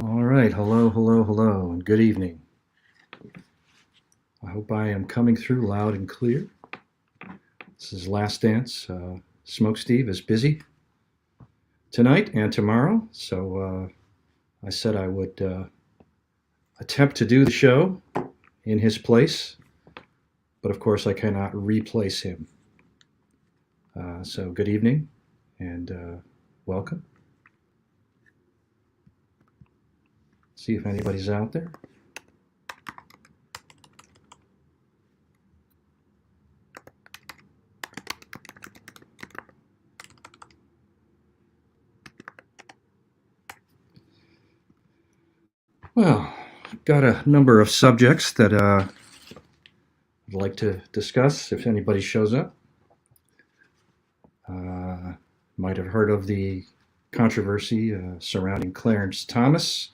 All right, hello, hello, hello, and good evening. I hope I am coming through loud and clear. This is Lastdance. Smokesteve is busy tonight and tomorrow, so I said I would attempt to do the show in his place, but of course I cannot replace him. So good evening and welcome. See if anybody's out there. Well, I've got a number of subjects that I'd like to discuss if anybody shows up. Uh, might have heard of the controversy surrounding Clarence Thomas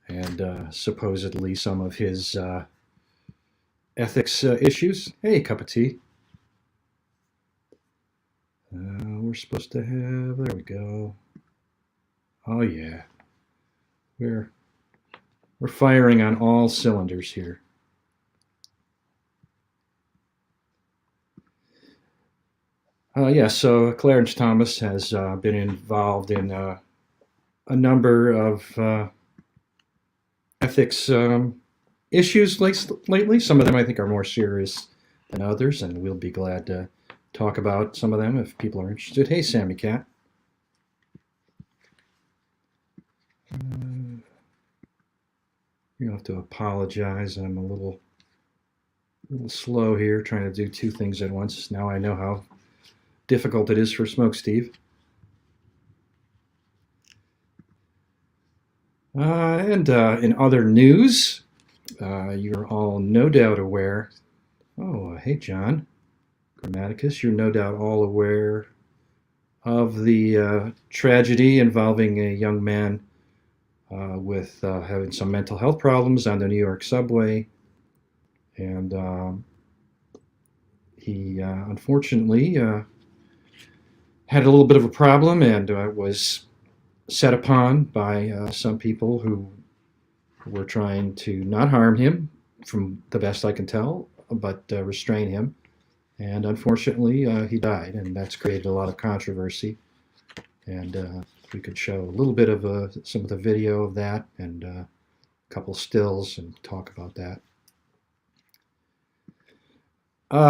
and supposedly some of his ethics issues. Hey, cup of tea. We're supposed to have. There we go. Oh yeah, we're we're firing on all cylinders here. Yeah, so Clarence Thomas has been involved in a number of ethics issues lately. Some of them I think are more serious than others, and we'll be glad to talk about some of them if people are interested. Hey, Sammy Cat. You have to apologize. I'm a little slow here, trying to do two things at once. Now I know how difficult it is for Smokesteve. And in other news, you're all no doubt aware. Oh, hey, John Grammaticus, you're no doubt all aware of the tragedy involving a young man with having some mental health problems on the New York subway. And he unfortunately had a little bit of a problem and was set upon by some people who were trying to not harm him, from the best I can tell, but restrain him. And unfortunately, he died, and that's created a lot of controversy. And we could show a little bit of some of the video of that and a couple stills and talk about that.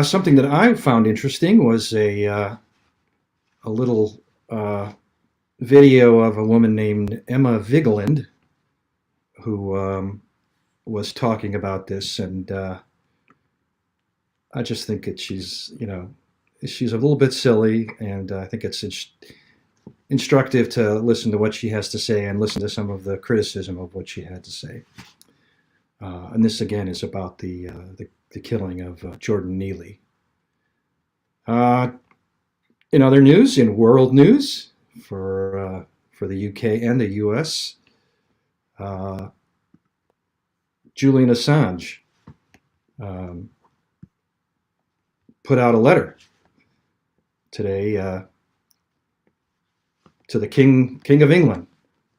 Something that I found interesting was a little video of a woman named Emma Vigeland who was talking about this, and I just think that she's a little bit silly, and I think it's instructive to listen to what she has to say and listen to some of the criticism of what she had to say. And this again is about the killing of Jordan Neely. In other news, in world news, for the UK and the US, Julian Assange put out a letter today to the King of England,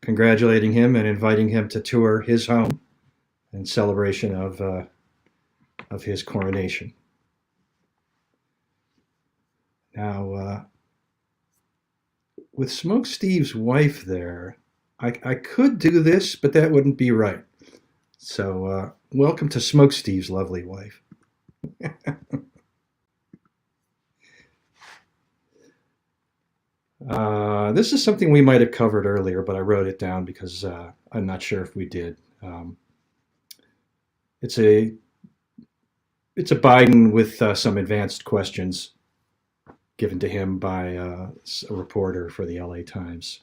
congratulating him and inviting him to tour his home in celebration of his coronation. Now, with Smokesteve's wife there, I could do this, but that wouldn't be right. So, welcome to Smokesteve's lovely wife. This is something we might have covered earlier, but I wrote it down because I'm not sure if we did. It's a Biden with some advanced questions given to him by a reporter for the LA Times.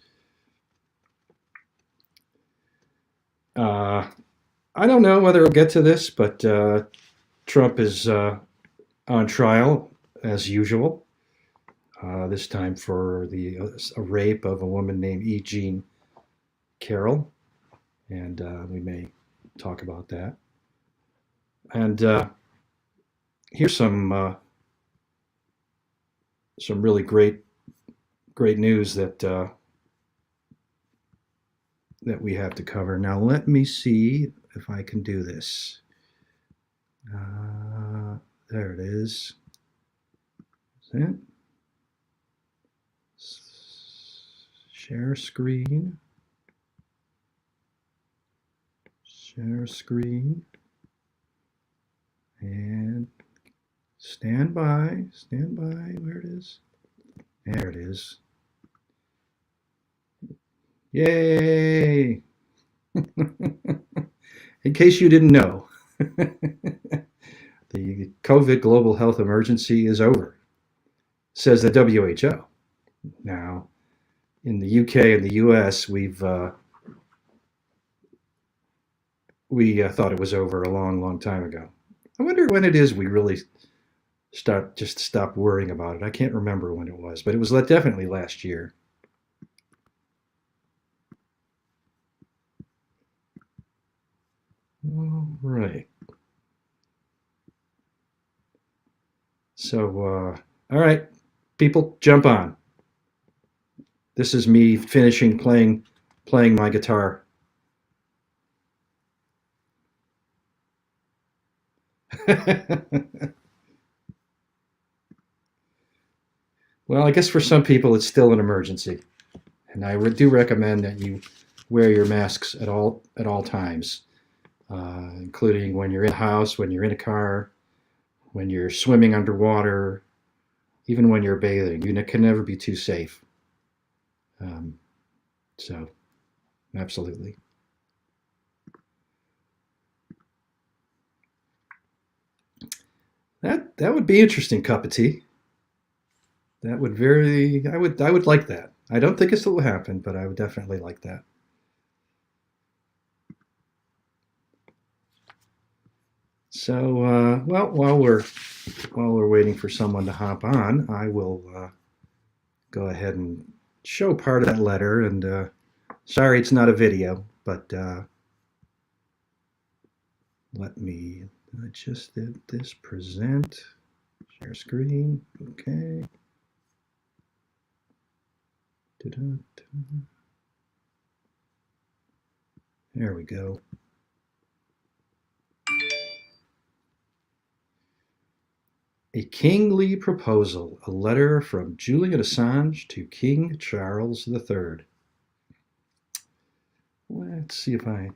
I don't know whether we'll get to this, but Trump is on trial as usual. This time for a rape of a woman named E. Jean Carroll, and we may talk about that. And here's some really great news that that we have to cover. Now, let me see if I can do this. There it is. Is that? Share screen. Share screen. And stand by. Stand by. Where it is? There it is. Yay! In case you didn't know, the COVID global health emergency is over, says the WHO. Now, in the UK and the US, we thought it was over a long, long time ago. I wonder when it is we really stop worrying about it. I can't remember when it was, but it was definitely last year. All right. So, all right, people, jump on. This is me finishing playing my guitar. Well, I guess for some people it's still an emergency, and I do recommend that you wear your masks at all times, including when you're in a house, when you're in a car, when you're swimming underwater, even when you're bathing. You can never be too safe. So, absolutely. That would be interesting, cup of tea. That would I would like that. I don't think it will happen, but I would definitely like that. So, well, while we're waiting for someone to hop on, I will go ahead and show part of that letter. And sorry, it's not a video, but let me. I just did this. Present, share screen. Okay. There we go. A Kingly Proposal, a letter from Julian Assange to King Charles III. Let's see if I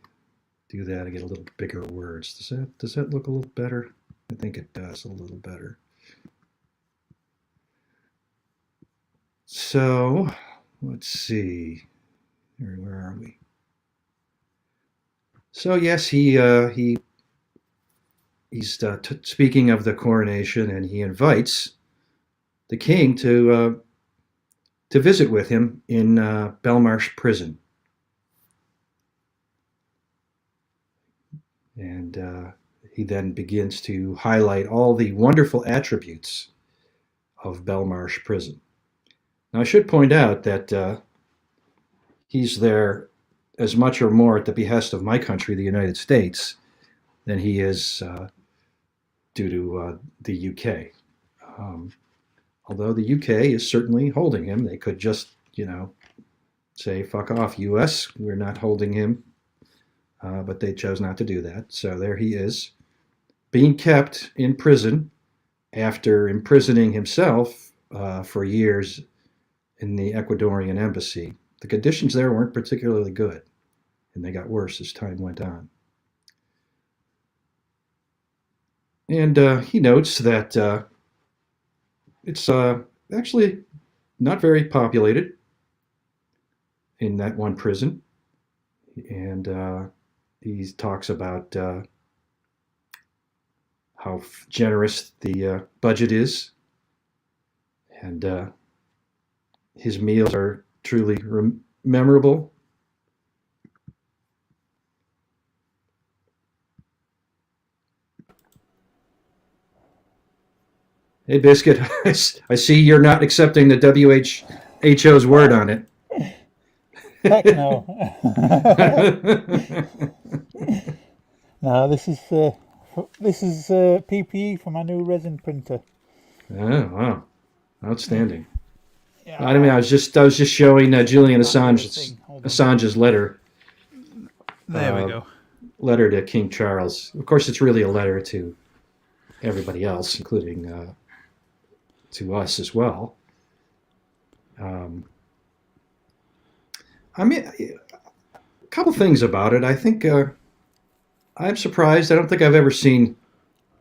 do that. I get a little bigger words. Does that look a little better? I think it does a little better. So, let's see. Where are we? So yes, he's speaking of the coronation, and he invites the king to visit with him in Belmarsh prison. And he then begins to highlight all the wonderful attributes of Belmarsh prison. Now, I should point out that he's there as much or more at the behest of my country, the United States, than he is due to the UK. Although the UK is certainly holding him, they could just, say, fuck off, US, we're not holding him. But they chose not to do that. So there he is, being kept in prison after imprisoning himself for years in the Ecuadorian embassy. The conditions there weren't particularly good, and they got worse as time went on. And he notes that it's actually not very populated in that one prison. And he talks about how generous the budget is, and his meals are truly memorable. Hey, Biscuit, I see you're not accepting the WHO's word on it. Heck no. No, this is PPE for my new resin printer. Oh, wow. Outstanding. Yeah. I mean, I was just showing Julian Assange's letter, There we go. letter to King Charles. Of course, it's really a letter to everybody else, including to us as well. Um, I mean, a couple things about it. I think I'm surprised. I don't think I've ever seen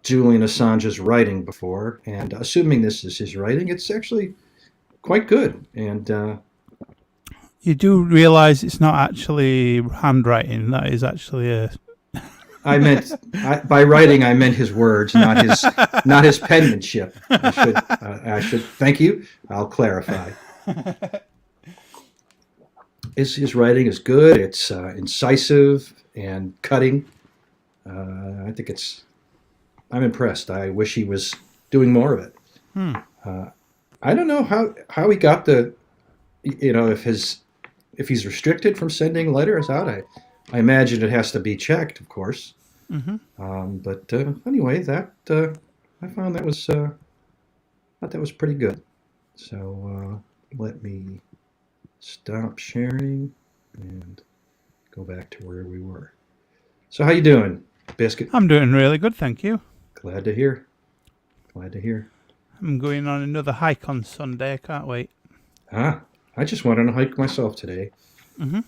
Julian Assange's writing before, and assuming this is his writing, it's actually quite good. And You do realise it's not actually handwriting. That is actually a. by writing, I meant his words, not his penmanship. I should. Thank you. I'll clarify. His writing is good. It's incisive and cutting. I think it's. I'm impressed. I wish he was doing more of it. I don't know how he got the. If he's restricted from sending letters out. I imagine it has to be checked, of course. But anyway, that I found that was thought that was pretty good. So let me stop sharing and go back to where we were. So how you doing, Biscuit? I'm doing really good, thank you. Glad to hear. Glad to hear. I'm going on another hike on Sunday. I can't wait. I just went on a hike myself today. Mm-hmm.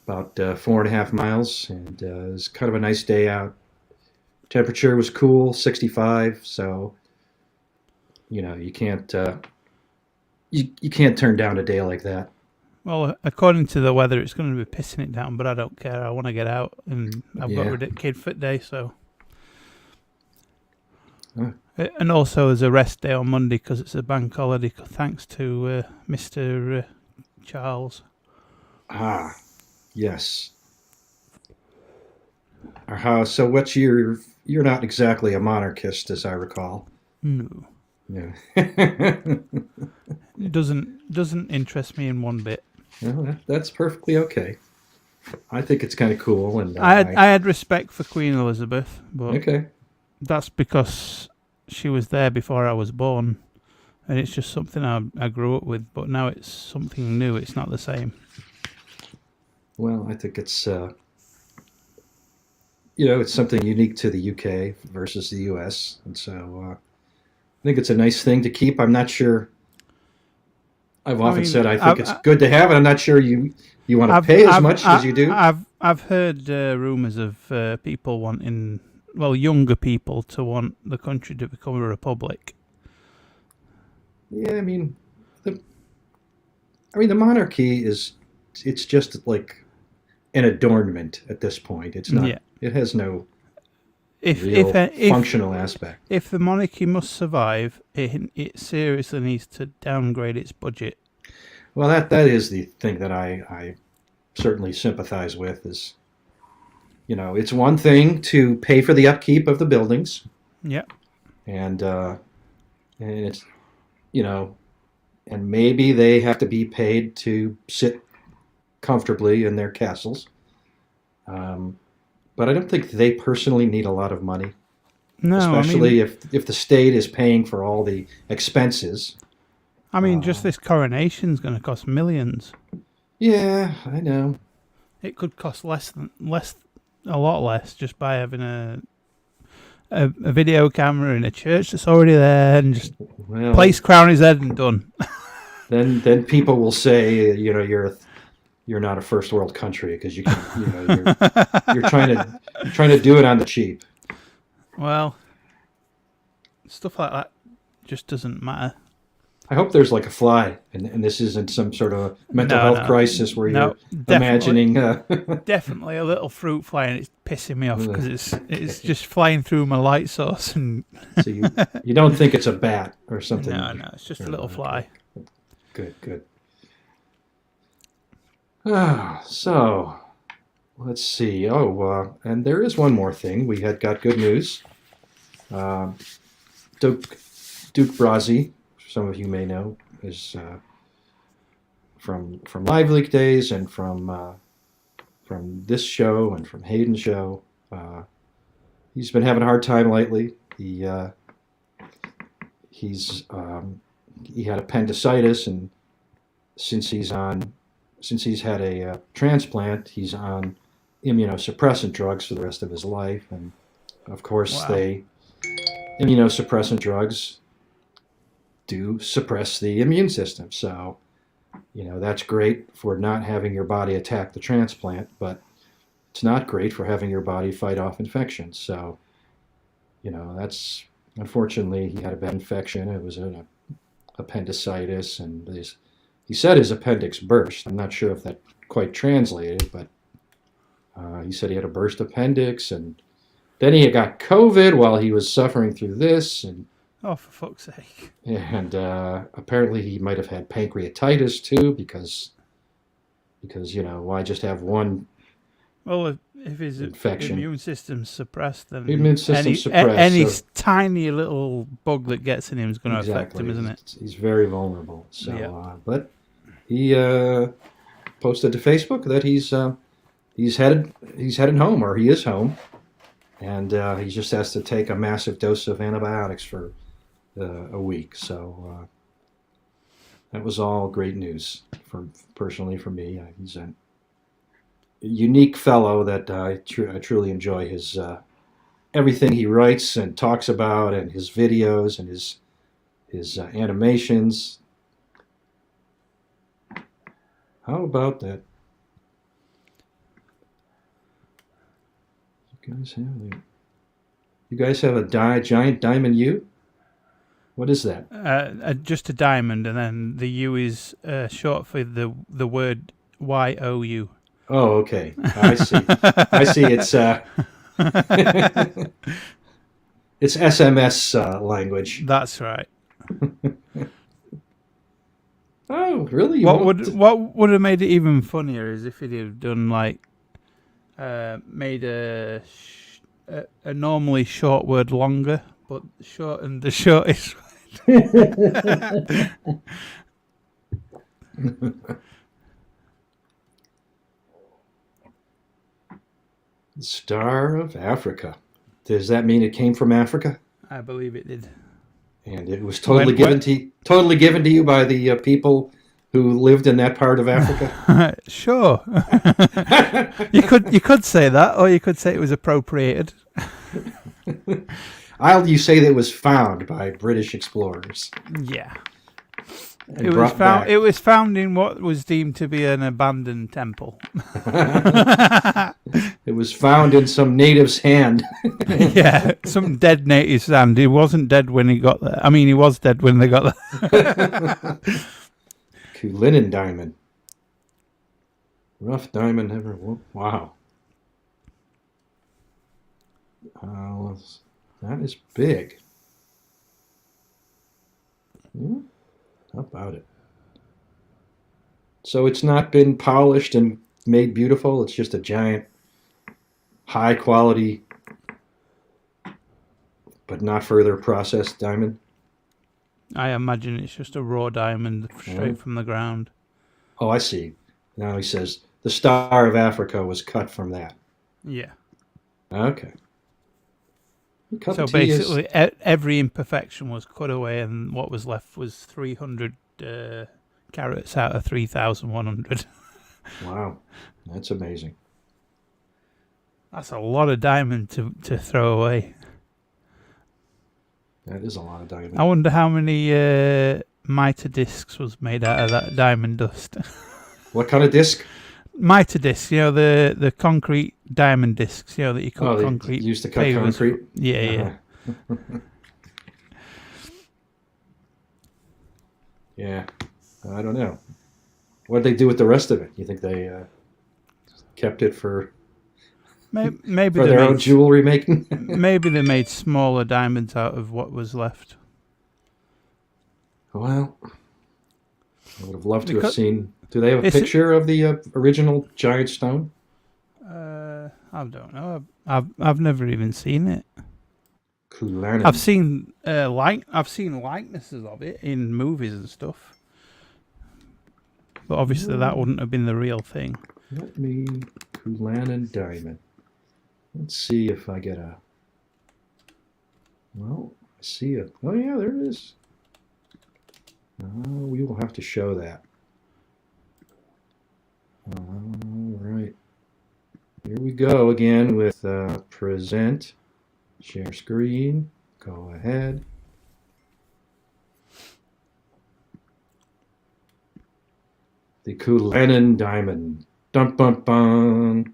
About 4.5 miles, and it was kind of a nice day out. Temperature was cool, 65. So, you can't you can't turn down a day like that. Well, according to the weather, it's going to be pissing it down, but I don't care. I want to get out, and I've got a Kid Fit Day, so. And also as a rest day on Monday because it's a bank holiday. Thanks to Mr. Charles. Yes. So what's you're not exactly a monarchist, as I recall. No. Yeah. It doesn't interest me in one bit. Well, that's perfectly okay. I think it's kind of cool, and I had respect for Queen Elizabeth, but okay. That's because she was there before I was born, and it's just something I grew up with. But now it's something new. It's not the same. Well, I think it's it's something unique to the UK versus the US, and so I think it's a nice thing to keep. I'm not sure. I've often said I think it's good to have it. I'm not sure you want to pay as much as you do. I've heard rumours of people wanting, younger people to want the country to become a republic. Yeah, I mean, the monarchy it's just like an adornment at this point. It's not. Yeah. It has no real functional aspect. If the monarchy must survive, it seriously needs to downgrade its budget. Well, that is the thing that I certainly sympathize with. Is it's one thing to pay for the upkeep of the buildings. Yeah. And it's and maybe they have to be paid to sit comfortably in their castles. But I don't think they personally need a lot of money. No, especially if the state is paying for all the expenses. I mean, just this coronation's going to cost millions. Yeah, I know. It could cost a lot less, just by having a video camera in a church that's already there and just place crown his head and done. Then people will say, you're not a first world country because you're trying to do it on the cheap. Well, stuff like that just doesn't matter. I hope there's like a fly, and this isn't some sort of mental health crisis where you're imagining. Definitely a little fruit fly, and it's pissing me off because it's just flying through my light source. And so you don't think it's a bat or something? No, it's just a little fly. Good. So let's see. And there is one more thing. We had got good news. Duke Brazzi, some of you may know, is from Live Leak days and from this show and from Hayden's show. He's been having a hard time lately. He had appendicitis, and since he's had a transplant, he's on immunosuppressant drugs for the rest of his life. And of course, Wow. Immunosuppressant drugs do suppress the immune system. So, that's great for not having your body attack the transplant, but it's not great for having your body fight off infections. So, that's unfortunately he had a bad infection. It was an appendicitis, and he said his appendix burst. I'm not sure if that quite translated, but he said he had a burst appendix, and then he got COVID while he was suffering through this, and Oh, for fuck's sake. apparently he might have had pancreatitis too, because why just have one Well, if his infection? immune system's suppressed, then Immune system's suppressed, any so- tiny little bug that gets in him is going to affect Exactly. him, isn't it? He's very vulnerable. So, Yeah. But he posted to Facebook that he's headed home, or he is home, and he just has to take a massive dose of antibiotics for a week. So that was all great news personally for me. He's a unique fellow that I truly enjoy his everything he writes and talks about, and his videos and his animations. How about that? You guys have a giant diamond U? What is that? Just a diamond, and then the U is short for the word YOU. Oh, okay. I see. I see. It's it's SMS language. That's right. Oh, really? What would have made it even funnier is if he'd have done like made a normally short word longer, but shortened the shortest word. Star of Africa. Does that mean it came from Africa? I believe it did. And it was totally given to you by the people who lived in that part of Africa? Sure. you could say that, or you could say it was appropriated. You say that it was found by British explorers. Yeah. It was found. It was found in what was deemed to be an abandoned temple. It was found in some native's hand. Yeah, some dead native's hand. He wasn't dead when he got there. I mean, he was dead when they got there. Cullinan diamond. Rough diamond ever. Wow. That is big. How about it? So it's not been polished and made beautiful. It's just a giant, high quality, but not further processed diamond. I imagine it's just a raw diamond straight from the ground. Oh, I see. Now he says the Star of Africa was cut from that. Yeah. Okay. So basically, every imperfection was cut away, and what was left was 300 carats out of 3,100. Wow, that's amazing. That's a lot of diamond to throw away. That is a lot of diamond. I wonder how many mitre discs was made out of that diamond dust. What kind of disc? Mitre discs, the concrete diamond discs, that you cut concrete. Used to cut pavers. concrete? Yeah. Yeah, I don't know. What did they do with the rest of it? You think they kept it for maybe for their own jewelry making? Maybe they made smaller diamonds out of what was left. Well, I would have loved to have seen. Do they have a picture of the original giant stone? I don't know. I've never even seen it. Cullinan. I've seen likenesses of it in movies and stuff, but obviously that wouldn't have been the real thing. Let me Cullinan diamond. Let's see if I get a. Well, I see it. Oh yeah, there it is. We will have to show that. All right. Here we go again with present, share screen. Go ahead. The Cullinan Diamond. Dum bum bum.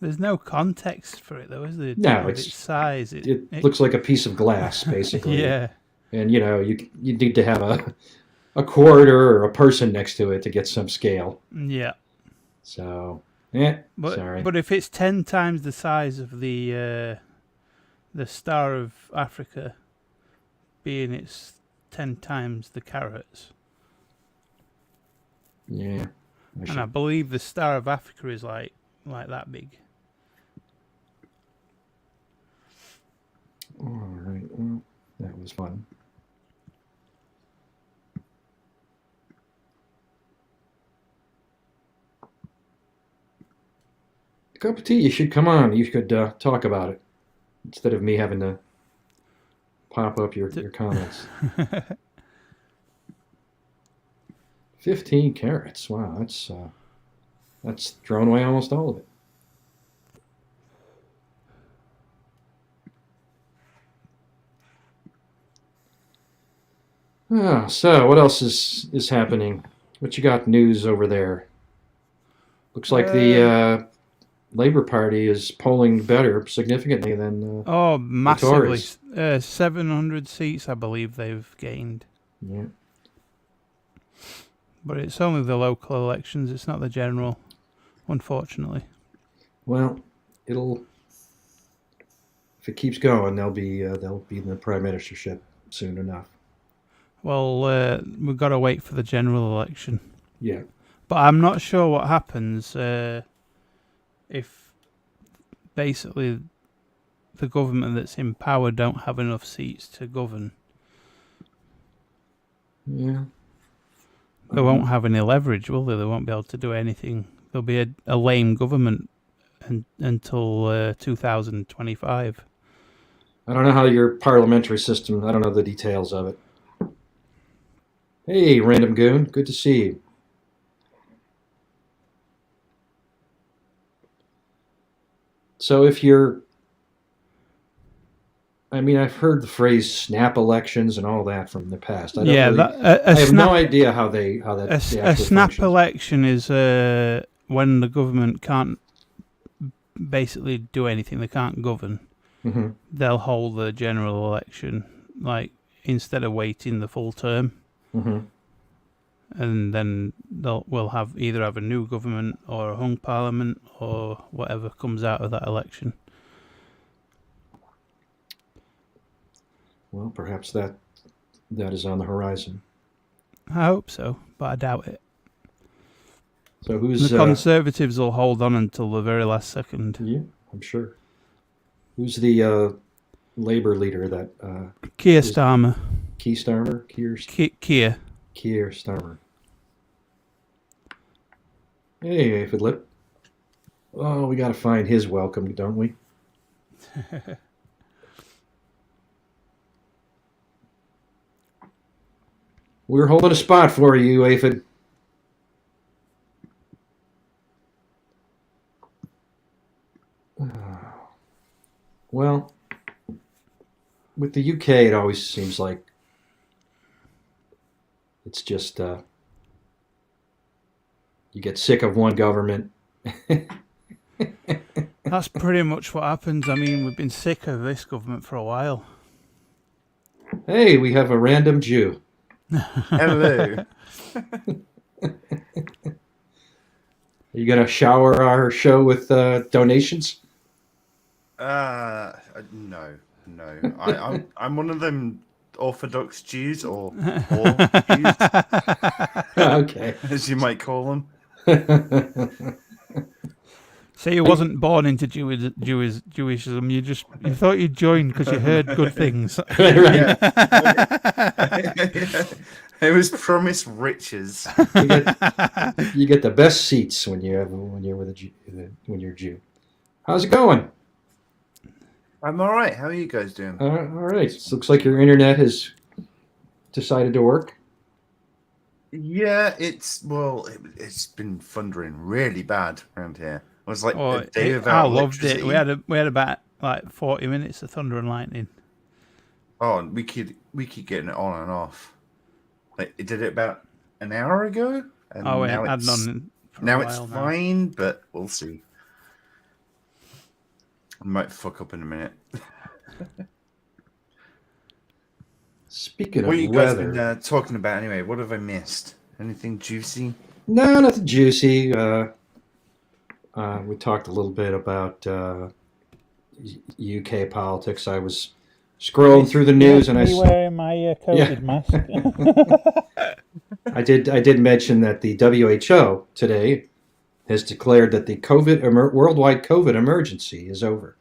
There's no context for it, though, is there? No, With its size. It looks like a piece of glass, basically. Yeah. And you need to have a quarter or a person next to it to get some scale. Yeah. So, sorry. But if it's 10 times the size of the Star of Africa, being it's 10 times the carats. Yeah. And I believe the Star of Africa is like that big. All right. Well, that was fun. Cup of tea. You should come on. You could talk about it instead of me having to pop up your comments. 15 carats. Wow, that's thrown away almost all of it. Oh, so what else is happening? What you got news over there? Looks like the Labour Party is polling better significantly than massively. the Tories. 700 seats, I believe they've gained. Yeah. But it's only the local elections. It's not the general, unfortunately. Well, if it keeps going, they'll be in the prime ministership soon enough. Well, we've got to wait for the general election. Yeah. But I'm not sure what happens if basically the government that's in power don't have enough seats to govern. Yeah. They won't have any leverage, will they? They won't be able to do anything. There'll be a lame government until 2025. I don't know how your parliamentary system. I don't know the details of it. Hey, Random Goon. Good to see you. So if you're... I've heard the phrase snap elections and all that from the past. I have no idea how that a snap functions. election is when the government can't basically do anything. They can't govern. Mm-hmm. They'll hold the general election, instead of waiting the full term. Mm-hmm. And then we'll either have a new government or a hung parliament or whatever comes out of that election. Well, perhaps that is on the horizon. I hope so, but I doubt it. So who's the Conservatives will hold on until the very last second. Yeah, I'm sure. Who's the Labour leader that? Keir Starmer. Keir Starmer. Keir. Keir Starmer. Hey, Philip. Oh, we got to find his welcome, don't we? We're holding a spot for you, Aphid. Well, with the UK, it always seems like it's just you get sick of one government. That's pretty much what happens. We've been sick of this government for a while. Hey, we have a random Jew. Hello. Are you going to shower our show with donations? No. I'm one of them Orthodox Jews or Jews, Okay. as you might call them. So you wasn't born into Jewishism. You thought you joined because you heard good things. Right. It was promised riches. You get the best seats when you're with a Jew, when you're a Jew. How's it going? I'm all right. How are you guys doing? All right. It looks like your internet has decided to work. Yeah, it's been thundering really bad around here. was like Oh, a day I without loved it. electricity. We had about like 40 minutes of thunder and lightning. Oh, and we keep getting it on and off. Like it did it about an hour ago, and Oh, we now haven't had it's none for a now it's while now. fine, but we'll see. I might fuck up in a minute. Speaking What of have you guys weather, been talking about anyway? What have I missed? Anything juicy? no, nothing juicy. We talked a little bit about UK politics. I was scrolling through the news, and I Me wearing my COVID mask. I did mention that the WHO today has declared that the worldwide COVID emergency is over.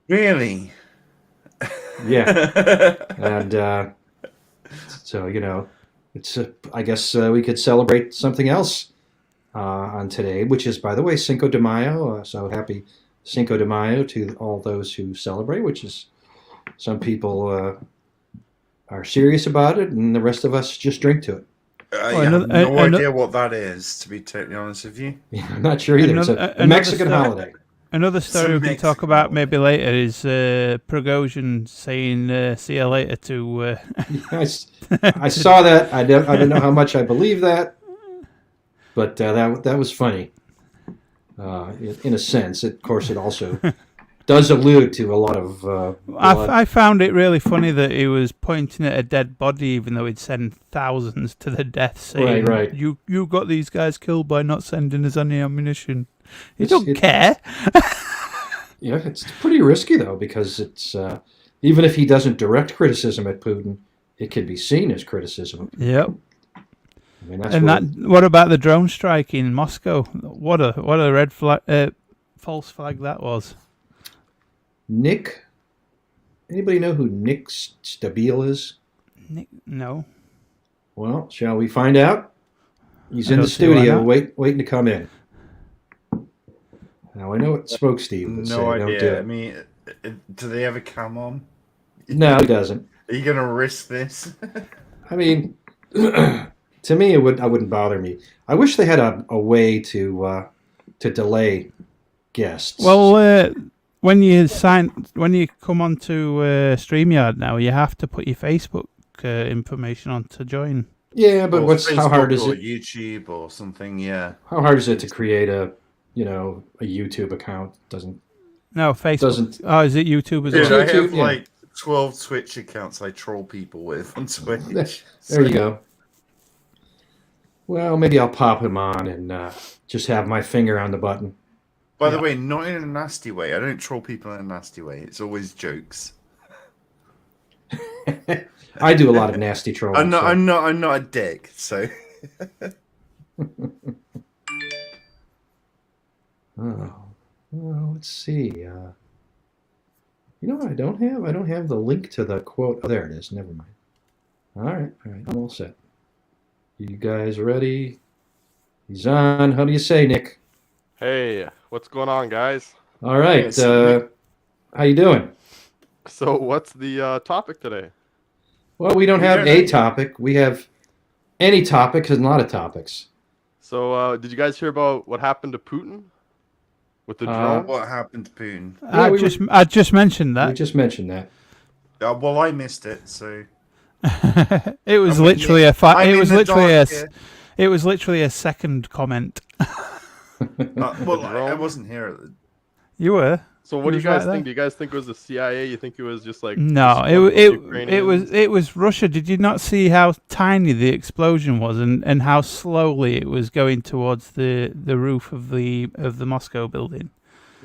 Really? Yeah, and so it's I guess we could celebrate something else on today, which is, by the way, Cinco de Mayo. So happy Cinco de Mayo to all those who celebrate. Which is some people are serious about it, and the rest of us just drink to it. I have no idea what that is, to be totally honest with you. Yeah, I'm not sure either. It's a Mexican holiday. Another story we can talk about maybe later is Prigozhin saying "see you later" to. I saw that. I don't know how much I believe that, but that was funny. In a sense, of course, it also does allude to a lot of. I found it really funny that he was pointing at a dead body, even though he'd sent thousands to the death, saying, Right. You got these guys killed by not sending us any ammunition. You don't care. Yeah, it's pretty risky though, because it's even if he doesn't direct criticism at Putin, it can be seen as criticism. Yep. I mean, what about the drone strike in Moscow? What a red flag, false flag that was. Nick, anybody know who Nick Stabile is? Nick, no. Well, shall we find out? He's in the studio, waiting to come in. Now I know what Smokesteve would say. No idea. Don't do it. I mean, do they have a cam on? No, he doesn't. Are you gonna risk this? I mean, to me, I wouldn't bother me. I wish they had a way to delay guests. Well, when you come onto StreamYard now, you have to put your Facebook information on to join. Yeah, but how hard is it? YouTube or something? Yeah. How hard is it to create a YouTube account? No, Facebook. Doesn't. Oh, is it YouTube as Dude, well? I have like 12 Twitch accounts I troll people with on Twitch. There you go. Well, maybe I'll pop him on and just have my finger on the button. By the way, not in a nasty way. I don't troll people in a nasty way. It's always jokes. I do a lot of nasty trolling. I'm not a dick. So. Oh, well, let's see. You know what I don't have? I don't have the link to the quote. Oh, there it is. Never mind. All right. I'm all set. You guys ready? He's on. How do you say, Nick? Hey, what's going on, guys? All right. How you doing? So, what's the topic today? Well, we don't have a topic. We have any topic and a lot of topics. So, did you guys hear about what happened to Putin with the drone? What happened to Putin? I just mentioned that. We just mentioned that. Well, I missed it, so. It was literally it was literally a second comment. I wasn't here. You were. So what do you guys think? Do you guys think it was the CIA? You think it was just like no? It was Russia. Did you not see how tiny the explosion was and how slowly it was going towards the roof of the Moscow building?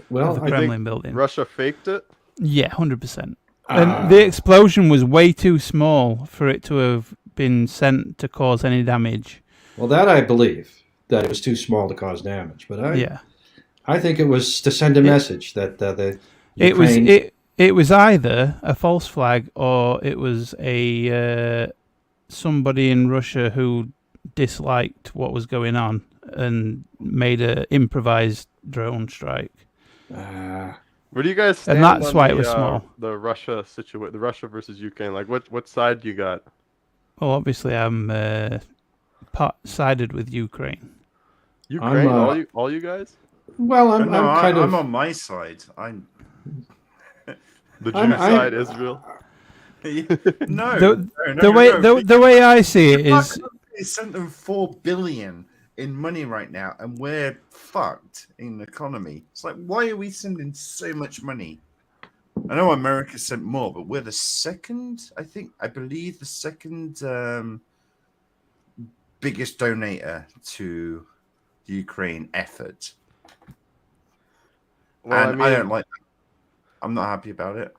Well, the Kremlin building. Russia faked it. Yeah, 100%. And the explosion was way too small for it to have been sent to cause any damage. Well, that I believe that it was too small to cause damage, but I think it was to send a message that the Ukraine... It was either a false flag or it was a somebody in Russia who disliked what was going on and made an improvised drone strike. Where do you guys stand? And that's why it was small. The Russia situation, the Russia versus Ukraine. Like, what side do you got? Well, obviously, I'm sided with Ukraine. Ukraine, I'm, all you guys. well, I'm No, kind I'm of. on my side. The I'm- genocide, Israel. No, The way I see it Our is, country sent them 4 billion in money right now, and we're fucked in the economy. It's like, why are we sending so much money? I know America sent more, but we're the second. I believe the second biggest donator to the Ukraine effort, Well, and I don't like that. I'm not happy about it.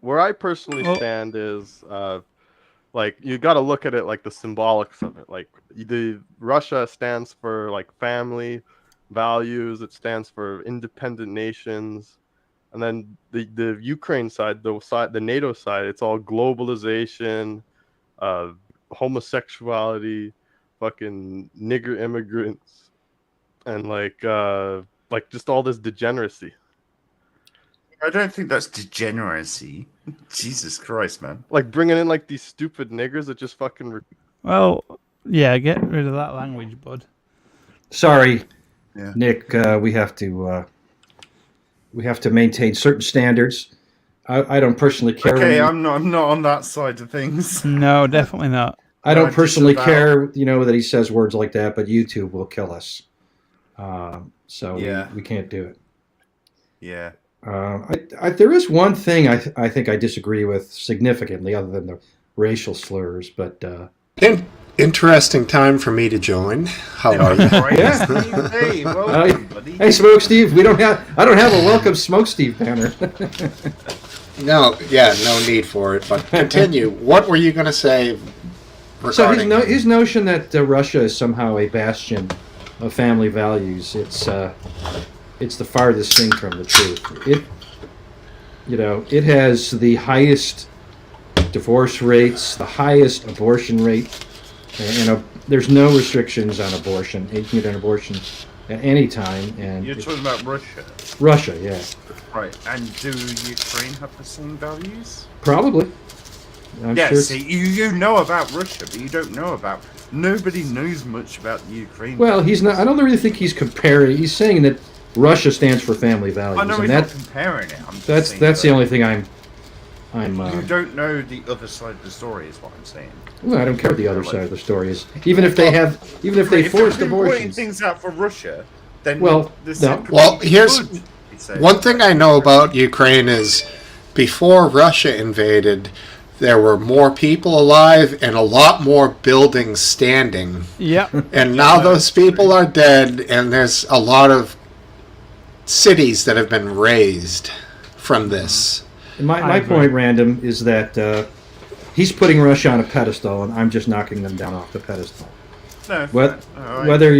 where I personally Well- stand is like you got to look at it like the symbolics of it. Like the Russia stands for like family values. It stands for independent nations, and then the Ukraine side, the NATO side, it's all globalization, homosexuality, fucking nigger immigrants, and like just all this degeneracy. I don't think that's degeneracy. Jesus Christ, man. Like bringing in like these stupid niggers that just fucking. well, yeah, get rid of that language, bud. Sorry, Yeah. Nick. We have to maintain certain standards. I don't personally care. Okay, when I'm not on that side of things. No, definitely not. I don't personally disavow. care, that he says words like that, but YouTube will kill us. So Yeah. we can't do it. Yeah. There is one thing I think I disagree with significantly, other than the racial slurs. But Interesting time for me to join. How are you? Yeah. Hey, welcome, buddy. hey, Smokesteve, I don't have a welcome Smokesteve banner. No, no need for it. But continue. What were you going to say So regarding? his notion that Russia is somehow a bastion of family values, it's the farthest thing from the truth. It has the highest divorce rates, the highest abortion rate, and there's no restrictions on abortion. You can get an abortion at any time. And You're talking about Russia, Russia, yeah, right? And do Ukraine have the same values? probably. I'm Yeah. sure. See, you know about Russia, but you don't know about. Nobody knows much about the Ukraine. Well, he's not. I don't really think he's comparing. He's saying that Russia stands for family values, I know and he's not comparing it. I'm just saying that's the that only thing I'm. You don't know the other side of the story, is what I'm saying. Well, I don't care what the other side of the story is. Even if they forced they're pointing abortions. things out for Russia, then Well, the no. same Well, could here's be said. one thing I know about Ukraine is before Russia invaded, there were more people alive and a lot more buildings standing. Yep. And now those people are dead, and there's a lot of cities that have been razed from this. And my I agree. point, Random, is that he's putting Russia on a pedestal, and I'm just knocking them down off the pedestal. No, What, no, whether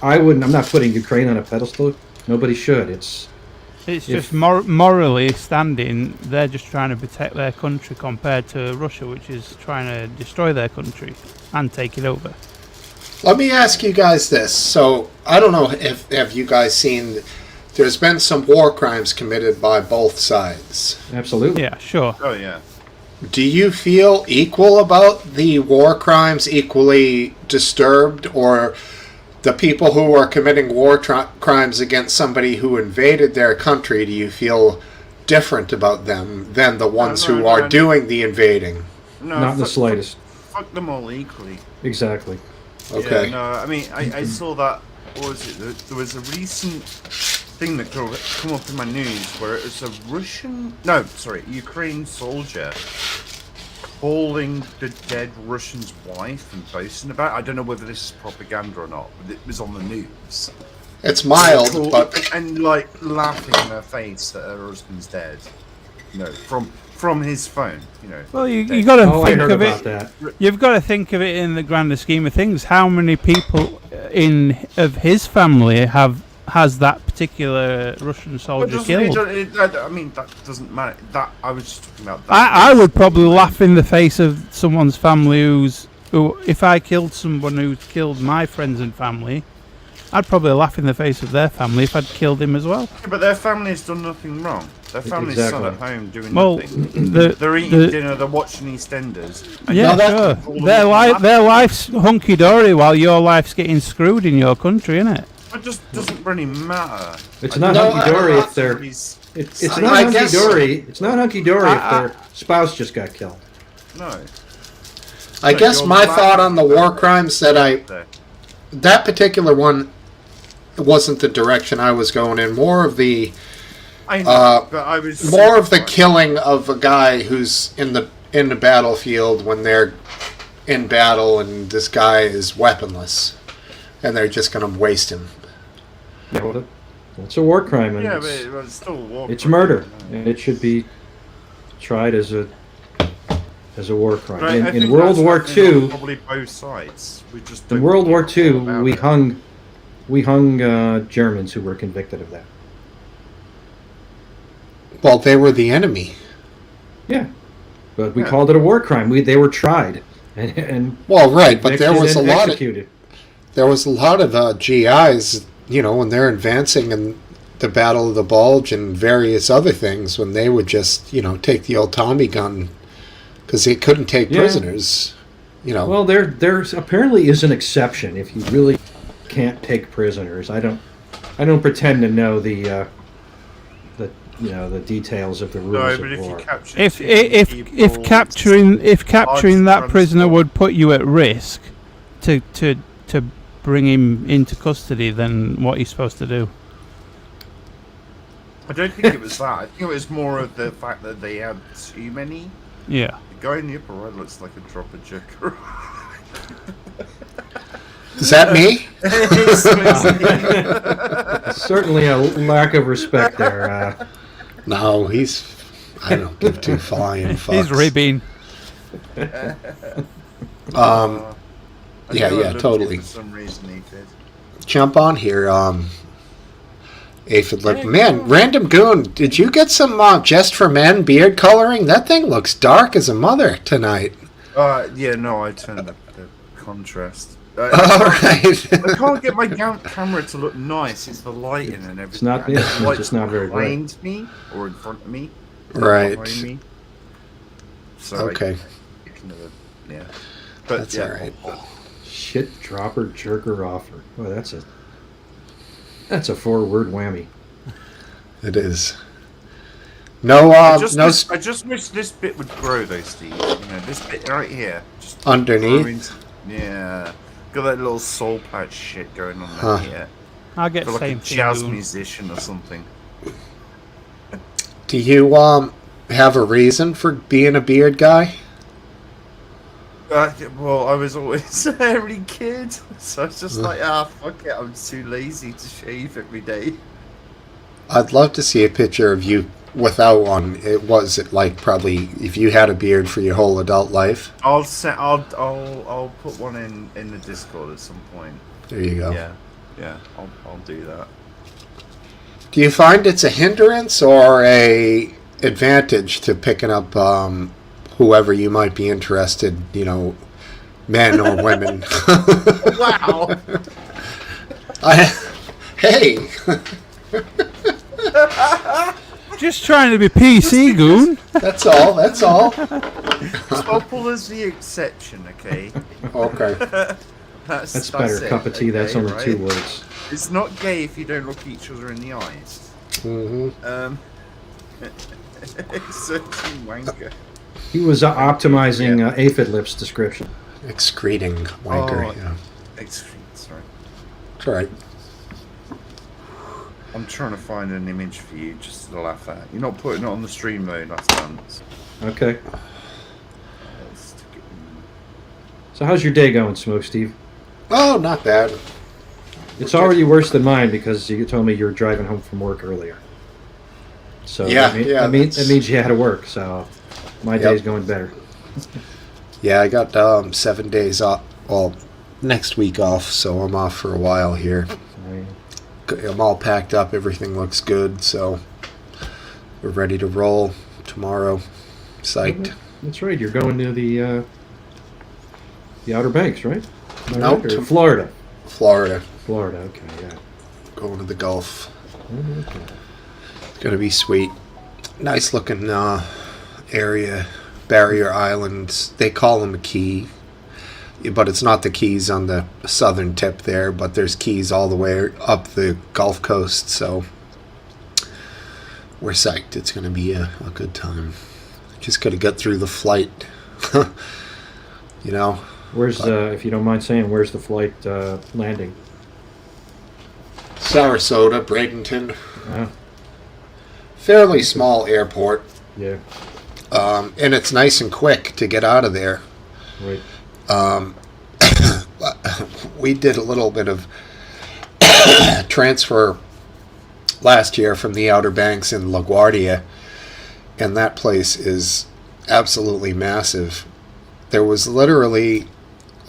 I wouldn't. I'm not putting Ukraine on a pedestal. Nobody should. It's just morally standing. They're just trying to protect their country compared to Russia, which is trying to destroy their country and take it over. Let me ask you guys this. So, I don't know if have you guys seen, there's been some war crimes committed by both sides. Absolutely. Yeah, sure. Oh yeah. Do you feel equal about the war crimes, equally disturbed, or the people who are committing war crimes against somebody who invaded their country, do you feel different about them than the ones who are doing the invading? No, Not in the slightest. Fuck them all equally. Exactly. Okay. Yeah, no, I mean, I saw that. What was it? There was a recent thing that come up in my news where it was a Ukraine soldier calling the dead Russian's wife and boasting about it. I don't know whether this is propaganda or not, but it was on the news. It's mild, but And like laughing in her face that her husband's dead. From his phone, Well, you got to Oh, I think heard of about it. that. You've got to think of it in the grander scheme of things. How many people of his family has that particular Russian soldier killed? I mean, that doesn't matter. That I was just talking about that. I would probably laugh in the face of someone's family who if I killed someone who killed my friends and family, I'd probably laugh in the face of their family if I'd killed him as well. Yeah, but their family has done nothing wrong. Their family's Exactly. sat at home doing Well, nothing. the, They're eating the- dinner. They're watching EastEnders. yeah, No, sure. Their life's hunky dory while your life's getting screwed in your country, isn't it? just doesn't really matter. It's not hunky-dory if they're... It's not I guess- hunky-dory. It's not hunky-dory if their spouse just got killed. No. I guess my thought on the war crimes that particular one wasn't the direction I was going in. More of the I know, but I was more of the killing of a guy who's in the battlefield when they're in battle and this guy is weaponless and they're just going to waste him. Yeah, well, it's a war crime, and Yeah, but it's still a war it's crime. murder, and it should be tried as a war crime. But I In think World that's War happening on II, probably both sides. We just in don't World War hear II, about we it. hung Germans who were convicted of that. Well, they were the enemy. Yeah, but we Yeah. called it a war crime. They were tried and Well, right, but there was a lot of executed. GIs, when they're advancing in the Battle of the Bulge and various other things, when they would just, take the old Tommy gun because they couldn't take Yeah. prisoners. Well, there's apparently is an exception if you really can't take prisoners. I don't pretend to know the details of the rules No, of but if you war. capture If too many people, capturing that hard to prisoner transport. would put you at risk to bring him into custody, then what are you supposed to do? I don't think it was that. I think it was more of the fact that they had too many. Yeah. The guy in the upper right looks like a drop of joker. Is that me? Certainly a lack of respect there. No, I don't give two flying fucks. He's ribbing. Yeah, totally. For some reason he did. Jump on here, Aphid Lip. Man, Random Goon, did you get some Just for Men beard coloring? That thing looks dark as a mother tonight. Yeah, no, I turned up the contrast. All right. I can't get my camera to look nice. It's the lighting and everything. It's not. And It's the light's just not very bright. behind me or in front of me. Right. Behind me. So Okay. I can never, yeah. But That's yeah, all right. Shit dropper jerker offer. Oh, that's a 4-word whammy. It is. No, I no just wish this bit would grow though, Steve. This bit right here. Just underneath. growing. Yeah. Got that little soul patch shit going on Huh. there. I'll get Feel like a same thing. jazz doing. musician or something. Do you have a reason for being a beard guy? Well, I was always a hairy kid, so it's just like, fuck it, I'm too lazy to shave every day. I'd love to see a picture of you without one. It like probably if you had a beard for your whole adult life? I'll put one in the Discord at some point. There you go. Yeah, I'll do that. Do you find it's a hindrance or a advantage to picking up whoever you might be interested, men or women? Wow. Hey. Just trying to be PC, Goon. That's all. Stopple is the exception, okay? Okay. That's better. it, Cup of tea. okay, That's only right? 2 words. It's not gay if you don't look each other in the eyes. Mm-hmm. Searching wanker. He was optimizing Aphid Lip's description. Excreting wanker. Oh. Yeah. Sorry. It's all right. I'm trying to find an image for you just to laugh at. You're not putting it on the stream mode, Lastdance. Okay. Let's stick it in. So how's your day going, Smokesteve? Oh, not bad. It's already worse than mine because you told me you were driving home from work earlier. So Yeah, that means you had to work. So my Yep. day's going better. Yeah, I got 7 days off. Well, next week off, so I'm off for a while here. I'm all packed up. Everything looks good, so we're ready to roll tomorrow. Psyched. That's right. You're going to the Outer Banks, right? Am I Nope. right? Or Florida. Florida. Florida. Okay. Yeah. Going to the Gulf. Okay. It's gonna be sweet. Nice looking area. Barrier Islands. They call them a key. but it's not the Keys on the southern tip there, but there's Keys all the way up the Gulf Coast, so we're psyched. It's going to be a good time. Just got to get through the flight, you know. Where's, if you don't mind saying, where's the flight landing? Sarasota, Bradenton. Ah, Fairly small airport, yeah, and it's nice and quick to get out of there. right. We did a little bit of transfer last year from the Outer Banks in LaGuardia, and that place is absolutely massive. There was literally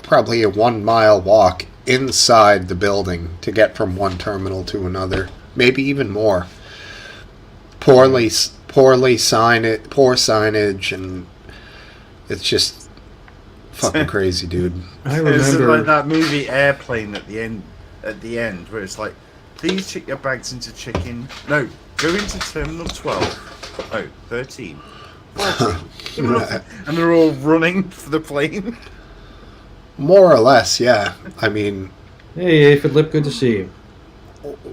probably a 1 mile walk inside the building to get from one terminal to another, maybe even more. Poor signage, and it's just fucking crazy, dude. I It's like remember. that movie Airplane at the end. At the end, where it's like, please check your bags into check-in. No, go into Terminal 12. Oh, 13. 14. And they're all running for the plane. More or less, yeah. I mean, Hey, Aphid Lip, good to see you.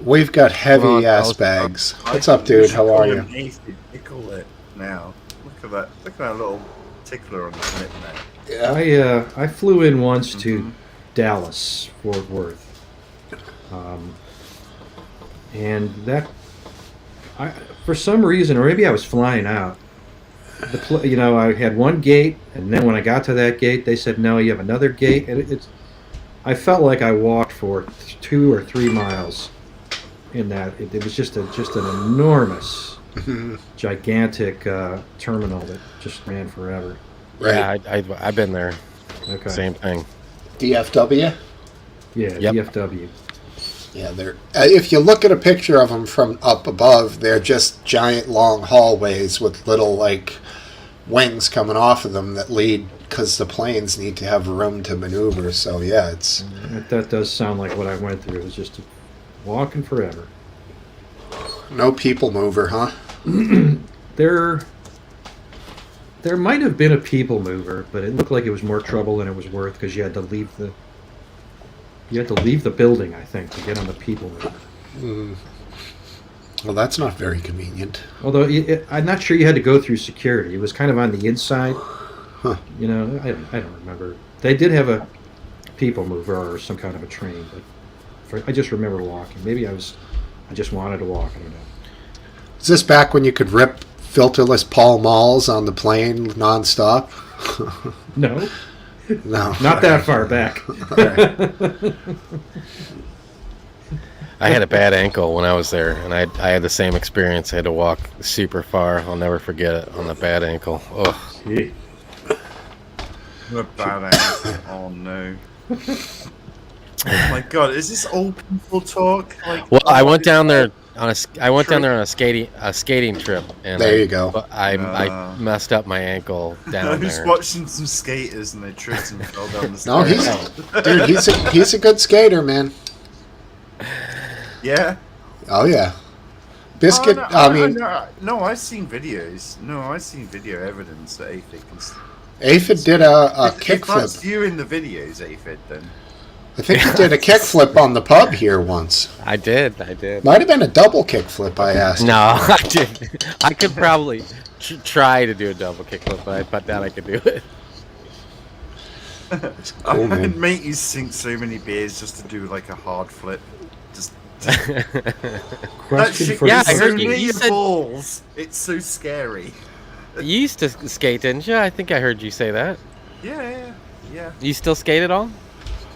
we've got heavy Well, ass I'll- bags. What's up, dude? How are you? They call it now. Look at that. Look at that little tickler on his lip there. I flew in once to Dallas, Fort Worth, and for some reason, or maybe I was flying out. I had one gate, and then when I got to that gate, they said, "No, you have another gate." And I felt like I walked for 2 or 3 miles in that. It was just an enormous, gigantic terminal that just ran forever. Right. Yeah, I've been there. Okay. Same thing. DFW? Yeah, Yep. DFW. Yeah, they're. If you look at a picture of them from up above, they're just giant long hallways with little like wings coming off of them that lead because the planes need to have room to maneuver. So yeah, it's That does sound like what I went through. It was just walking forever. no people mover, huh? There might have been a people mover, but it looked like it was more trouble than it was worth because you had to leave the building, I think, to get on the people mover. Well, that's not very convenient. Although I'm not sure you had to go through security. It was kind of on the inside. Huh. You know, I don't remember. They did have a people mover or some kind of a train, but I just remember walking. Maybe I just wanted to walk. I don't know. Is this back when you could rip filterless Pall Malls on the plane nonstop? No, No, not that far back. I had a bad ankle when I was there, and I had the same experience. I had to walk super far. I'll never forget it on the bad ankle. Oh, Gee. The bad ass. Oh no. Oh my god, is this old people talk? Like, well, I oh, went down it's there on a skating trip, and There you go. but I messed up my ankle I down was there. watching some skaters and they tripped and fell down the No, stairs. he's a good skater, man. Yeah. Oh yeah, Biscuit. Oh, I mean, no, I've seen videos. No, I've seen video evidence that Aphid can. Aphid did a If that's kickflip. you in the videos, Aphid, then. I think he did a kickflip on the pub here once. I did. Might have been a double kickflip. I asked. No, I didn't. I could probably try to do a double kickflip, but I doubt I could do it. Cool, man. I'd make you sink so many beers just to do like a hard flip. Just that Question shit for Yeah, gets I so heard you- near you your said- balls. It's so scary. You used to skate, didn't you? I think I heard you say that. Yeah. You still skate at all?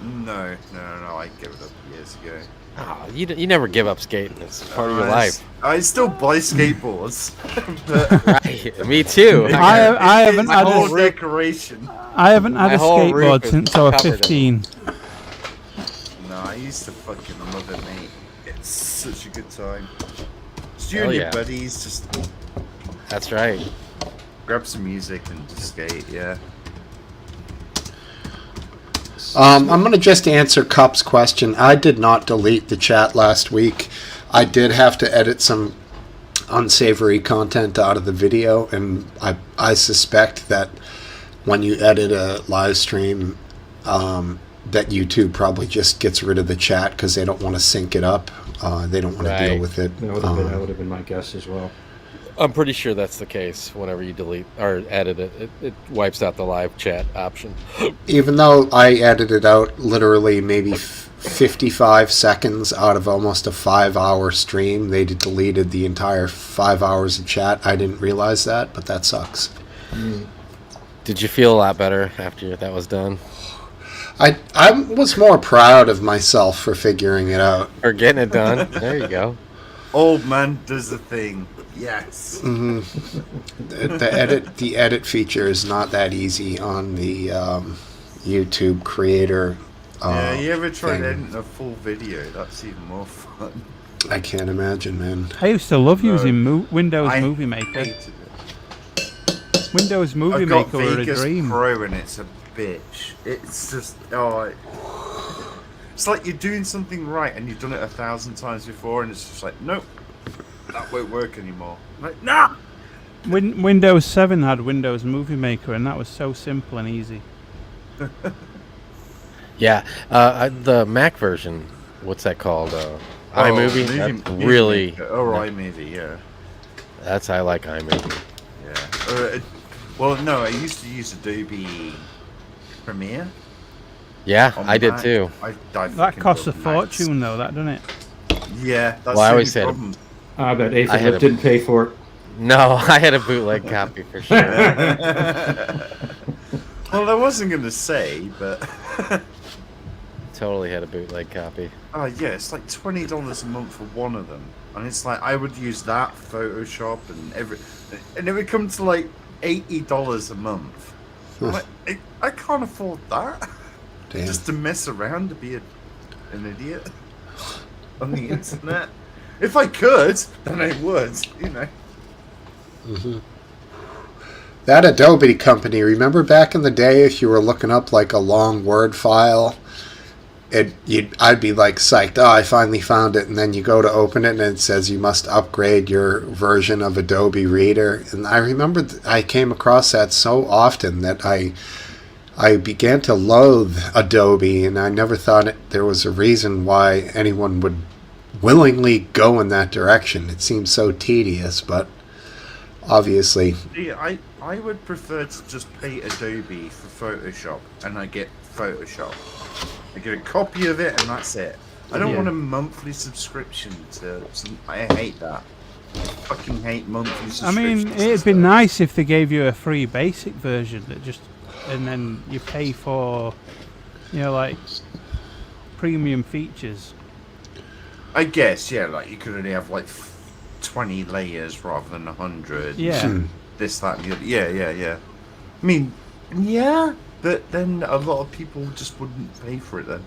No. I gave it up years ago. Oh, you never give up skating. It's part of your life. I still buy skateboards. But Right. Me too. I haven't it's had a a, whole decoration. I haven't had My a whole roof skateboard is since I was covered in 15. No, I used to fucking love it, mate. It's such a good time. Just you Hell and yeah. your buddies just That's right. grab some music and just skate, yeah. I'm going to just answer Cup's question. I did not delete the chat last week. I did have to edit some unsavory content out of the video, and I suspect that when you edit a live stream, that YouTube probably just gets rid of the chat because they don't want to sync it up. They don't want to deal Right. with it. That would have been my guess as well. I'm pretty sure that's the case. Whenever you delete or edit it, it wipes out the live chat option. Even though I edited out literally maybe 55 seconds out of almost a 5-hour stream, they deleted the entire 5 hours of chat. I didn't realize that, but that sucks. Did you feel a lot better after that was done? I was more proud of myself for figuring it out. Or getting it done? There you go. Old man does the thing. Yes. The edit feature is not that easy on the YouTube creator. Yeah, you ever tried thing. editing a full video? That's even more fun. I can't imagine, man. I used to love No. using Windows I Movie Maker. hated it. Windows Movie I've got Maker were a Vegas dream. Pro and it's a bitch. It's just it's like you're doing something right and you've done it 1,000 times before, and it's just like, nope, that won't work anymore. I'm like, nah. Windows 7 had Windows Movie Maker, and that was so simple and easy. Yeah, the Mac version. What's that called? iMovie. That's really. iMovie, yeah. I like iMovie. Yeah. Well, no, I used to use Adobe Premiere. Yeah, on I did Mac. too. I That fucking costs a love Macs. fortune, though, that doesn't it? Yeah, that's Well, I the always only said- problem. I bet I had Aethelip a- didn't pay for it. No, I had a bootleg copy for sure. Well, I wasn't going to say, but Totally had a bootleg copy. oh yeah, it's like $20 a month for one of them, and it's like I would use that Photoshop and it would come to like $80 a month. I'm like, I can't afford that. Damn. Just to mess around, to be an idiot on the internet. If I could, then I would, you know. That Adobe company, remember back in the day if you were looking up like a long Word file, I'd be like psyched, oh, I finally found it, and then you go to open it and it says you must upgrade your version of Adobe Reader. And I remember I came across that so often that I began to loathe Adobe, and I never thought there was a reason why anyone would willingly go in that direction. It seems so tedious, but obviously. Yeah, I would prefer to just pay Adobe for Photoshop, and I get Photoshop. I get a copy of it, and that's it. I don't want a monthly subscription to. I hate that. I fucking hate monthly I subscriptions. mean, it'd be nice if they gave you a free basic version and then you pay for, like premium features. I guess, yeah, like you could only have like 20 layers rather than 100. Yeah. This, that, and the other. Yeah. I mean, yeah, but then a lot of people just wouldn't pay for it then.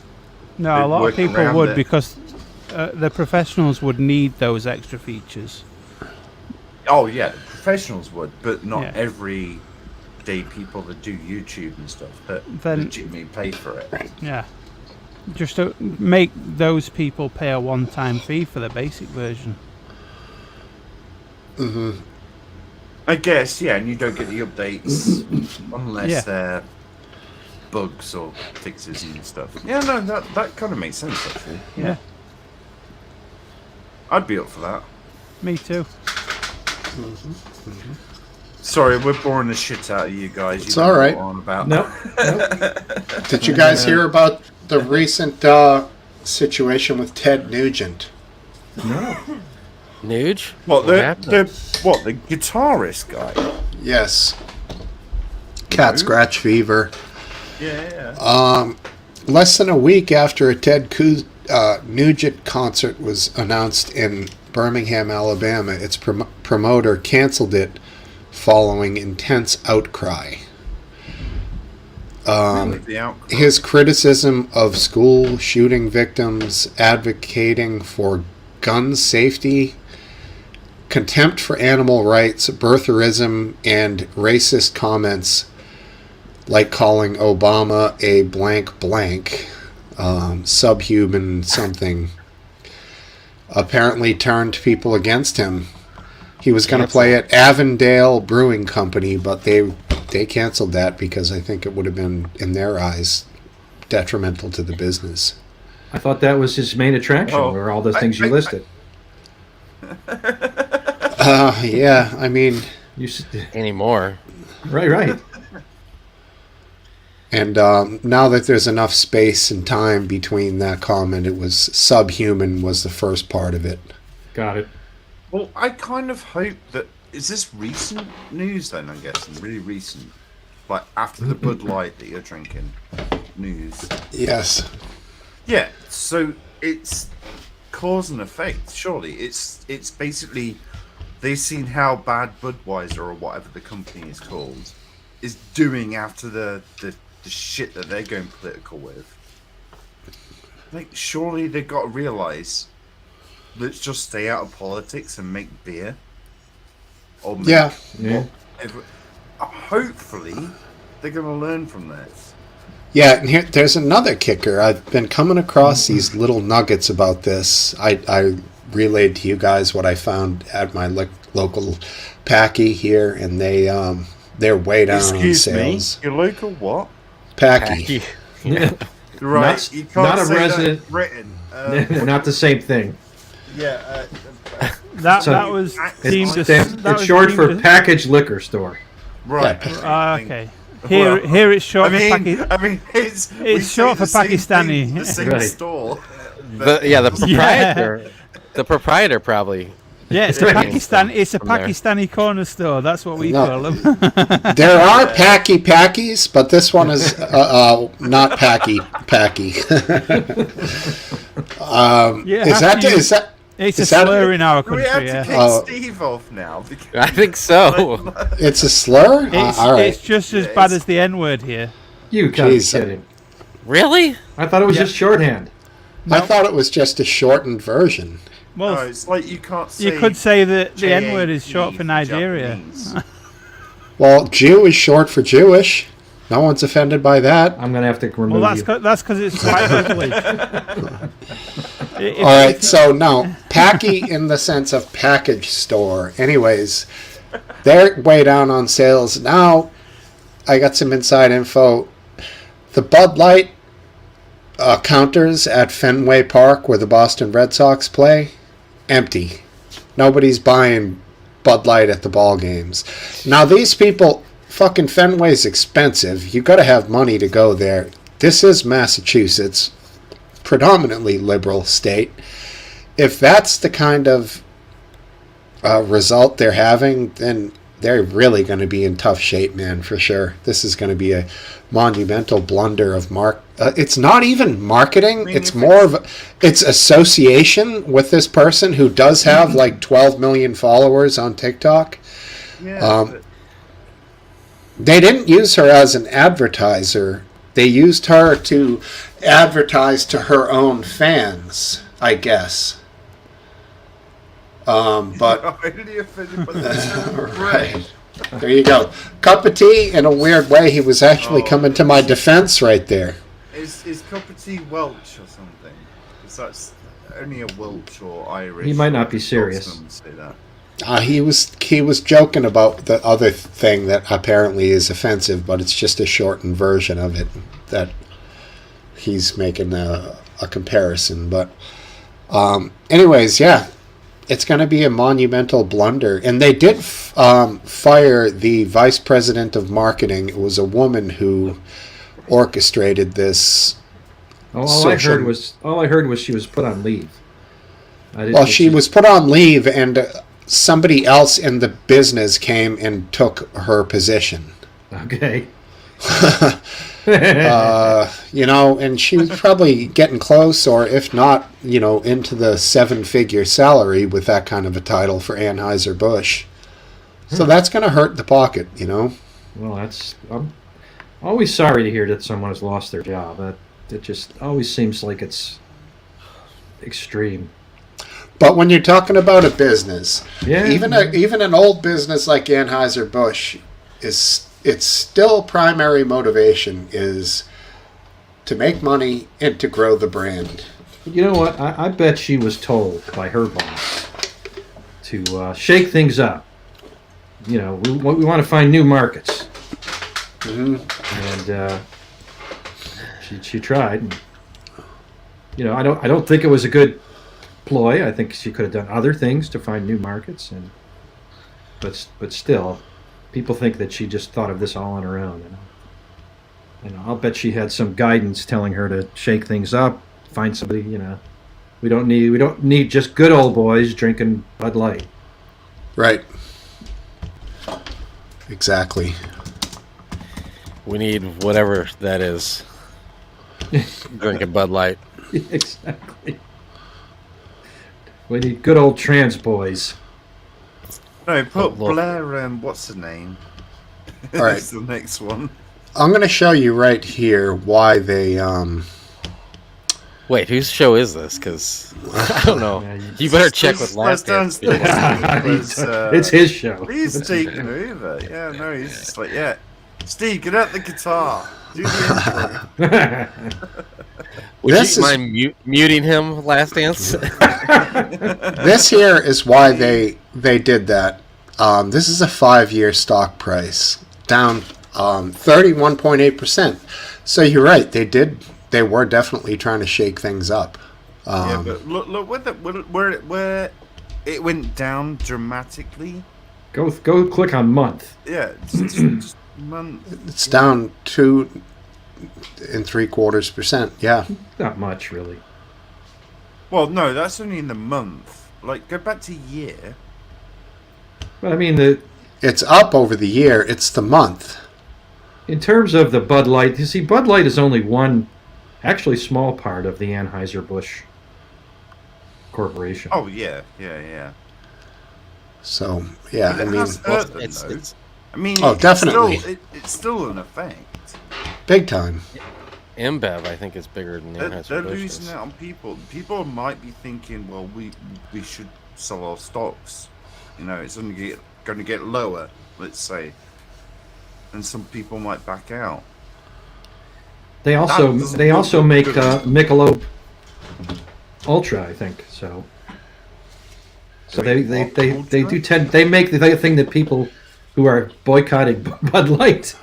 No, They'd a lot work of people around would it. because the professionals would need those extra features. Oh yeah, the professionals would, but not Yeah. every day people that do YouTube and stuff that Then- legitimately pay for it. Yeah. Just to make those people pay a one-time fee for the basic version. I guess, yeah, and you don't get the updates unless Yeah. they're bugs or fixes and stuff. Yeah, no, that kind of makes sense actually. Yeah. I'd be up for that. Me too. Sorry, we're boring the shit out of you guys. You It's don't know all right. what I'm about. Nope. Did you guys hear about the recent situation with Ted Nugent? No. Nuge? What happened? the guitarist guy? Yes. Cat scratch fever. Yeah. Less than a week after a Ted Nugent concert was announced in Birmingham, Alabama, its promoter canceled it following intense outcry. The outcry. His criticism of school shooting victims, advocating for gun safety, contempt for animal rights, birtherism, and racist comments like calling Obama a blank blank, subhuman something, apparently turned people against him. He was going to play at Avondale Brewing Company, but they canceled that because I think it would have been, in their eyes, detrimental to the business. I thought that was his main attraction, Oh, were all the things you listed. Yeah, I mean, You s- Anymore. right. and now that there's enough space and time between that comment, it was subhuman was the first part of it. Got it. Well, I kind of hope that is this recent news then. I'm guessing really recent, like after the Bud Light that you're drinking news. Yes. Yeah, so it's cause and effect. Surely it's basically they've seen how bad Budweiser or whatever the company is called is doing after the shit that they're going political with. Like, surely they've got to realize, let's just stay out of politics and make beer. Or make Yeah. Yeah. whatever. Hopefully, they're going to learn from this. Yeah, and here, there's another kicker. I've been coming across these little nuggets about this. I relayed to you guys what I found at my local Packy here, and they're way down Excuse on me, sales. your local what? Packy. Yeah. Right, Not- you can't not a say that in resident- Britain. They're not the same thing. Yeah. That So- that was deemed It's, as that it's was short deemed for as- packaged liquor store. Right. Okay. Here it's short for I mean, it's short for Pakistani. The same Right. store. The proprietor. The proprietor probably. Yeah, it's a Right. Pakistan. It's a From there. Pakistani corner store. That's what we No. call them. There are Packies, but this one is not Packy. Yeah, Is that It's Is a that- slur in our Do we have country. to Yeah. kick Oh. Steve off now? Because, I think so. it's a slur? It's, All right. it's just as Yeah, bad it's- as the N word here. You gotta be Jeez. kidding. Really? I thought it was Yeah. just shorthand. I thought it was just a shortened version. Well, no, it's like you can't say. you could say that the N word is JAP short for Nigeria. Japanese. Well, Jew is short for Jewish. No one's offended by that. I'm gonna have to remove Well, you. that's because it's white privilege. All right, so no, Packy in the sense of package store. Anyways, they're way down on sales. Now, I got some inside info. The Bud Light counters at Fenway Park where the Boston Red Sox play, empty. Nobody's buying Bud Light at the ball games. Now, these people, fucking Fenway's expensive. You got to have money to go there. This is Massachusetts, predominantly liberal state. If that's the kind of result they're having, then they're really going to be in tough shape, man, for sure. This is going to be a monumental blunder of it's not even marketing. mean, It's if more of it's association with this person who does have like 12 million followers on TikTok. Yeah, but they didn't use her as an advertiser. They used her to advertise to her own fans, I guess. But I'm really offended by this. right. There you go. Cup of tea, in a weird way, he was actually coming to my defense right there. Is cup of tea Welsh or something? Because that's only a Welsh or Irish. He might not or be serious. Scotsman would say that. He was joking about the other thing that apparently is offensive, but it's just a shortened version of it that he's making a comparison. But anyways, yeah, it's going to be a monumental blunder. And they did fire the vice president of marketing. It was a woman who orchestrated this. All I social- heard was she was put on leave. Well, she was put on leave, and somebody else in the business came and took her position. Okay. And she was probably getting close, or if not, into the 7-figure salary with that kind of a title for Anheuser-Busch. So that's going to hurt the pocket, Well, I'm always sorry to hear that someone has lost their job. It just always seems like it's extreme. But when you're talking about a business, Yeah. even an old business like Anheuser-Busch, its still primary motivation is to make money and to grow the brand. You know what? I bet she was told by her boss to shake things up. We want to find new markets. Mhm. And she tried. And, I don't think it was a good ploy. I think she could have done other things to find new markets, but still, people think that she just thought of this all on her own. I'll bet she had some guidance telling her to shake things up, find somebody. We don't need just good old boys drinking Bud Light. Right. Exactly. We need whatever that is. Drinking Bud Light. Exactly. We need good old trans boys. No, put look. Blair. What's her name? All right. That's the next one. I'm going to show you right here why they. Wait, whose show is this? Because I don't know. Yeah, You better check with Lastdance. It's his show. He's taking over. Yeah, no, he's just like, yeah. Steve, get out the guitar. Do the intro. Would This you is- mind muting him, Lastdance? This here is why they did that. This is a 5-year stock price, down 31.8%. So you're right. They were definitely trying to shake things up. Yeah, but look where it went down dramatically. Go click on month. Yeah, just It's down 2.75%. Yeah. Not much, really. Well, no, that's only in the month. Like, go back to year. But I mean, It's up over the year. It's the month. in terms of the Bud Light, you see, Bud Light is only one, actually small part of the Anheuser-Busch Corporation. Oh yeah. So, yeah, But I it mean, has hurt them, it's- though. it's- I mean, Oh, definitely. It's still an effect. big time. InBev, I think, is bigger than They're Anheuser-Busch. losing out on people. People might be thinking, well, we should sell our stocks. It's only going to get lower, let's say, and some people might back out. They also That doesn't they look also good. make Michelob Ultra, I think. So they make the thing that people who are boycotting Bud Light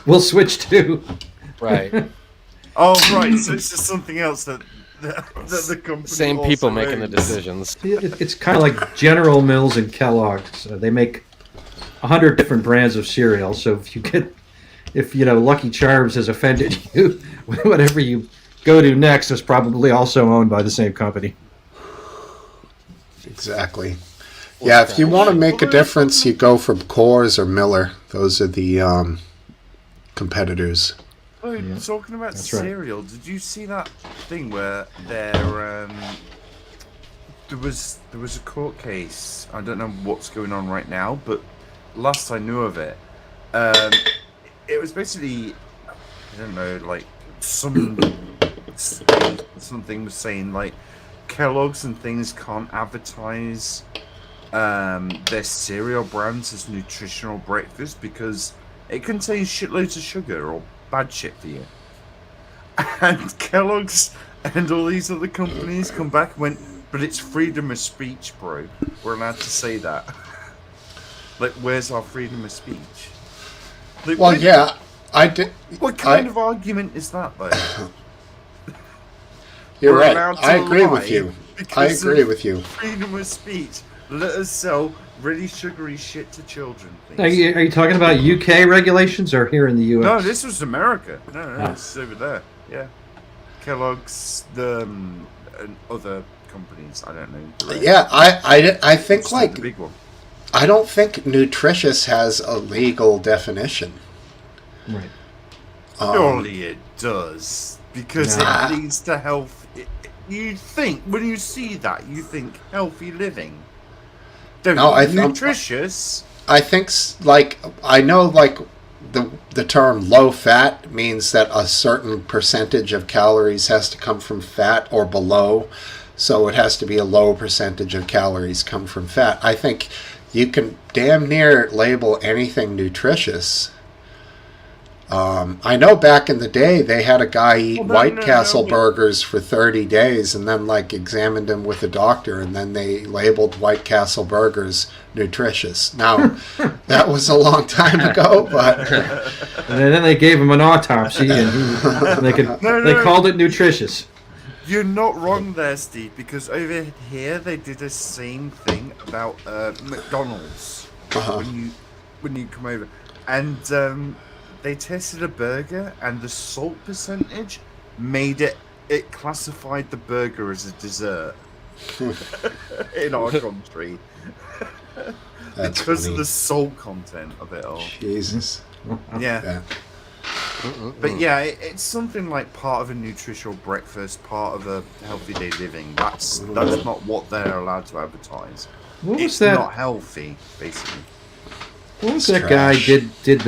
will switch to. Right. Oh, right. So it's just something else that the company. Same also people making the owns. decisions. It's kind of like General Mills and Kellogg's. They make 100 different brands of cereal. So if Lucky Charms has offended you, whatever you go to next is probably also owned by the same company. Exactly. Yeah, if you want to make a difference, you go from Coors or Miller. Those are the competitors. Oh, talking about That's right. cereal, did you see that thing where there was a court case? I don't know what's going on right now, but last I knew of it, it was basically, I don't know, like something was saying like Kellogg's and things can't advertise their cereal brands as nutritional breakfast because it contains shitloads of sugar or bad shit for you. And Kellogg's and all these other companies come back and went, but it's freedom of speech, bro. We're allowed to say that. Like, where's our freedom of speech? Like, Well, yeah, I did. What kind of argument is that, though? You're We're right. allowed to I agree lie with you. I because agree of with you. Freedom of speech. Let us sell really sugary shit to children, Are please. you talking about UK regulations or here in the US? No, this was America. No, Ah. it's over there. Yeah, Kellogg's, and other companies. I don't know. Yeah, I think It's like the big one. I don't think nutritious has a legal definition. Right. Surely it does because Nah. it leads to health. You think when you see that, you think healthy living. Don't No, you? Nutritious. I think like I know like the term low fat means that a certain percentage of calories has to come from fat or below, so it has to be a low percentage of calories come from fat. I think you can damn near label anything nutritious. I know back in the day they had a guy eat Well, no, White no, Castle no. burgers for 30 days and then like examined him with a doctor and then they labeled White Castle burgers nutritious. Now, that was a long time ago, but And then they gave him an autopsy, and they called it nutritious. You're not wrong there, Steve, because over here they did the same thing about McDonald's when you come over, and they tested a burger, and the salt percentage made it classified the burger as a dessert in our country. that's Because funny. of the salt content of it all. Jesus. Yeah. But yeah, it's something like part of a nutritional breakfast, part of a healthy day living. That's not what they're allowed to advertise. What was It's that? not healthy, basically. What was It's that guy trash. did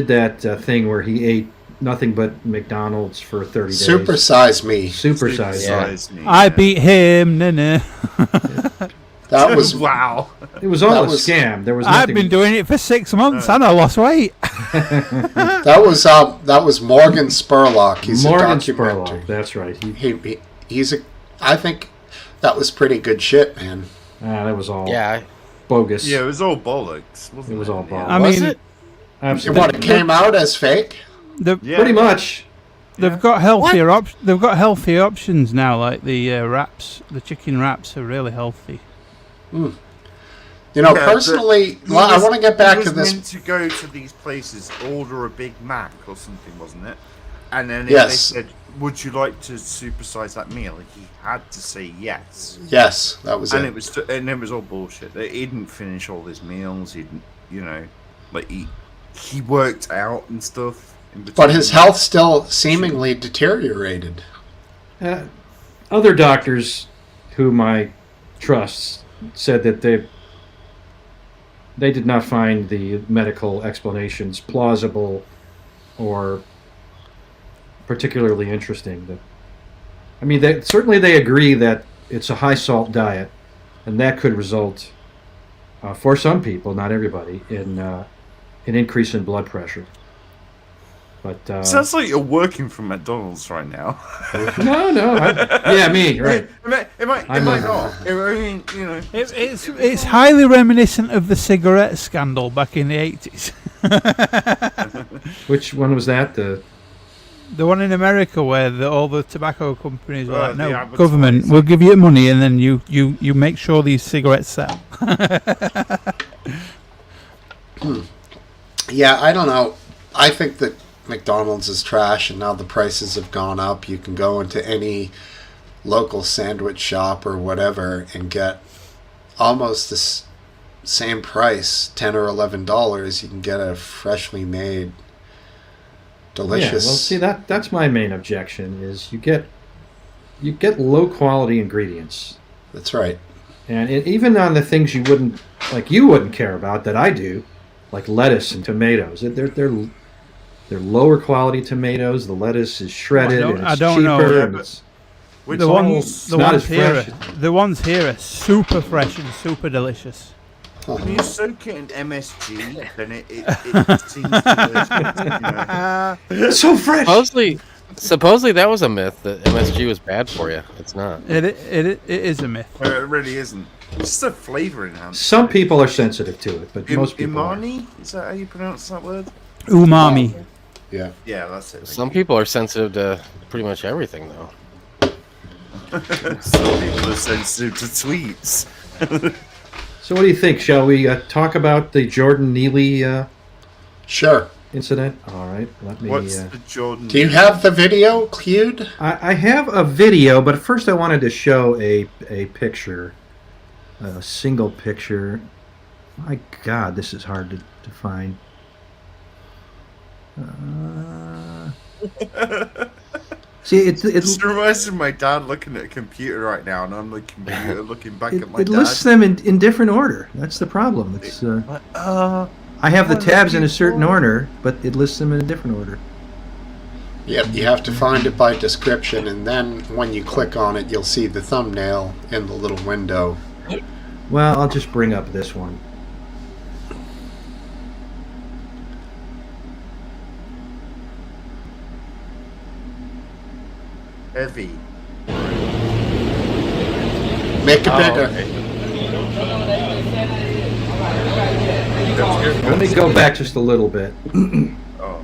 that thing where he ate nothing but McDonald's for 30 days? Supersize me. Supersize. Yeah. Supersize me, I yeah. beat him. Nah. That was Wow. It was all That a was- scam. There was I've nothing. been doing it for 6 months and I lost weight. that was Morgan Spurlock. He's Morgan a documenter. Spurlock. That's right. I think that was pretty good shit, man. That was all Yeah. bogus. Yeah, it was all bollocks, wasn't it? It was all Yeah. bollocks. I Was mean, it? And Absolutely. what, it came out as fake? the, Yeah. Pretty much. they've got healthier They've got healthier options now, like the wraps. The chicken wraps are really healthy. You know, Yeah, personally, He I was- want to get back he to was this. meant to go to these places, order a Big Mac or something, wasn't it? And then if Yes. they said, "Would you like to supersize that meal?" He had to say yes. Yes, that was And it. it was all bullshit. He didn't finish all his meals. He didn't, like he worked out and stuff. In But between. his health still seemingly deteriorated. Other doctors whom I trust said that they did not find the medical explanations plausible or particularly interesting. I mean, certainly they agree that it's a high salt diet, and that could result, for some people, not everybody, in an increase in blood pressure. But Sounds like you're working for McDonald's right now. no, yeah, me, right? It might I'm not. not. I mean, It's highly reminiscent of the cigarette scandal back in the 80s. Which one was that? The one in America where all the tobacco companies were like, the no, advertising. government, we'll give you money and then you make sure these cigarettes sell. Yeah, I don't know. I think that McDonald's is trash, and now the prices have gone up. You can go into any local sandwich shop or whatever and get almost the same price, $10 or $11. You can get a freshly made, delicious. Yeah, well, see that's my main objection is you get low quality ingredients, That's right. and even on the things you wouldn't care about that I do, like lettuce and tomatoes. They're lower quality tomatoes. The lettuce is shredded Well, and I it's don't cheaper. know, yeah, And but- it's, which The ones- ones, not as fresh. the ones here are super fresh and super delicious. when you soak it in MSG, then it seems delicious. it's so fresh. Supposedly that was a myth that MSG was bad for you. It's not. It is a myth. It really isn't. It's just a flavour enhancer. Some people are sensitive to it, but most people aren't. Imani? Is that how you pronounce that word? Umami. Yeah. Yeah, that's it. Some people are sensitive to pretty much everything, though. Some people are sensitive to sweets. So what do you think? Shall we talk about the Jordan Neely Sure. incident? All right, let me. What's the Jordan? Do you have the video queued? I have a video, but first I wanted to show a picture, a single picture. My God, this is hard to find. See, it Just reminds me of my dad looking at a computer right now, and I'm looking back at my dad. lists them in different order. That's the problem. It's I have the tabs in a certain order, but it lists them in a different order. Yep, you have to find it by description, and then when you click on it, you'll see the thumbnail in the little window. Well, I'll just bring up this one. heavy. Make it Oh, bigger. okay. Let me go back just a little bit. Oh.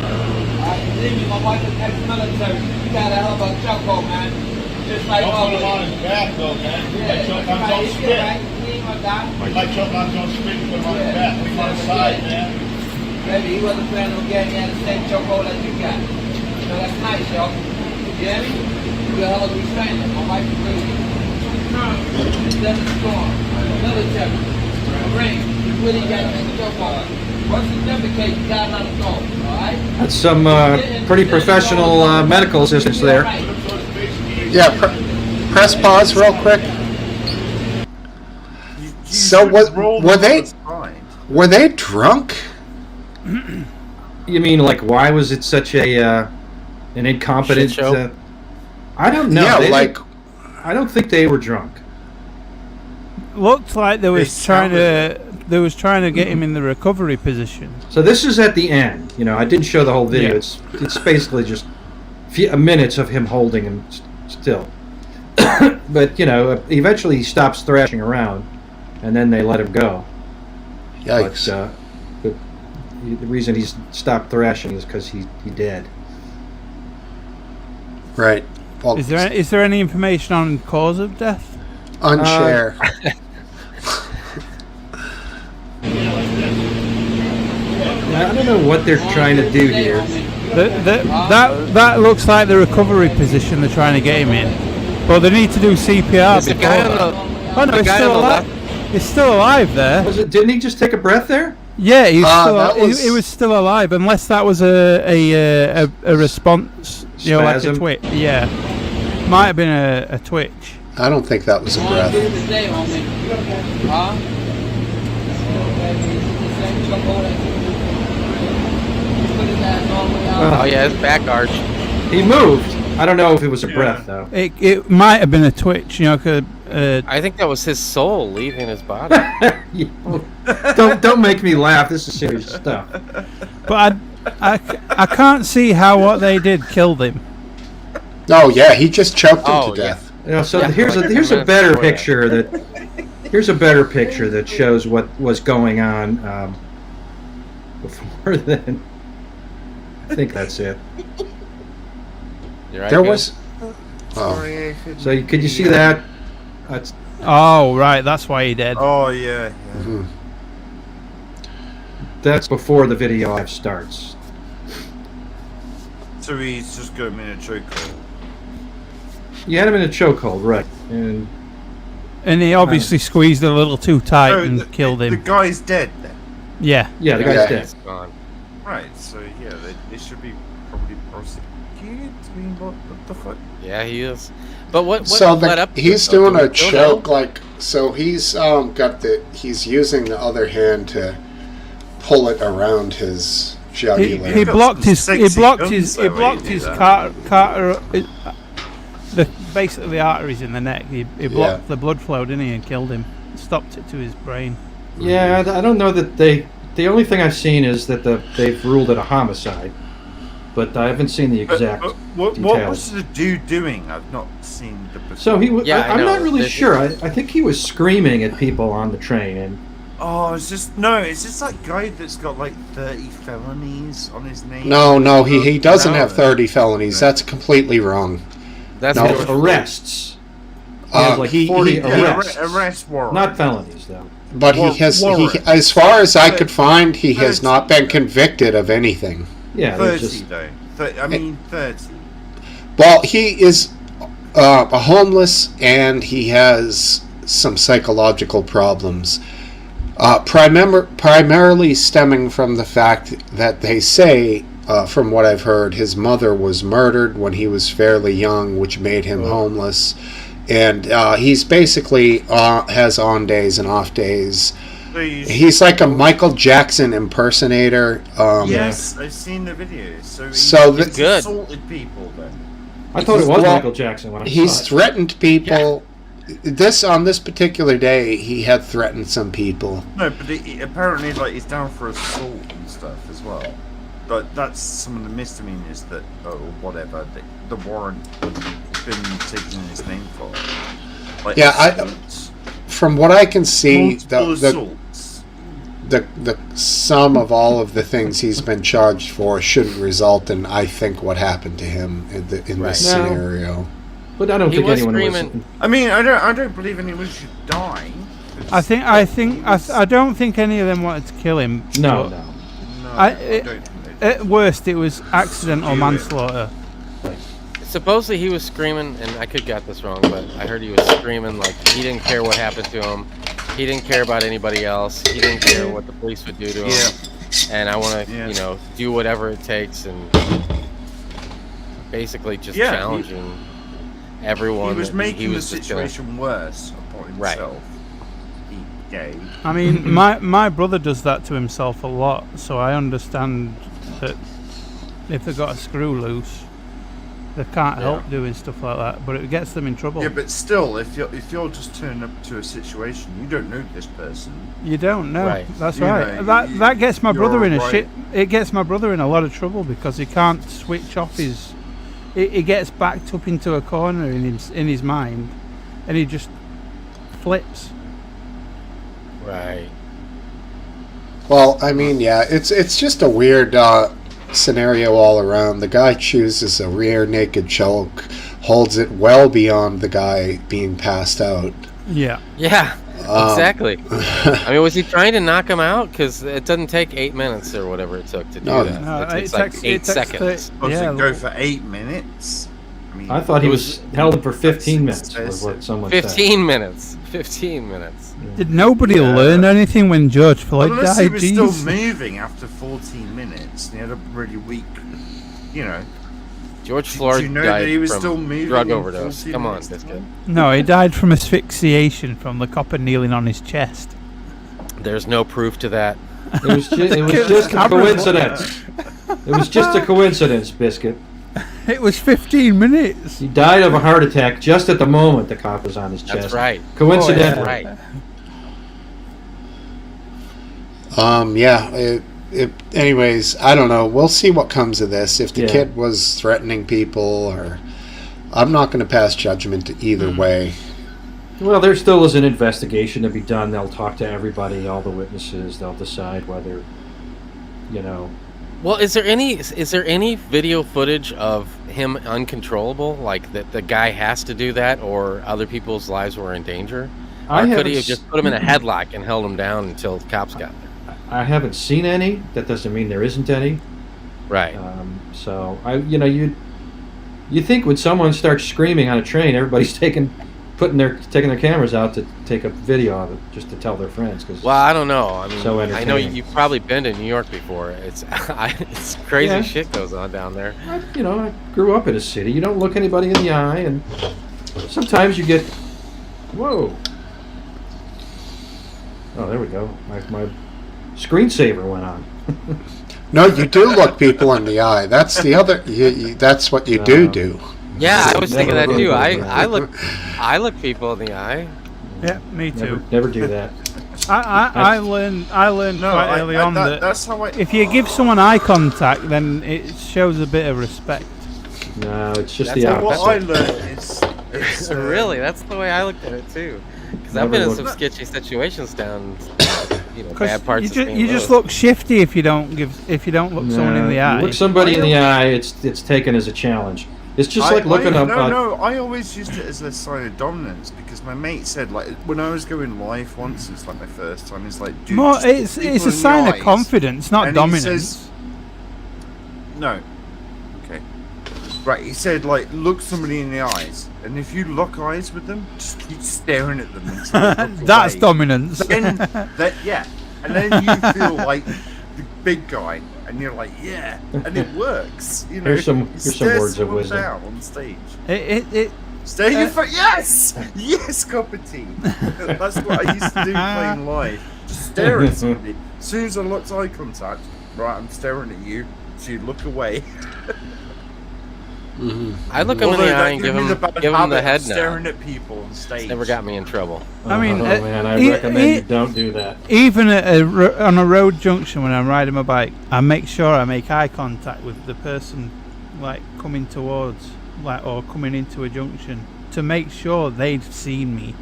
My wife is ex-military. You got a hell of a chokehold, man. Just like Don't put him on his back, though, man. Like choke on his own spit. Like choke on his own spit, put him on his back. Put him on his side, man. Baby, he wasn't planning on getting you the same chokehold as you got. So that's nice, yo. You hear me? You're a hell of a restrainer. My wife is really Desert Storm, military, Marine. You really got to make a chokehold. Once it's defecate, you got to let him go. Alright? That's some pretty professional medical assistance there. Yeah, press pause real quick. So were they drunk? You mean like why was it such a an incompetent? Shit show? I don't know. Yeah, They like didn't- I don't think they were drunk. Looked like they was sounded trying to get him in the recovery position. So this is at the end. You know, I didn't show the whole video. Yeah. It's basically just minutes of him holding him still. But you know, eventually he stops thrashing around, and then they let him go. yikes. But the reason he stopped thrashing is because he dead. Right. Well, Is there any information on cause of death? unshare. I don't know what they're trying to do here. That looks like the recovery position they're trying to get him in, but they need to do CPR Is the before. guy on the, Oh no, the he's guy still on the alive. left? He's still alive there. Didn't he just take a breath there? Yeah, he's that was- he was still alive, unless that was a response, you know, like a Spasm? twitch. Yeah, might have been a twitch. I don't think that was a breath. Today, homie. Huh? Same chokehold as you. Put his ass all the way out. Oh yeah, his back arch. He moved. I don't know if it was a breath though. It might have been a twitch, you know. I think that was his soul leaving his body. Don't make me laugh. This is serious stuff. But I can't see how what they did killed him. No, yeah, he just choked him Oh, to yeah. death. You know, so Yeah, here's like a 10 better minutes picture that shows what was going on before then. I think that's it. You're right, There Gus? was. Oh, Sorry, I couldn't So could you see hear. that? That's, Oh right, that's why he did. Oh yeah. mhm. that's before the video live starts. So he's just got him in a chokehold. You had him in a chokehold, right? And And he obviously squeezed a little too tight Oh, and killed The him. guy's dead then. Yeah. yeah, the guy's Yeah. dead. He's gone. Right. So yeah, they should be probably prosecuted. I mean, what the fuck? Yeah, he is. But what So led up to he's it, though? doing Do we a still choke, know? like, so he's he's using the other hand to pull it around his jugular. He blocked his Sexy guns, though, when you do that. basically the arteries in the neck. He blocked the blood flow, didn't he, and killed him. Stopped it to his brain. Yeah, I don't know that they. The only thing I've seen is that they've ruled it a homicide, but I haven't seen the exact. What details. was the dude doing? I've not seen the. So he. Yeah, I I'm know. not really This- sure. I think he was screaming at people on the train, and Oh, it's just no. It's just that guy that's got like 30 felonies on his name. No, he doesn't No. have 30 felonies. That's completely wrong. That's No. what- arrests. He has like 40 arrests. Arrest warrant. Not felonies, though. But he has, as far as I could find, he has not been convicted of anything. Yeah, they're 30 just. though. I mean 30. Well, he is a homeless and he has some psychological problems. Primarily stemming from the fact that they say, from what I've heard, his mother was murdered when he was fairly young, which made him homeless. And he's basically has on days and off days. So He's like a Michael Jackson impersonator. yes, I've seen the videos. So he So he's Good. assaulted people then. I thought it was Well, Michael Jackson when I He's saw it. threatened people. On this particular day, he had threatened some people. No, but apparently, like, he's down for assault and stuff as well. But that's some of the misdemeanors that, or whatever, the warrant been taking his name for. Like, Yeah, from what I can see, multiple assaults. the sum of all of the things he's been charged for shouldn't result in, I think, what happened to him in this No. scenario. But I don't He think was anyone screaming. was. I mean, I don't believe anyone should die. I don't think any of them wanted to kill him. No, but no. No, I- I don't think they At worst, it was accidental Do it. manslaughter. Supposedly he was screaming, and I could get this wrong, but I heard he was screaming like he didn't care what happened to him. He didn't care about anybody else. He didn't care what the police would do to him. Yeah. And I want to, Yeah. do whatever it takes, and basically just Yeah, challenging everyone. He was that making the was just gonna- situation worse upon Right. himself. He gay. I mean, my brother does that to himself a lot, so I understand that if they got a screw loose, they can't help doing stuff like that. But it gets them in trouble. Yeah, but still, if you're just turning up to a situation, you don't know this person. You don't know. Right. That's You right. know, That gets my brother in a right. shit. It gets my brother in a lot of trouble because he can't switch off his. He gets backed up into a corner in his mind, and he just flips. Right. Well, I mean, yeah, it's just a weird scenario all around. The guy chooses a rear naked choke, holds it well beyond the guy being passed out. Yeah. Yeah. Exactly. I mean, was he trying to knock him out? Because it doesn't take 8 minutes or whatever it took to do No, that. no, it takes it like takes- 8 it takes seconds. Oh, Yeah, so go for 8 minutes? I mean, I thought he It was held for 15 minutes, That's was what someone said. 15 minutes. 15 minutes. Did nobody learn anything when George Floyd unless he died? was Jeez. still moving after 14 minutes, and he had a really weak, you know. George Do Floyd you know died that he was from still moving drug in overdose. 14 Come on, minutes Biscuit. No, he died from asphyxiation from the copper kneeling on his chest. There's no proof to that. It was just a coincidence. It was just a coincidence, Biscuit. It was 15 minutes. He died of a heart attack just at the moment the cop was on his chest. That's right. Coincidentally. Right. Yeah. Anyways, I don't know. We'll see what comes of this. If the Yeah. kid was threatening people, or I'm not going to pass judgment either way. Well, there still is an investigation to be done. They'll talk to everybody, all the witnesses. They'll decide whether, Well, is there any video footage of him uncontrollable, like that the guy has to do that, or other people's lives were in danger? Or could haven't he have just put him in a headlock and held him down until the cops got there? I haven't seen any. That doesn't mean there isn't any. Right. So you think when someone starts screaming on a train, everybody's taking their cameras out to take a video of it just to tell their friends. Cause Well, I don't know. I mean, So I know entertaining. you've probably been to New York before. It's it's crazy Yeah. shit goes on down there. I grew up in a city. You don't look anybody in the eye, and sometimes you get, whoa. Oh, there we go. My screensaver went on. No, you do look people in the eye. That's the other. That's what you do. Yeah, I was thinking that Never too. really I look people in the eye. Yeah, me too. Never do that. I learned quite early on that that's how I. if you give someone eye contact, then it shows a bit of respect. No, it's just That's the how- What opposite. I learned is Really, that's the way I looked at it too. Because I've Never been in look- some sketchy situations down, Because bad parts you, of ju- St. you just Louis. look shifty if you don't look someone in the You eye. look somebody in the eye, it's taken as a challenge. It's just like looking up. I always used it as a sign of dominance because my mate said, like, when I was going live once, it's like my first time. It's like, dude, More, just look it's people a in the sign of eyes. confidence, not And he dominance. says- No. Okay. Right, he said, like, look somebody in the eyes, and if you lock eyes with them, just keep staring at them until they look That's away. dominance. Then, and then you feel like the big guy, and you're like, yeah, and it works. You know, Here's some You words of someone wisdom. down on stage. It Stay your foot. Yes, cup of tea. That's what I used to do playing live. Just stare at somebody. As soon as I looked eye contact, right, I'm staring at you. So you look away. I look him in the eye and give him the head nod. Staring at people on stage. Never got me in trouble. I mean, man, I recommend you don't do that. Even on a road junction when I'm riding my bike, I make sure I make eye contact with the person like coming towards, or coming into a junction, to make sure they've seen me.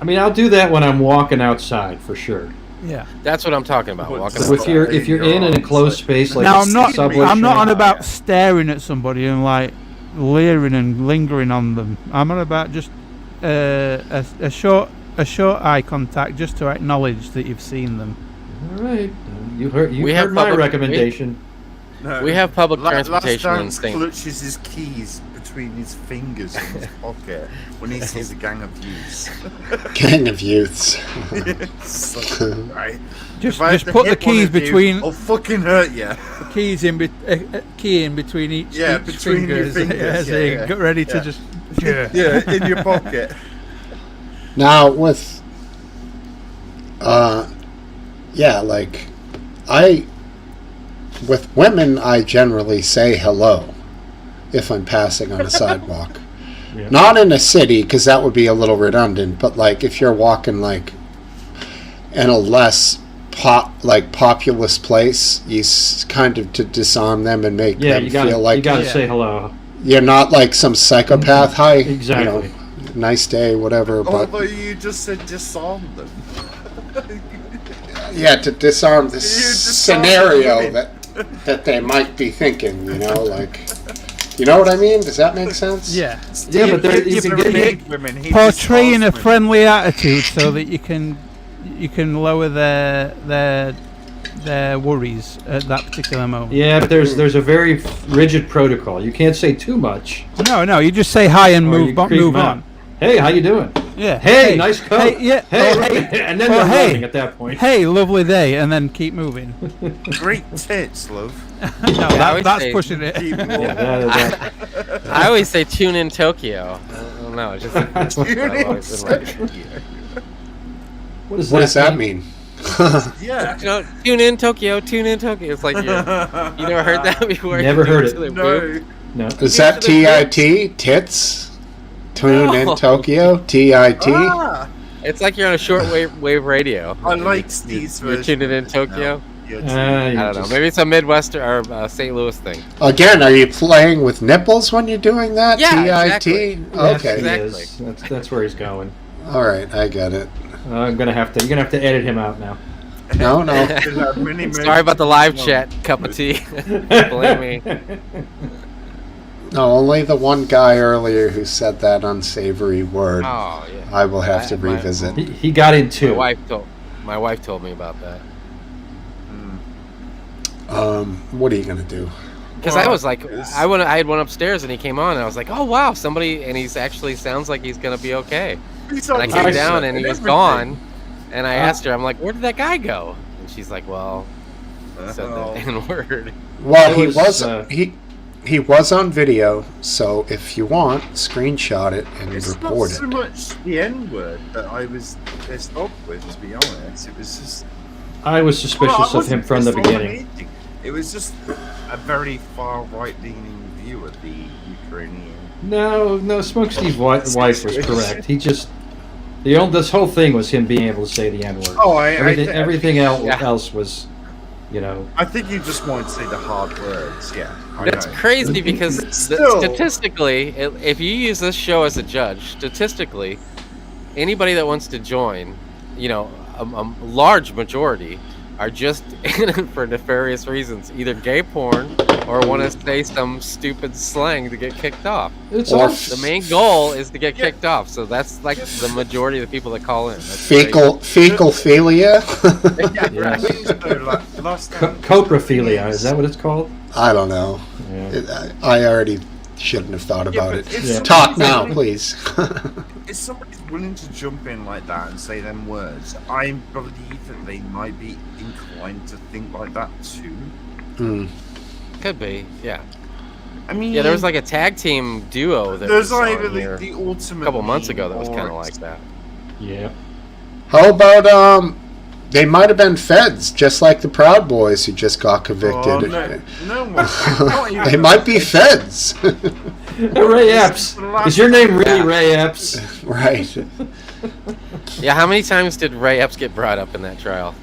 I mean, I'll do that when I'm walking outside for sure. Yeah, that's what I'm talking about. Walking So if you're in an enclosed space like now subway I'm not train- on about staring at somebody and like leering and lingering on them. I'm on about just a short eye contact, just to acknowledge that you've seen them. All right, you heard my recommendation. We have public transportation in Lastdance St. clutches his keys between his fingers in his pocket when he sees a gang of youths. Gang of youths. Right. Just If I have to put the hit one keys of you, between. I'll fucking hurt you. Keys in key in between each Between your fingers. fingers. So you get ready to just Yeah, in your pocket. Now with like with women I generally say hello if I'm passing on a sidewalk. Yeah. Not in a city, because that would be a little redundant, but like if you're walking like in a less populous place, you kind of to disarm them and make them feel like you gotta say hello. You're not like some psychopath. Hi, Exactly. Nice day, whatever. But Although you just said disarm them. yeah, to disarm this disarm scenario women. that they might be thinking, like, you know what I mean? Does that make sense? yeah. Yeah, but there, you can get Portraying a friendly attitude so that you can lower their worries at that particular moment. Yeah, but there's a very rigid protocol. You can't say too much. No, you just say hi and or you creep move them on. out. Hey, how you doing? Yeah. Hey, nice coat. Hey, yeah. Hey, and then they're running at that point. Hey, lovely day, and then keep moving. Great tits, love. No, that's pushing it. Keep walking. Yeah, I always say tune in Tokyo. I don't know. It's just Tune in What does that mean? Yeah. You know, tune in Tokyo. It's like you never heard that before. Never heard it. No. No. Is that TIT? Tits? Tune in Tokyo? TIT? Ah, It's like you're on a short wave radio. I like Steve's You're version. tuning in Tokyo. Yeah, I don't know. Maybe it's a Midwestern or St. Louis thing. Again, are you playing with nipples when you're doing that? Yeah, TIT? exactly. Okay. Yes, he is. That's where he's going. All right, I get it. You're gonna have to edit him out now. No. Sorry about the live chat. Cup of tea. Blame me. No, only the one guy earlier who said that unsavory word. Oh yeah. I will have to revisit. He got in too. My wife told me about that. What are you gonna do? Because I was like, I had one upstairs and he came on and I was like, oh wow, somebody, and he's actually sounds like he's gonna be okay. And I came down and he was gone, and I asked her, I'm like, where did that guy go? And she's like, well, he said that N-word. Well, he was on video, so if you want, screenshot it and It's report not so it. much the N-word that I was pissed off with, to be honest. It was just... I was suspicious of him from the beginning. It was just a very far right-leaning view of the Ukrainian. No, Smokesteve's wife was correct. He just this whole thing was him being able to say the N-word. Oh, everything else was, I think you just wanted to say the hard words. Yeah, That's crazy because statistically, if you use this show as a judge, statistically, anybody that wants to join, a large majority are just in it for nefarious reasons, either gay porn or want to say some stupid slang to get kicked off. The main goal is to get kicked off, so that's like the majority of the people that call in. Fecalphilia? Coprophilia, is that what it's called? I don't know. Yeah. I already shouldn't have thought about it. Yeah. Talk now, please. If somebody's willing to jump in like that and say them words, I believe that they might be inclined to think like that too. Could be, yeah. I mean, there was like a tag team duo that there's was like on here the ultimate a couple months ago that was kind of like that. Yeah. How about They might have been feds, just like the Proud Boys who just got convicted. No one. They might be feds. Ray Epps. Is your name really Ray Epps? Right. Yeah, how many times did Ray Epps get brought up in that trial?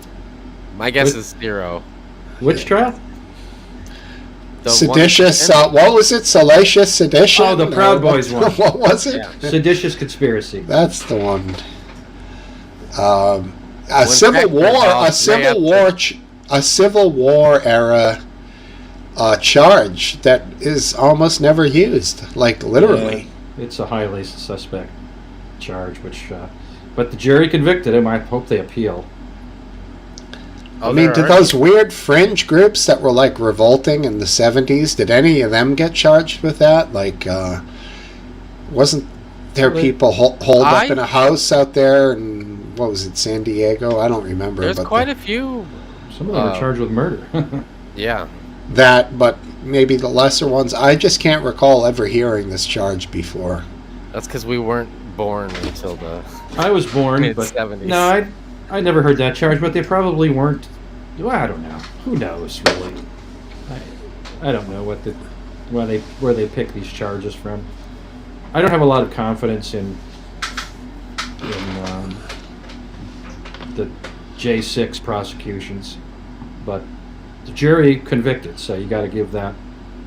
My guess is 0. Which trial? The Seditious, one- what was it? Salacious sedition? Oh, the Proud Boys one. What was it? Yeah. Seditious conspiracy. That's the one. A When Civil Pac-Man War, involved, a Civil War era charge that is almost never used, like literally. It's a highly suspect charge, which, but the jury convicted him. I hope they appeal. Oh, I mean, there did are- those weird fringe groups that were like revolting in the 70s, did any of them get charged with that? Like, wasn't there people holed up in a house out there in, what was it, San Diego? I don't remember. There's but quite a few. Some of them are charged with murder. Yeah. that, but maybe the lesser ones. I just can't recall ever hearing this charge before. That's because we weren't born until the. I was born, but Mid-70s. no, I never heard that charge, but they probably weren't. Well, I don't know. Who knows, really? I don't know where they pick these charges from. I don't have a lot of confidence in the J6 prosecutions, but the jury convicted, so you got to give that.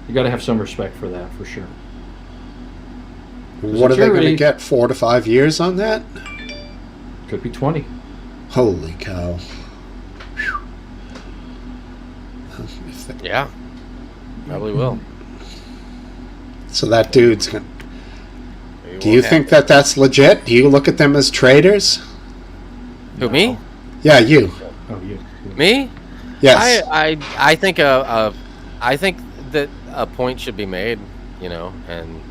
You got to have some respect for that, for sure. What are they going to jury- get, 4 to 5 years on that? Could be 20. Holy cow. Yeah. Probably will. So that dude's going to... We Do you won't think have- that that's legit? Do you look at them as traitors? Who, me? Yeah, you. Oh, you. Me? Yes. I think I think that a point should be made, and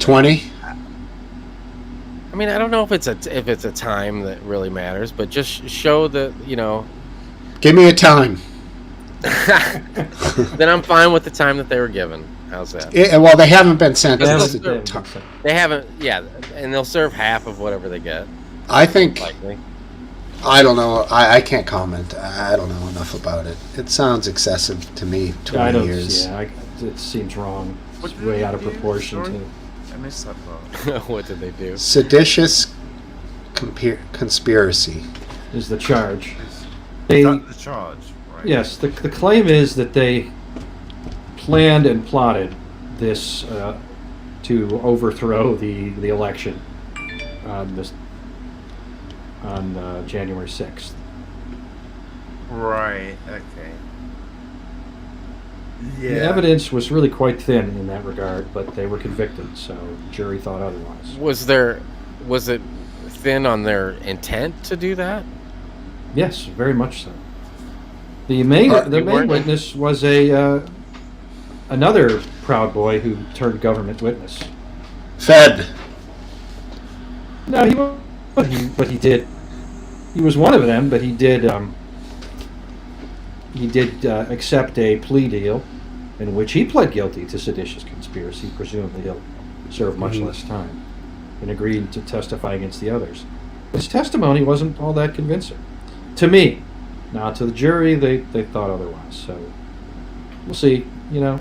20? I mean, I don't know if it's a time that really matters, but just show that, Give me a time. then I'm fine with the time that they were given. How's that? Well, they haven't been sentenced. They They haven't, yeah, and they'll serve half of whatever they get, I think... likely. I don't know. I can't comment. I don't know enough about it. It sounds excessive to me, 20 I don't. years. Yeah, it seems wrong. What It's did way they out of do? proportion Sorry? to. I missed that part. What did they do? Seditious conspiracy. Is the charge. Is They, that the charge? Right. yes, the claim is that they planned and plotted this to overthrow the election on January 6th. Right, okay. Yeah. The evidence was really quite thin in that regard, but they were convicted, so the jury thought otherwise. Was it thin on their intent to do that? Yes, very much so. The main You weren't- witness was another Proud Boy who turned government witness. Fed. No, but he did. He was one of them, but he did accept a plea deal in which he pled guilty to seditious conspiracy. Presumably, he'll serve much less time, and agreed to testify against the others. His testimony wasn't all that convincing, to me. Now, to the jury, they thought otherwise. So we'll see. In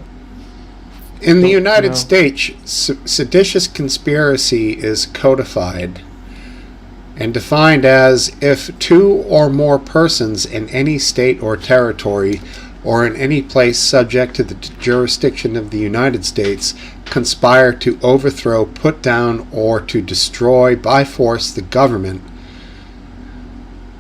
the United know. States, seditious conspiracy is codified and defined as if 2 or more persons in any state or territory or in any place subject to the jurisdiction of the United States conspire to overthrow, put down, or to destroy by force the government,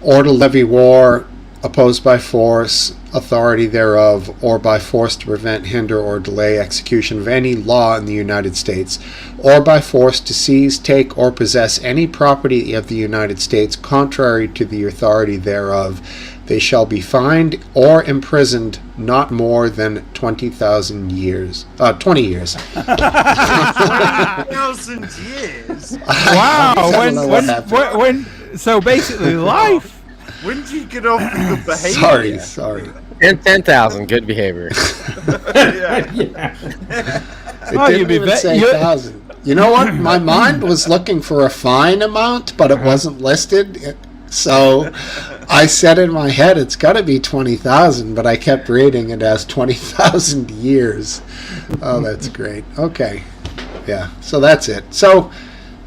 or to levy war, oppose by force, authority thereof, or by force to prevent, hinder, or delay execution of any law in the United States, or by force to seize, take, or possess any property of the United States contrary to the authority thereof, they shall be fined or imprisoned not more than 20,000 years. 20 years. 20,000 years? Wow. I don't know what happened. when so basically life. When do you get off the good behavior? Sorry. 10,000, good behavior. Yeah. Yeah. It Oh, didn't you'd be even ve- say you- 1,000. You know what? My mind was looking for a fine amount, but it wasn't listed. So I said in my head it's got to be 20,000, but I kept reading it as 20,000 years. Oh, that's great. Okay. Yeah, so that's it. So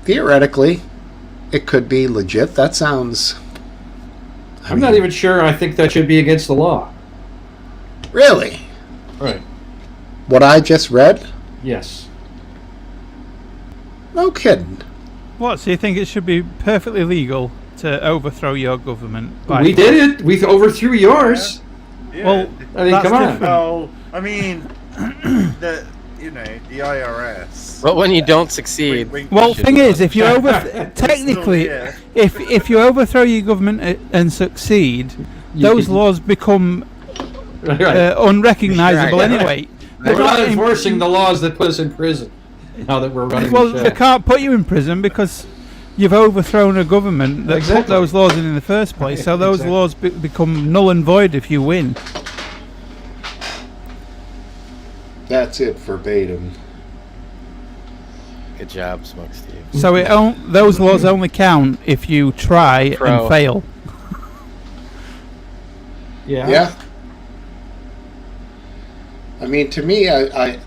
theoretically, it could be legit. That sounds... I'm not even sure I think that should be against the law. Really? Right. What I just read? Yes. No kidding. What? So you think it should be perfectly legal to overthrow your government? We did it. We overthrew yours. Yeah. Well, I mean, that's come on. different. Well, I mean, the IRS. But when you don't succeed, Well, thing is, if you technically, yeah. if you overthrow your government and succeed, those laws become unrecognizable Right. anyway. We're not enforcing the laws that put us in prison. Now that we're running Well, the they show. can't put you in prison because you've overthrown a government that put those laws in the first place. So those Exactly. laws become null and void if you win. That's it verbatim. good job, Smokesteve. So those laws only count if you try Pro. and fail. Yeah. Yeah. I mean, to me, I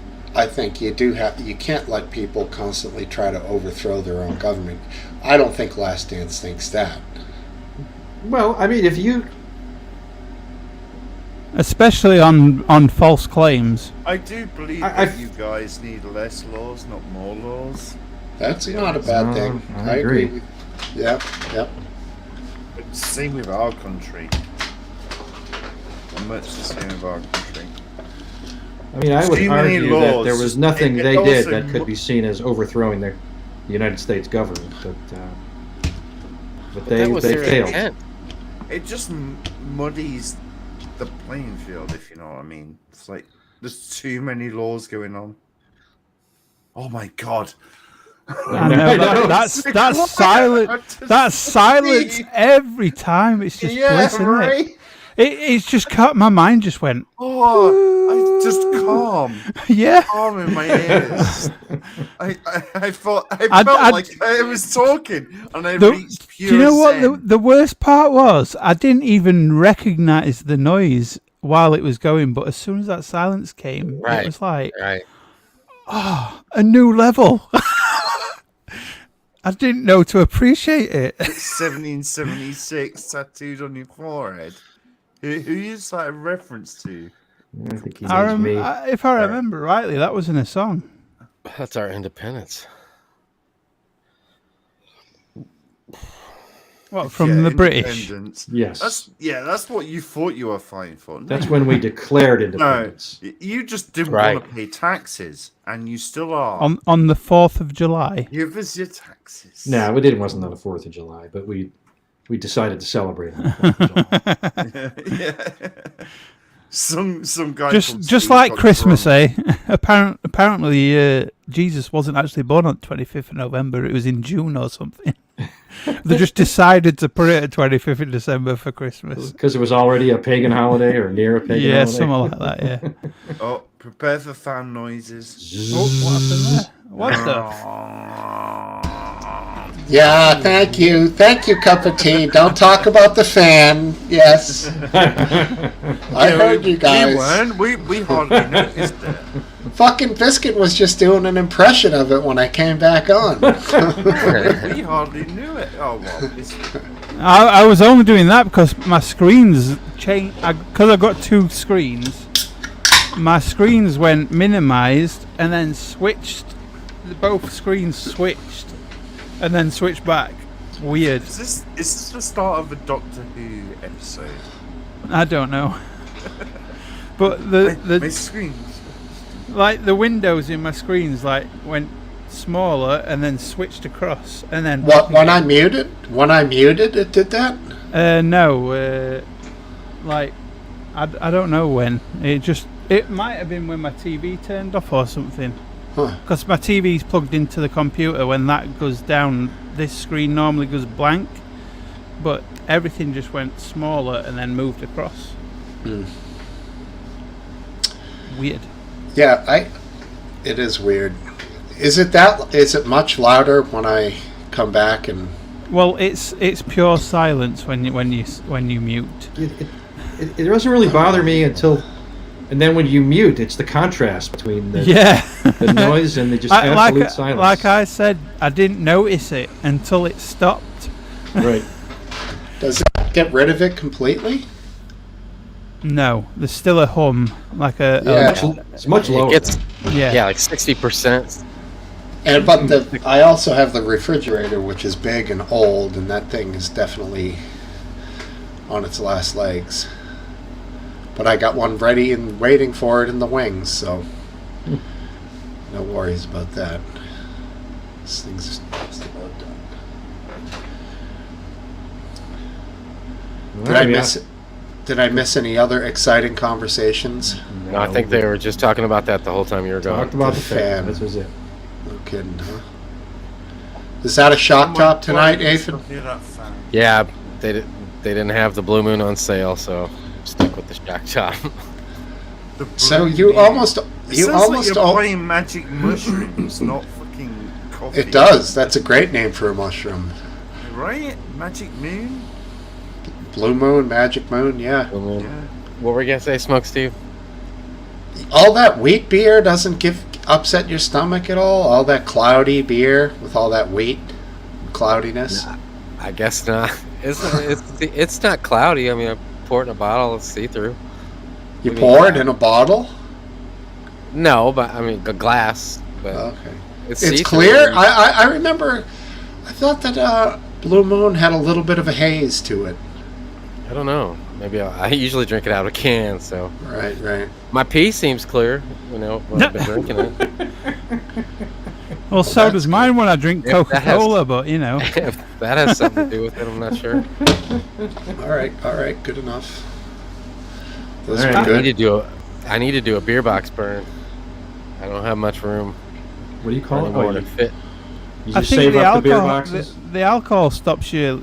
think you can't let people constantly try to overthrow their own government. I don't think Lastdance thinks that. Well, I mean, if you... Especially on false claims. I do believe that you guys need less laws, not more laws. That's not a bad thing. I agree. with- Yep, yep. But same with our country. Much the same with our country. I mean, I would Too many argue that laws. there was nothing It they did also that could be seen as overthrowing the United States government, but they That was their failed. intent. It just muddies the playing field, if you know what I mean. It's like there's too many laws going on. Oh my god! I know, that's silent. That's silence every time. It's just bliss, isn't it? It's just my mind just went. Oh, I just calm. Yeah. Calm in my ears. I felt I'd- like I was talking and I Do reached pure you know what zen. the worst part was? I didn't even recognize the noise while it was going, but as soon as that silence came, Right. it was like Right. a new level. I didn't know to appreciate it. 1776 tattooed on your forehead. Who is that a reference to? I think he means me. If I remember rightly, that was in a song. That's our independence. What, from the British? independence. Yes. That's what you thought you were fighting for. That's when we declared No, independence. you just didn't Right. want to pay taxes, and you still are. On the 4th of July. Give us your taxes. No, we didn't. Wasn't on the 4th of July, but we decided to celebrate on the 4th of July. Yeah. Some guy Just like Christmas, eh? Apparently, Jesus wasn't actually born on the 25th of November. It was in June or something. They just decided to put it at 25th of December for Christmas. Because it was already a pagan holiday or near a pagan Yeah, holiday. something like that. Yeah. Oh, prepare for fan noises. Oh, what happened there? What the? Yeah, thank you. Thank you, cup of tea. Don't talk about the fan. Yes. I heard you guys. We weren't. We hardly noticed it. Fucking Biscuit was just doing an impression of it when I came back on. We hardly knew it. Oh well. I was only doing that because my screens changed. Because I got two screens, my screens went minimized and then switched. Both screens switched and then switched back. Weird. Is this the start of a Doctor Who episode? I don't know. But My the screen. like the windows in my screens like went smaller and then switched across and then What, when I muted? When I muted, it did that? no, like I don't know when. It might have been when my TV turned off or something. Huh. Because my TV's plugged into the computer. When that goes down, this screen normally goes blank, but everything just went smaller and then moved across. Weird. Yeah, it is weird. Is it much louder when I come back and Well, it's pure silence when you mute. It doesn't really bother me until, and then when you mute, it's the contrast between the the noise and the just absolute silence. Like I said, I didn't notice it until it stopped. Right. Does it get rid of it completely? No, there's still a hum, like It's much lower. It's yeah, like 60%. But I also have the refrigerator, which is big and old, and that thing is definitely on its last legs. But I got one ready and waiting for it in the wings, so no worries about that. This thing's just about done. Did I miss any other exciting conversations? No, I think they were just talking about that the whole time you were gone. Talked about the fan. This was it. No kidding, huh? Is that a shock top tonight, Nathan? Yeah, they didn't have the Blue Moon on sale, so stick with the shock top. So you almost like you're buying magic mushrooms, not fucking coffee. It does. That's a great name for a mushroom. Right? Magic Moon? Blue Moon, Magic Moon, yeah. Blue Moon. Yeah. What were you gonna say, Smokesteve? All that wheat beer doesn't upset your stomach at all? All that cloudy beer with all that wheat cloudiness? Nah, I guess not. It's not cloudy. I mean, I pour it in a bottle. It's see-through. You pour it in a bottle? No, but I mean a glass. But okay. It's clear. I remember. I thought that Blue Moon had a little bit of a haze to it. I don't know. Maybe I usually drink it out of a can, so. Right. My pee seems clear, when I've been drinking it. Well, so does mine when I drink Coca-Cola, but If that has something to do with it, I'm not sure. All right, good enough. Those All are right, good. I need to do a beer box burn. I don't have much room. What do you call anymore it? To fit. You just save up the beer boxes? The alcohol stops your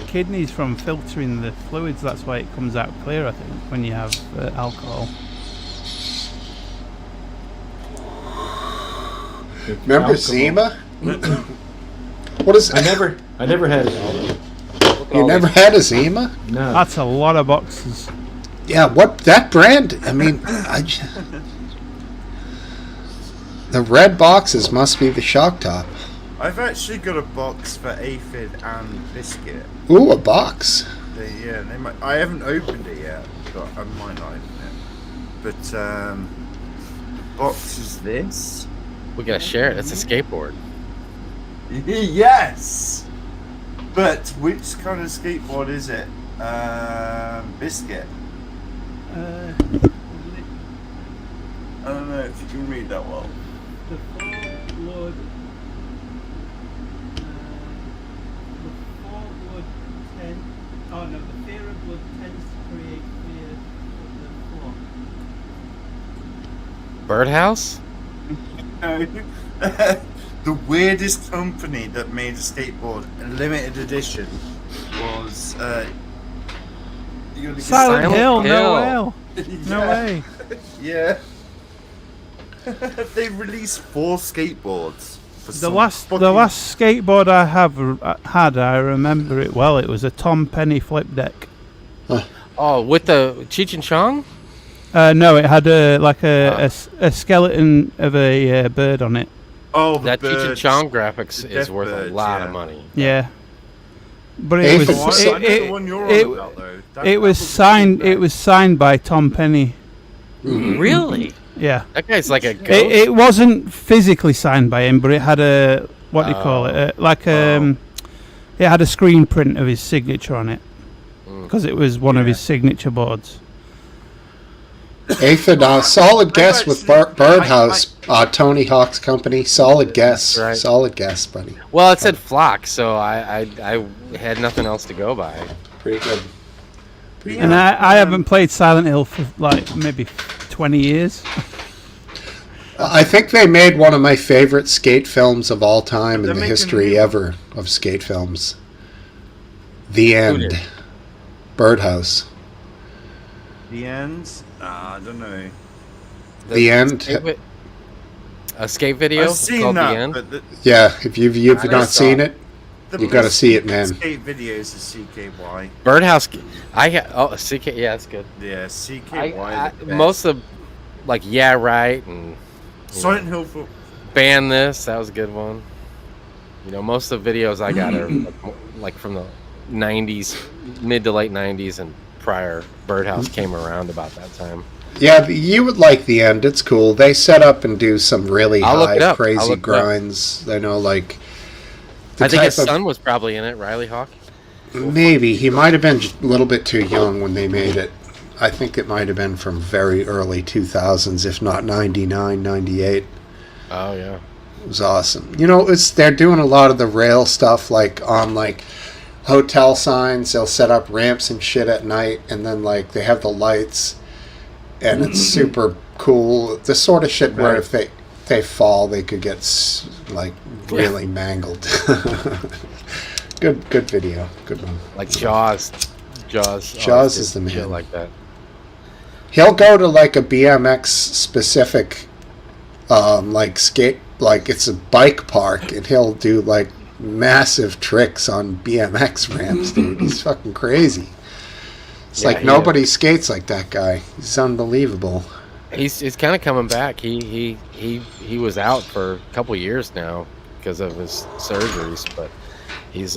kidneys from filtering the fluids. That's why it comes out clear, I think, when you have alcohol. Remember alcohol. Zima? What is? I never had it. You never had a Zima? No. That's a lot of boxes. Yeah, what that brand? I mean, the red boxes must be the shock top. I've actually got a box for Aphid and Biscuit. Ooh, a box. I haven't opened it yet, but I might not open it. But box is this. We gotta share it. It's a skateboard. Yes. But which kind of skateboard is it? Biscuit. I don't know if you can read that well. The Ford Blood tends. Oh no, the fear of blood tends to create fear of the floor. Birdhouse? The weirdest company that made a skateboard, a limited edition, was Silent Hill. No way. Yeah. They released 4 skateboards. The last skateboard I had, I remember it well. It was a Tom Penny flip deck. Oh, with the Cheech and Chong? No, it had a skeleton of a bird on it. Oh, that Cheech and Chong graphics is worth a lot of money. Yeah, but it was signed. It was signed by Tom Penny. Really? Yeah. That guy's like a ghost. It wasn't physically signed by him, but it had a what do you call it? It had a screen print of his signature on it because it was one of his signature boards. Aphid, solid guess with Birdhouse, Tony Hawk's company. Solid guess. Right. Solid guess, buddy. Well, it said Flock, so I had nothing else to go by. Pretty good. And I haven't played Silent Hill for like maybe 20 years. I think they made one of my favorite skate films of all time in the history ever of skate films. The End. Birdhouse. The End? I don't know. The End. A skate video I've seen called that, The End? Yeah, if you've not seen it. You got to see it, man. Skate videos of CKY. Birdhouse. CK. Yeah, that's good. Yeah, CKY. Most of like Yeah Right and Silent Hill for Ban This. That was a good one. You know, most of the videos I got are like from the 90s, mid to late 90s and prior. Birdhouse came around about that time. Yeah, you would like the end. It's cool. They set up and do some really high, crazy grinds. I know, like. I think his son was probably in it, Riley Hawk. Maybe. He might have been a little bit too young when they made it. I think it might have been from very early 2000s, if not 99, 98. Oh, yeah. It was awesome. You know, they're doing a lot of the rail stuff, like on like hotel signs. They'll set up ramps and shit at night, and then like they have the lights, and it's super cool. The sort of shit where if they fall, they could get like really mangled. Good video. Good one. Like Jaws. Jaws is the man. Shit like that. He'll go to like a BMX specific, like skate, like it's a bike park, and he'll do like massive tricks on BMX ramps, dude. He's fucking crazy. It's like nobody skates like that guy. He's unbelievable. He's kind of coming back. He was out for a couple years now because of his surgeries, but he's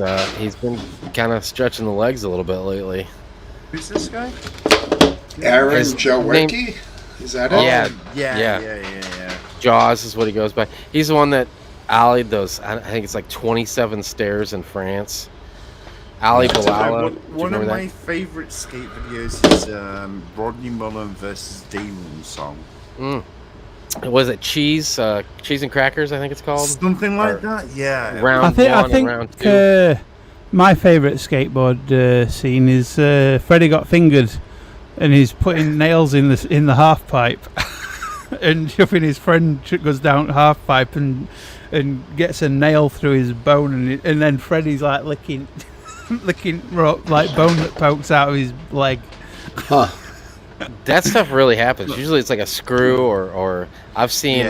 been kind of stretching the legs a little bit lately. Who's this guy? Aaron Jawicki? Is that it? Yeah. Jaws is what he goes by. He's the one that ollied those. I think it's like 27 stairs in France. Ali Bilala. One of my favorite skate videos is Rodney Mullen versus Damon song. Was it Cheese and Crackers? I think it's called something like that. Yeah. Round one and round two. My favorite skateboard scene is Freddie got fingered, and he's putting nails in the half pipe, and shoving his friend goes down half pipe and gets a nail through his bone, and then Freddie's like licking like bone that pokes out of his leg. Huh. That stuff really happens. Usually it's like a screw or I've seen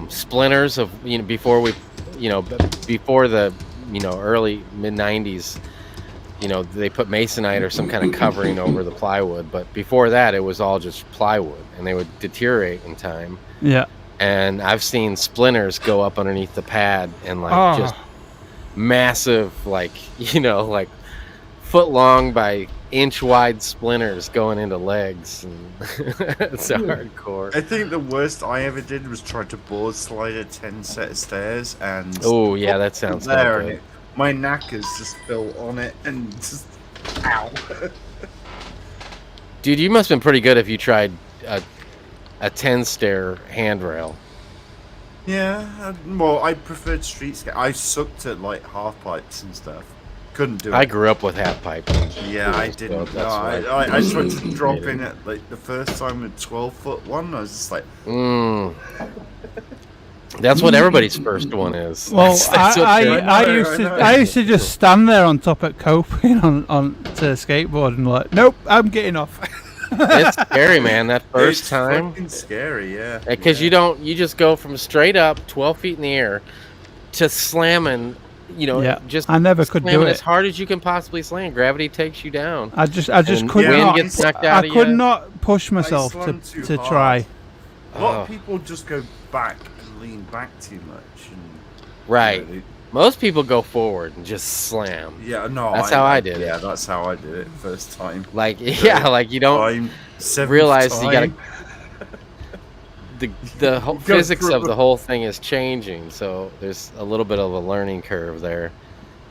splinters of before the early mid 90s. They put masonite or some kind of covering over the plywood, but before that it was all just plywood, and they would deteriorate in time. Yeah. And I've seen splinters go up underneath the pad and just massive, like foot long by inch wide splinters going into legs, and it's hardcore. I think the worst I ever did was try to board slide a 10 set of stairs, and that sounds there, good. My knackers just fell on it and just ow. Dude, you must have been pretty good if you tried a 10 stair handrail. Yeah, well, I preferred street skate. I sucked at like half pipes and stuff. Couldn't do it. I grew up with half pipe. Yeah, I didn't. No, I tried to drop in at like the first time with 12-foot one. I was just like, That's what everybody's first one is. Well, I used to just stand there on top at coping on to skateboard and like, nope, I'm getting off. It's scary, man. That first time. Fucking scary, yeah. Because you just go from straight up 12 feet in the air to slamming. Just I never could do it as hard as you can possibly slam. Gravity takes you down. I just could not. Gets knocked out I could not push myself to try. A lot of people just go back and lean back too much. Right. Most people go forward and just slam. Yeah, no. That's how I did it. Yeah, that's how I did it first time. Like you don't realize you gotta. The whole physics of the whole thing is changing, so there's a little bit of a learning curve there.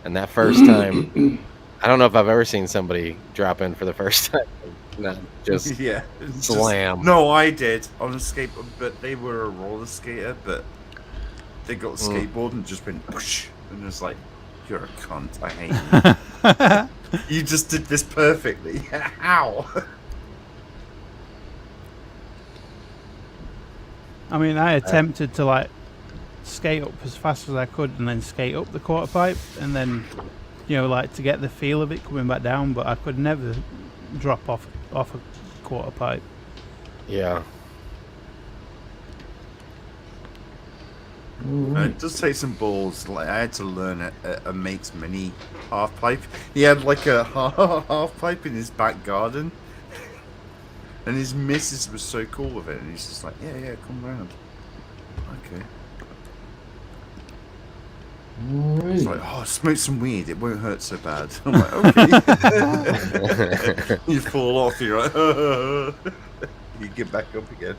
And that first time, I don't know if I've ever seen somebody drop in for the first time, not just slam. No, I did on a skateboard, but they were a roller skater, but they got a skateboard and just went push, and it's like, you're a cunt, I hate you. You just did this perfectly. How? I mean, I attempted to like skate up as fast as I could and then skate up the quarter pipe and then, like to get the feel of it coming back down, but I could never drop off a quarter pipe. Yeah. It does take some balls. Like I had to learn a mate's mini half pipe. He had like a half pipe in his back garden, and his missus was so cool with it. And he's just like, yeah, come round. Okay. It's like, oh, smoke some weed. It won't hurt so bad. I'm like, okay. You fall off. You're like, you get back up again.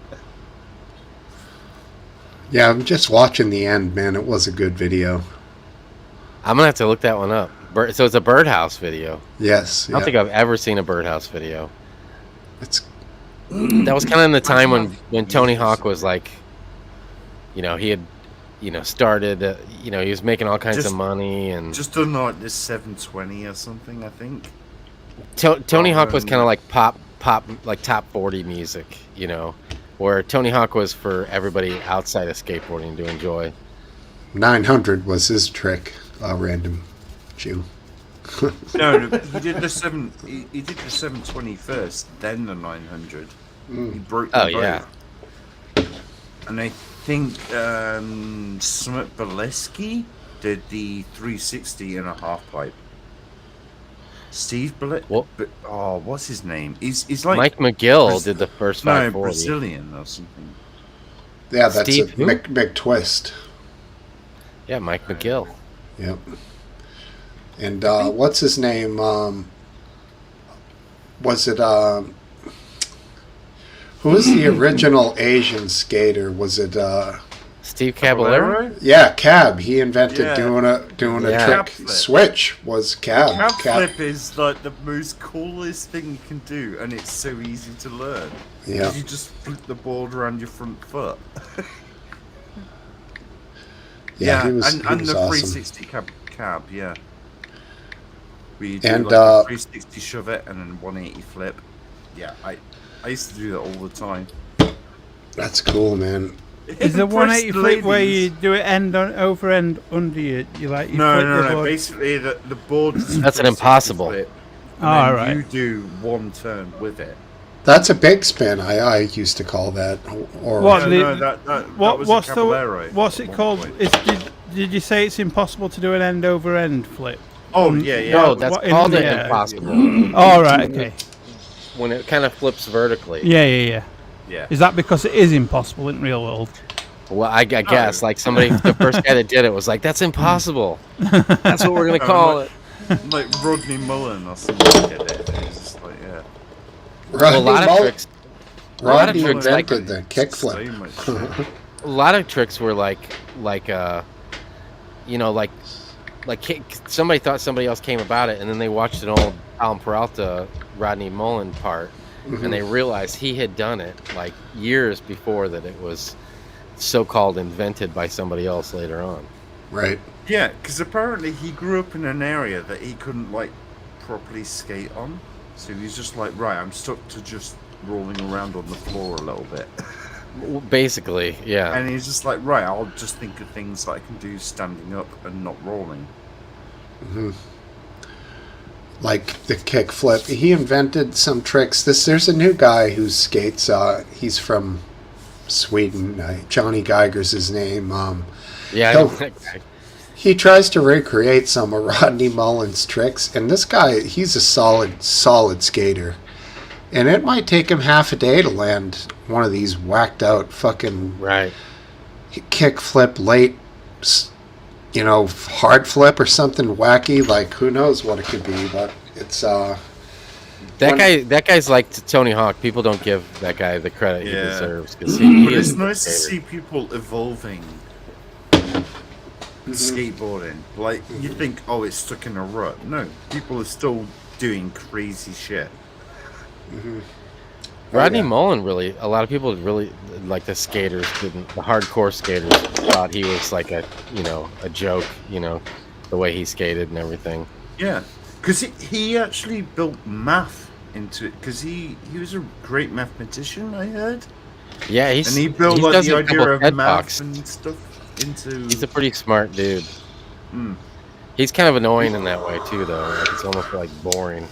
Yeah, I'm just watching the end, man. It was a good video. I'm gonna have to look that one up. So it's a birdhouse video. Yes. I don't think I've ever seen a birdhouse video. It's That was kind of in the time when Tony Hawk was like, he had, started, he was making all kinds of money and just done like this 720 or something, I think. Tony Hawk was kind of like pop, like top 40 music, where Tony Hawk was for everybody outside of skateboarding to enjoy. 900 was his trick, random Jew. No, he did the 720 first, then the 900. He broke them both. Yeah. And I think Summit Boleski did the 360 and a half pipe. Steve what's his name? He's like Mike McGill did the first 540. No, Brazilian or something. Yeah, that's Steve who? McTwist. Yeah, Mike McGill. Yep. And what's his name? Was it who was the original Asian skater? Was it Steve Caballero? Yeah, Cab. He invented doing a trick. Switch was Cab. Cab flip is like the most coolest thing you can do, and it's so easy to learn. Yeah. You just flip the board around your front foot. He was the awesome. 360 cab, yeah. Where you do And, like a 360 shove it and then 180 flip. Yeah, I used to do that all the time. That's cool, man. Is the 180 flip where you do it over end under you? You flip the board? Basically, the board. That's an impossible. Flip, All right. You do one turn with it. That's a big spin. I used to call that. Or What? What's it called? Did you say it's impossible to do an end over end flip? Oh yeah. No, that's called an impossible. All right. Okay. When it kind of flips vertically. Yeah. Yeah. Is that because it is impossible in real world? Well, I guess like the first guy that did it was like, that's impossible. That's what we're gonna call it. Like Rodney Mullen or something did it. It's just like, yeah. Well, a lot of tricks invented the kickflip. A lot of tricks were like somebody thought somebody else came about it, and then they watched an old Alan Peralta, Rodney Mullen part, and they realized he had done it like years before that it was so-called invented by somebody else later on. Right. Yeah, because apparently he grew up in an area that he couldn't like properly skate on, so he's just like, right, I'm stuck to just rolling around on the floor a little bit. Basically, yeah. And he's just like, right, I'll just think of things that I can do standing up and not rolling. Like the kickflip. He invented some tricks. There's a new guy who skates. He's from Sweden. Johnny Geiger's his name. He tries to recreate some of Rodney Mullen's tricks, and this guy, he's a solid skater. And it might take him half a day to land one of these whacked out fucking kick flip late, hard flip or something wacky. Like, who knows what it could be, but it's that guy's like Tony Hawk. People don't give that guy the credit he deserves, because he it's is nice to see people evolving skateboarding. Like, you think, oh, it's stuck in a rut. No, people are still doing crazy shit. Rodney Mullen a lot of people really, like the hardcore skaters thought he was like a joke, the way he skated and everything. Yeah, because he actually built math into it, because he was a great mathematician, I heard. Yeah, and he built the idea of math and stuff into. He's a pretty smart dude. He's kind of annoying in that way too, though. Like, it's almost like boring.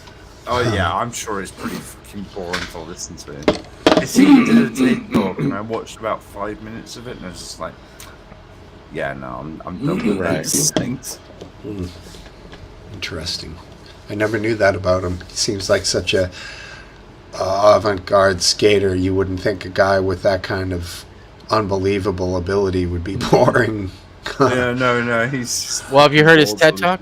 Oh yeah, I'm sure it's pretty fucking boring to listen to him. I see he did a tape talk, and I watched about 5 minutes of it, and I was just like, yeah, no, I'm done with Right. these things. Interesting. I never knew that about him. He seems like such a avant-garde skater. You wouldn't think a guy with that kind of unbelievable ability would be boring. Yeah, no, he's. Well, have you heard his TED Talk?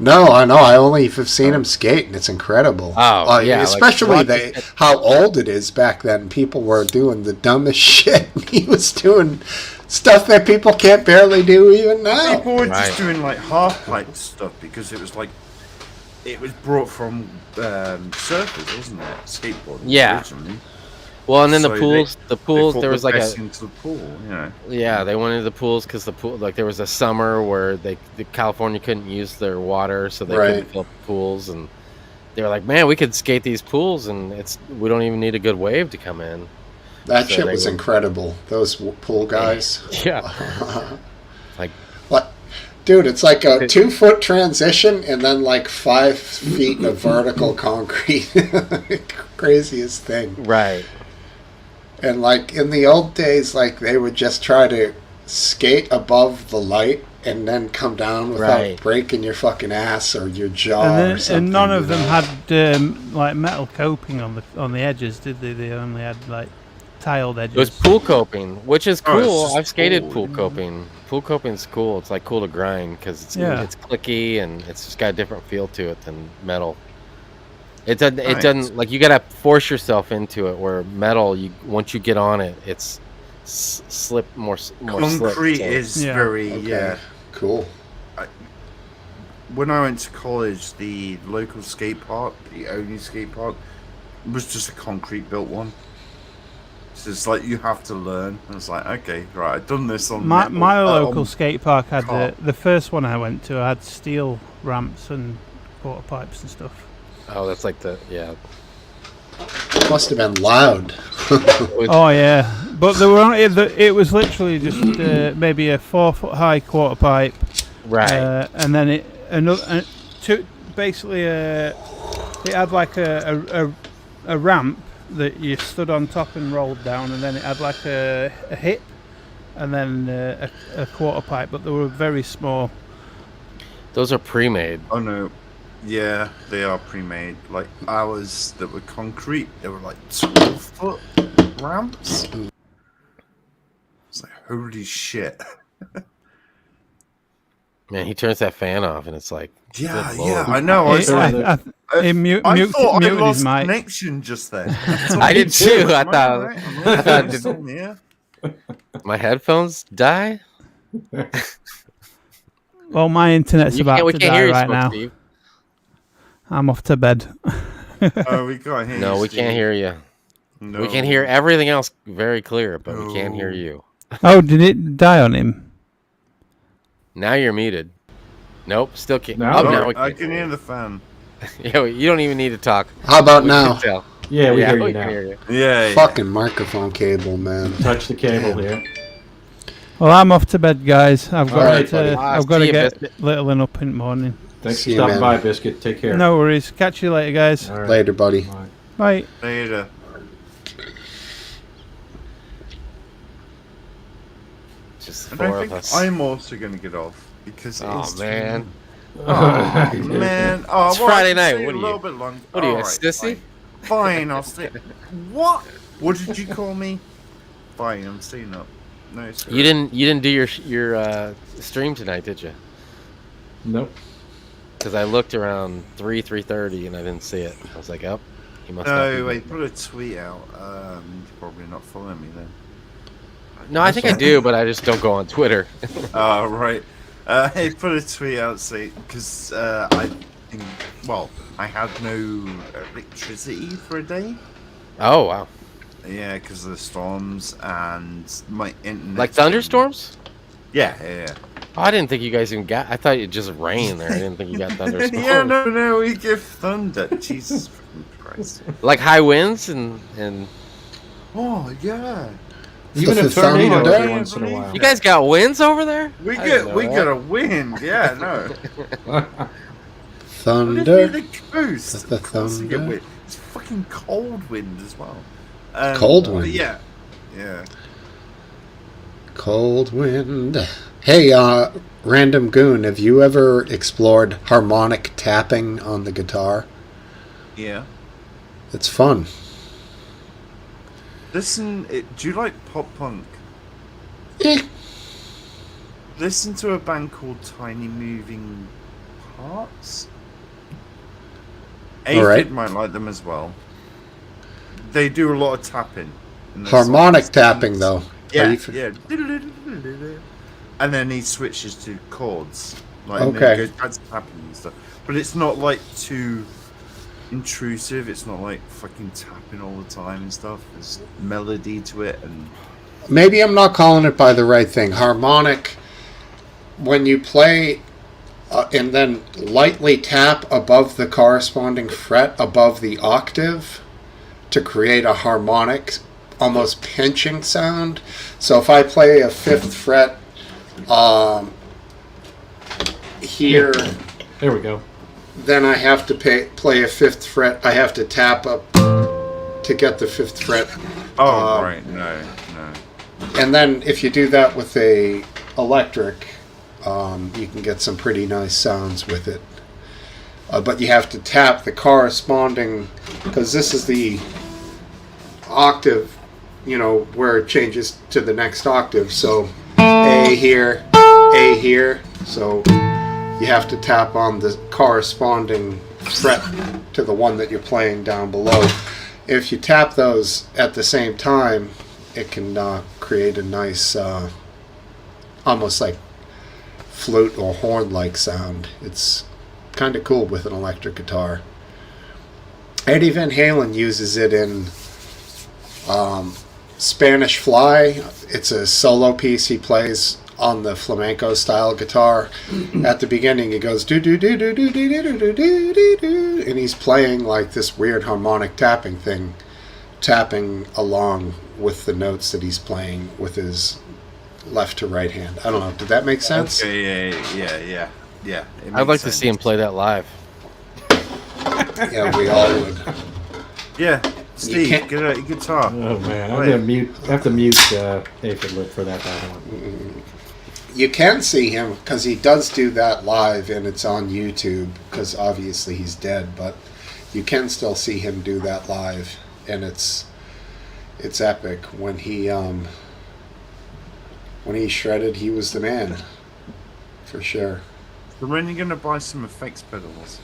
No, I know. I only have seen him skate, and it's incredible. Oh, yeah, especially like, how old it is back then. People were doing the dumbest shit. He was doing stuff that people can't barely do even now. People were Right. just doing like half pipe stuff because it was like it was brought from surfers, wasn't it? Skateboarding. Yeah. Originally. Well, and then So the they pools, thought there was like best a into the pool, you know. yeah, they went into the pools because the pool, like there was a summer where the California couldn't use their water, so they Right. couldn't fill up the pools, and they were like, man, we could skate these pools, and we don't even need a good wave to come in. That So shit they was were- incredible. Those pool guys. Yeah, like What? Dude, it's like a 2-foot transition and then like 5 feet of vertical concrete. Craziest thing. right. And like in the old days, like they would just try to skate above the light and then come down without Right. breaking your fucking ass or your jaw And, or then, something. and none of you them know? had like metal coping on the edges, did they? They only had like tiled edges. It was pool coping, which is Oh, it's cool. just I've skated pool, pool yeah. coping. Pool coping's cool. It's like cool to grind because it's Yeah. it's clicky and it's just got a different feel to it than metal. It doesn't. It Right. doesn't like you gotta force yourself into it. Where metal, once you get on it, it's slip more. Concrete slip, so- is Yeah. very Okay. Cool. When I went to college, the local skate park, the only skate park, was just a concrete built one. So it's like you have to learn. And it's like, okay, right, I've done this on my metal- my local on- skate park had car. the first one I went to had steel ramps and quarter pipes and stuff. Oh, that's like the Must have been loud. Oh yeah, but there were only, it was literally just maybe a 4-foot high quarter pipe, right. and then another basically it had like a ramp that you stood on top and rolled down, and then it had like a hip, and then a quarter pipe, but they were very small. Those are pre-made. Oh no. Yeah, they are pre-made. Like ours that were concrete, they were like 12-foot ramps. It's like, holy shit. Man, he turns that fan off, and it's like, Yeah, good yeah, lord. I know. I, He thought I muted lost his mic. connection just then. I did too. I thought I did- yeah. my headphones die. Well, my internet's about we to can't die hear you, right now. Smokesteve. I'm off to bed. Oh, we can't hear you. No, we Steve. can't hear you. No. We can hear everything else very clear, but we can't hear No. you. Oh, did it die on him? Now you're muted. Nope, still can't. Now? Oh, Oh, now we I can't can hear the fan. Yeah, you don't even need to talk. How about We now? can tell. Yeah, we hear you we now. can hear you. Yeah. Fucking microphone cable, man. Touch the cable here. Well, I'm off to bed, guys. I've got right, to. buddy. I've See got to you, get Biscuit. little and up in the morning. Thanks for See you, stopping man. by, Biscuit. Take care. No worries. Catch you later, guys. All right. Later, buddy. Bye. Bye. Later. Just And four I of think us. I'm also going to get off because Oh it's man, Oh man! Oh, It's well, I Friday can night, stay what a are little you? bit longer. What are you, a Alright, sissy? Fine, I'll stay. What? What did you call me? Fine, I'm staying up. No, sir. you didn't do your stream tonight, did you? Nope. Because I looked around 3:30 and I didn't see it. I was like, oh, he must. not No, be I put a tweet out. You're probably not following me then. No, I think I do, but I just don't go on Twitter. Oh, right. I put a tweet out saying because I had no electricity for a day. Oh wow! Yeah, because of the storms and my internet. Like thunderstorms? Yeah, yeah. Oh, I didn't think you guys even got. I thought it just rained there. I didn't think you got thunderstorms. Yeah, no, we give thunder. Jesus Christ. Like high winds and Oh yeah. Even a The tornado thunder. every once in a while. you guys got winds over there? We I didn't get know we that. get a wind. Yeah, no. What if Thunder. the coast? The Of course you get thunder. wind. It's fucking cold wind as well. Cold but wind. Yeah. Yeah. Cold wind. Hey, Random Goon, have you ever explored harmonic tapping on the guitar? Yeah. It's fun. Listen, do you like pop punk? Eh. Listen to a band called Tiny Moving Parts. All right. Aphid might like them as well. They do a lot of tapping. in their Harmonic songs. tapping, though. Yeah, Are you yeah. And then he switches to chords. Like, Okay. And then he goes back to tapping and stuff. But it's not like too intrusive. It's not like fucking tapping all the time and stuff. There's melody to it and Maybe I'm not calling it by the right thing. Harmonic, when you play and then lightly tap above the corresponding fret above the octave to create a harmonic, almost pinching sound. So if I play a fifth fret here, There we go. then I have to play a fifth fret. I have to tap up to get the fifth fret. right, no. And then if you do that with a electric, you can get some pretty nice sounds with it. But you have to tap the corresponding, because this is the octave, where it changes to the next octave. So A here, A here. So you have to tap on the corresponding fret to the one that you're playing down below. If you tap those at the same time, it can create a nice, almost like flute or horn-like sound. It's kind of cool with an electric guitar. Eddie Van Halen uses it in Spanish Fly. It's a solo piece he plays on the flamenco style guitar. At the beginning he goes do do do do do do do do do do, and he's playing like this weird harmonic tapping thing, tapping along with the notes that he's playing with his left to right hand. I don't know. Did that make sense? Okay, yeah. I'd like to see him play that live. Yeah, we all would. Yeah, Steve, can't- get out your guitar. Oh man, Wait. I have to mute Aphid Lip for that one. You can see him because he does do that live, and it's on YouTube because obviously he's dead. But you can still see him do that live, and it's epic. When he shredded, he was the man, for sure. So when are you gonna buy some effects pedals?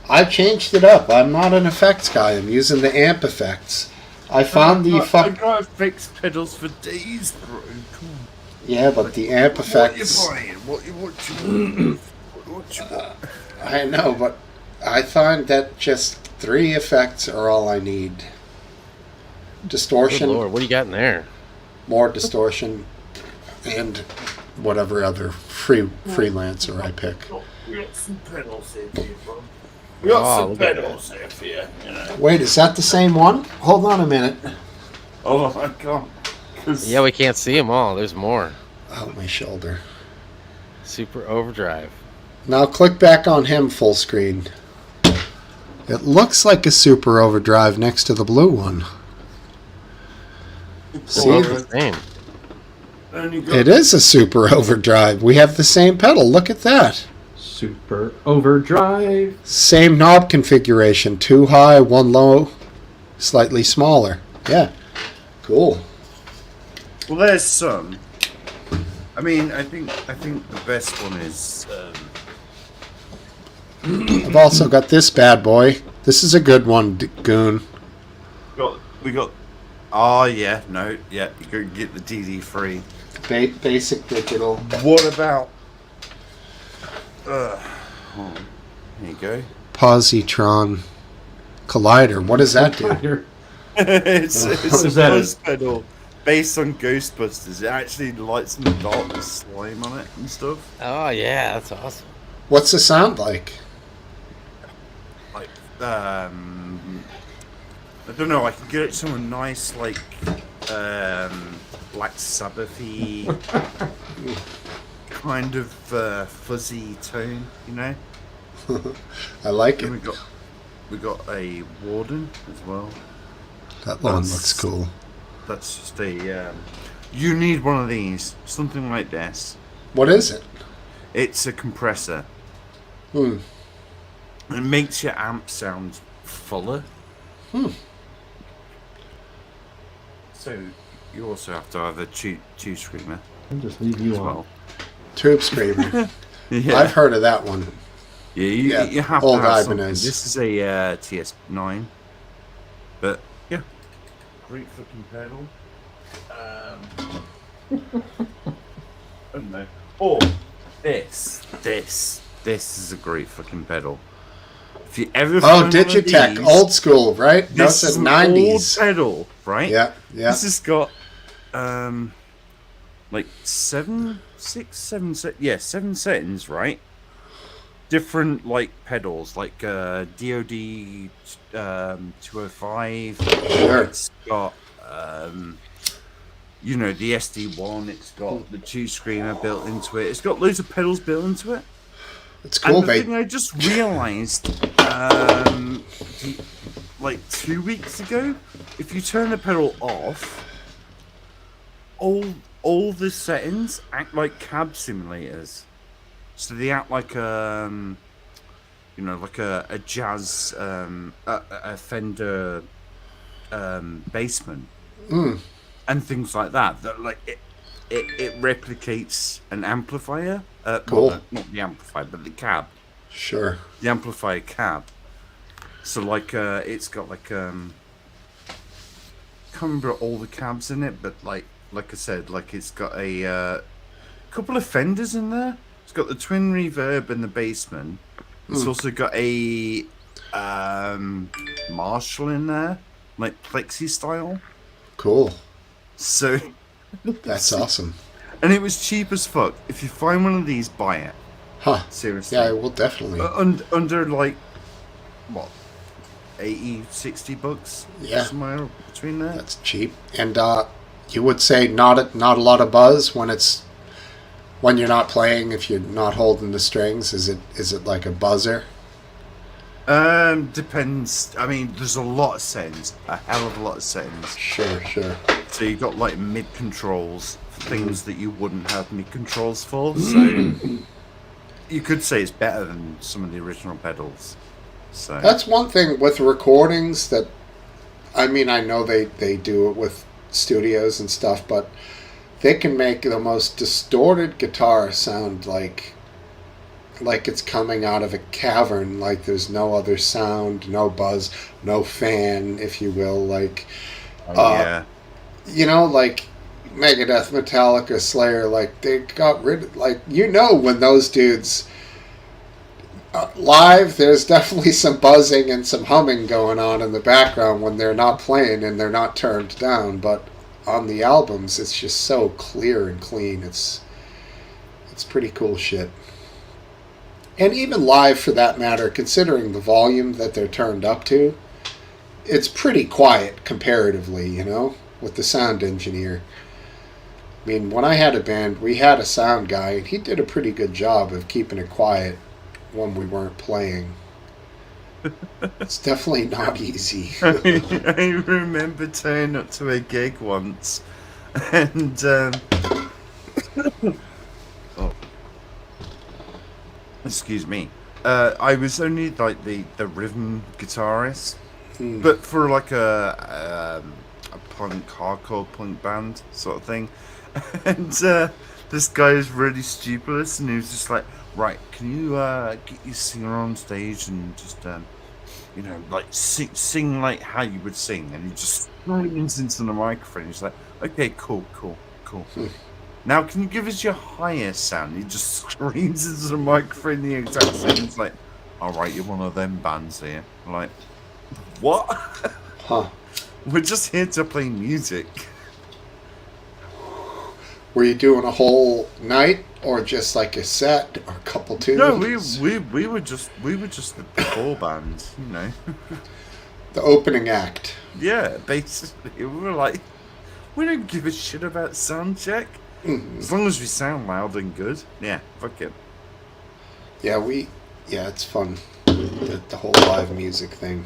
I've changed it up. I'm not an effects guy. I'm using the amp effects. I found the I got effects pedals for days, bro. Come on. yeah, but the amp effects. What are you buying? What you want? What you want? I know, but I find that just 3 effects are all I need. Good Distortion, Lord, what do you got in there? more distortion, and whatever other freelancer I pick. We got some pedals here for you, bro. We got Oh, some look at pedals here for you, Wait, is that the same one? Hold on a minute. Oh my god. Yeah, we can't see them all. There's more. Oh, my shoulder. Super overdrive. Now click back on him full screen. It looks like a Super Overdrive next to the blue one. See? They're both the same. It is a Super Overdrive. We have the same pedal. Look at that. Super Overdrive. Same knob configuration. 2 high, 1 low, slightly smaller. Yeah. Cool. Well, there's some. I mean, I think the best one is. I've also got this bad boy. This is a good one, Goon. We got. Oh yeah, no, yeah. You go get the DD3. Basic digital. What about? Hold on. There you go. Positron Collider. What does that do? it's What a is that? buzz pedal based on Ghostbusters. It actually lights in the dark with slime on it and stuff. Oh, yeah, that's awesome. What's the sound like? Like, I don't know. I can get it to a nice, like, Black Sabbath-y kind of fuzzy tone, you know. I like it. And we got a Warden as well. That one looks cool. That's just a. You need one of these, something like this, What is it? It's a compressor. Hmm. It makes your amp sound fuller. So you also have to have a tube screamer I'll just leave you as on. well. Tube screamer. Yeah. I've heard of that one. Yeah, you have old to have something. Ibanez. This is a TS9, but yeah, great fucking pedal. I don't know. Oh, this is a great fucking pedal. If you ever find one of Digitech, these, old school, right? No, it this says is an 90s. old pedal, right? Yeah. This has got like seven settings, right? Different like pedals, like DOD 205. Sure. It's got you know, the SD1. It's got the two screamer built into it. It's got loads of pedals built into it. It's cool, And the babe. thing I just realised, like 2 weeks ago, if you turn the pedal off, all the settings act like cab simulators. So they act like you know, like a jazz, a Fender Bassman, and things like that. That like it replicates an amplifier. Cool. Well, not the amplifier, but the cab. Sure. The amplifier cab. So like it's got like can't remember all the cabs in it, but like I said, like it's got a couple of Fenders in there. It's got the twin reverb and the Bassman. It's also got a Marshall in there, like plexi style. Cool. So That's awesome. and it was cheap as fuck. If you find one of these, buy it. Huh. Seriously. Yeah, I will definitely. Under like what, 80, 60 bucks? Yeah. Somewhere between there. That's cheap. And you would say not a lot of buzz when you're not playing, if you're not holding the strings. Is it like a buzzer? Depends. I mean, there's a lot of settings. A hell of a lot of settings. Sure. So you got like mid controls for things that you wouldn't have mid controls for. So you could say it's better than some of the original pedals. So That's one thing with recordings that, I mean, I know they do it with studios and stuff, but they can make the most distorted guitar sound like it's coming out of a cavern, like there's no other sound, no buzz, no fan, if you will. Like, yeah. you know, like Megadeth, Metallica, Slayer, like they got rid of, like, you know, when those dudes live, there's definitely some buzzing and some humming going on in the background when they're not playing and they're not turned down. But on the albums, it's just so clear and clean. It's pretty cool shit. And even live, for that matter, considering the volume that they're turned up to, it's pretty quiet comparatively, you know, with the sound engineer. I mean, when I had a band, we had a sound guy, and he did a pretty good job of keeping it quiet when we weren't playing. It's definitely not easy. I remember turning up to a gig once, and excuse me. I was only like the rhythm guitarist, but for like a punk, hardcore punk band sort of thing. And this guy was really stupid, and he was just like, "Right, can you get your singer on stage and just you know, like sing like how you would sing?" And he just screams into the microphone. He's like, "Okay, cool. Now, can you give us your highest sound?" He just screams into the microphone the exact same. It's like, "All right, you're one of them bands here." I'm like, what? Huh. We're just here to play music. Were you doing a whole night, or just like a set, or a couple tunes? No, we were just the before band, you know. The opening act. Yeah, basically, we were like, we don't give a shit about sound check. As long as we sound loud and good, yeah, fuck it. Yeah, it's fun. The whole live music thing.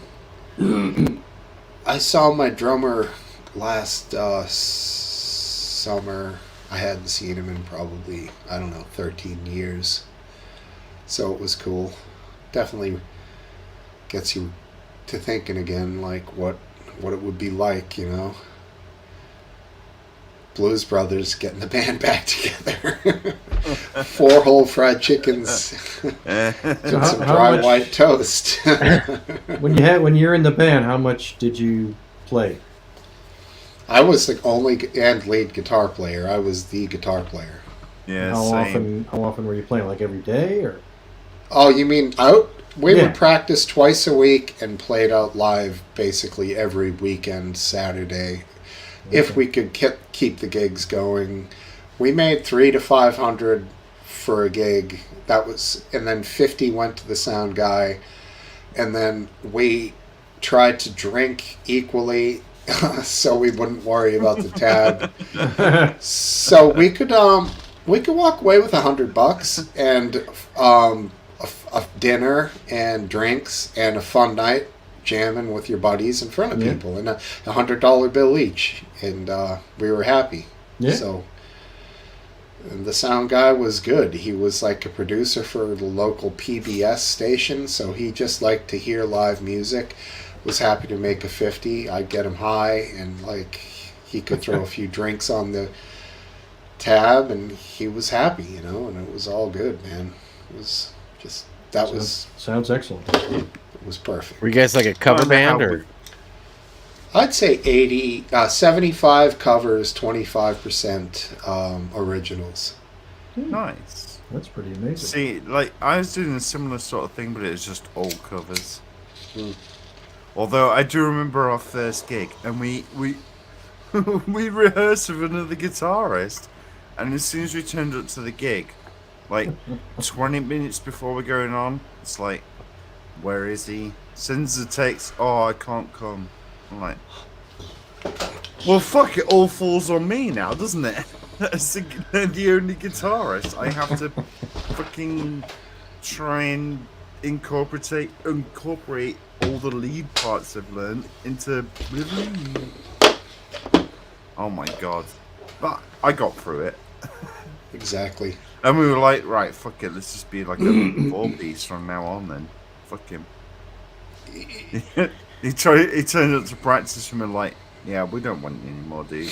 I saw my drummer last summer. I hadn't seen him in probably, I don't know, 13 years. So it was cool. Definitely gets you to thinking again, like what it would be like, you know. Blues Brothers getting the band back together. 4 whole fried chickens and some dry white toast. When you're in the band, how much did you play? I was the only and lead guitar player. I was the guitar player. Yeah, How often were you playing? Like every day, or? Oh, you mean out? We would practice twice a week and played out live basically every weekend, Saturday, if we could keep the gigs going. We made $300 to $500 for a gig. That was, and then 50 went to the sound guy, and then we tried to drink equally, so we wouldn't worry about the tab. So we could walk away with $100 and a dinner and drinks and a fun night jamming with your buddies in front of people, and a $100 bill each, and we were happy. So, and the sound guy was good. He was like a producer for the local PBS station, so he just liked to hear live music. Was happy to make a 50. I'd get him high, and like he could throw a few drinks on the tab, and he was happy, you know, and it was all good, man. It was just sounds excellent. It was perfect. Were you guys like a cover band, or? I'd say 75 covers, 25% originals. Nice. That's pretty amazing. See, like, I was doing a similar sort of thing, but it was just all covers. Although I do remember our first gig, and we we rehearsed with another guitarist, and as soon as we turned up to the gig, like 20 minutes before we're going on, it's like, where is he? Sends a text, oh, I can't come. I'm like, well, fuck, it all falls on me now, doesn't it? As the only guitarist, I have to fucking try and incorporate all the lead parts I've learned into. Oh my god! But I got through it. Exactly. And we were like, right, fuck it, let's just be like a 4-piece from now on then. Fuck him. He turned up to practice and we're like, yeah, we don't want you anymore, dude.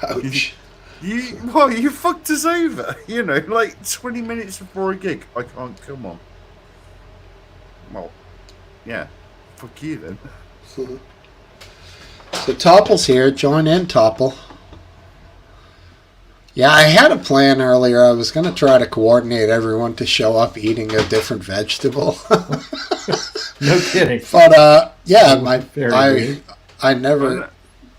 Ouch. You fucked us over. You know, like 20 minutes before a gig, I can't come on. Well, yeah, fuck you then. So Topple's here. Join in, Topple. Yeah, I had a plan earlier. I was going to try to coordinate everyone to show up eating a different vegetable. No kidding. But yeah, I never.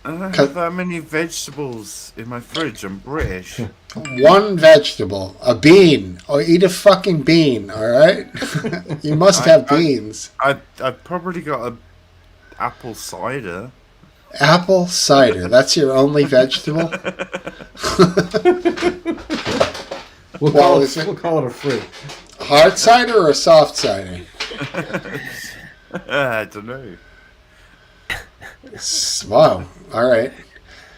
I don't have that many vegetables in my fridge. I'm British. One vegetable, a bean. Or eat a fucking bean, all right? You must have beans. I've probably got a apple cider. Apple cider. That's your only vegetable? We'll call it a fruit. Hard cider or soft cider? I don't know. Wow. All right.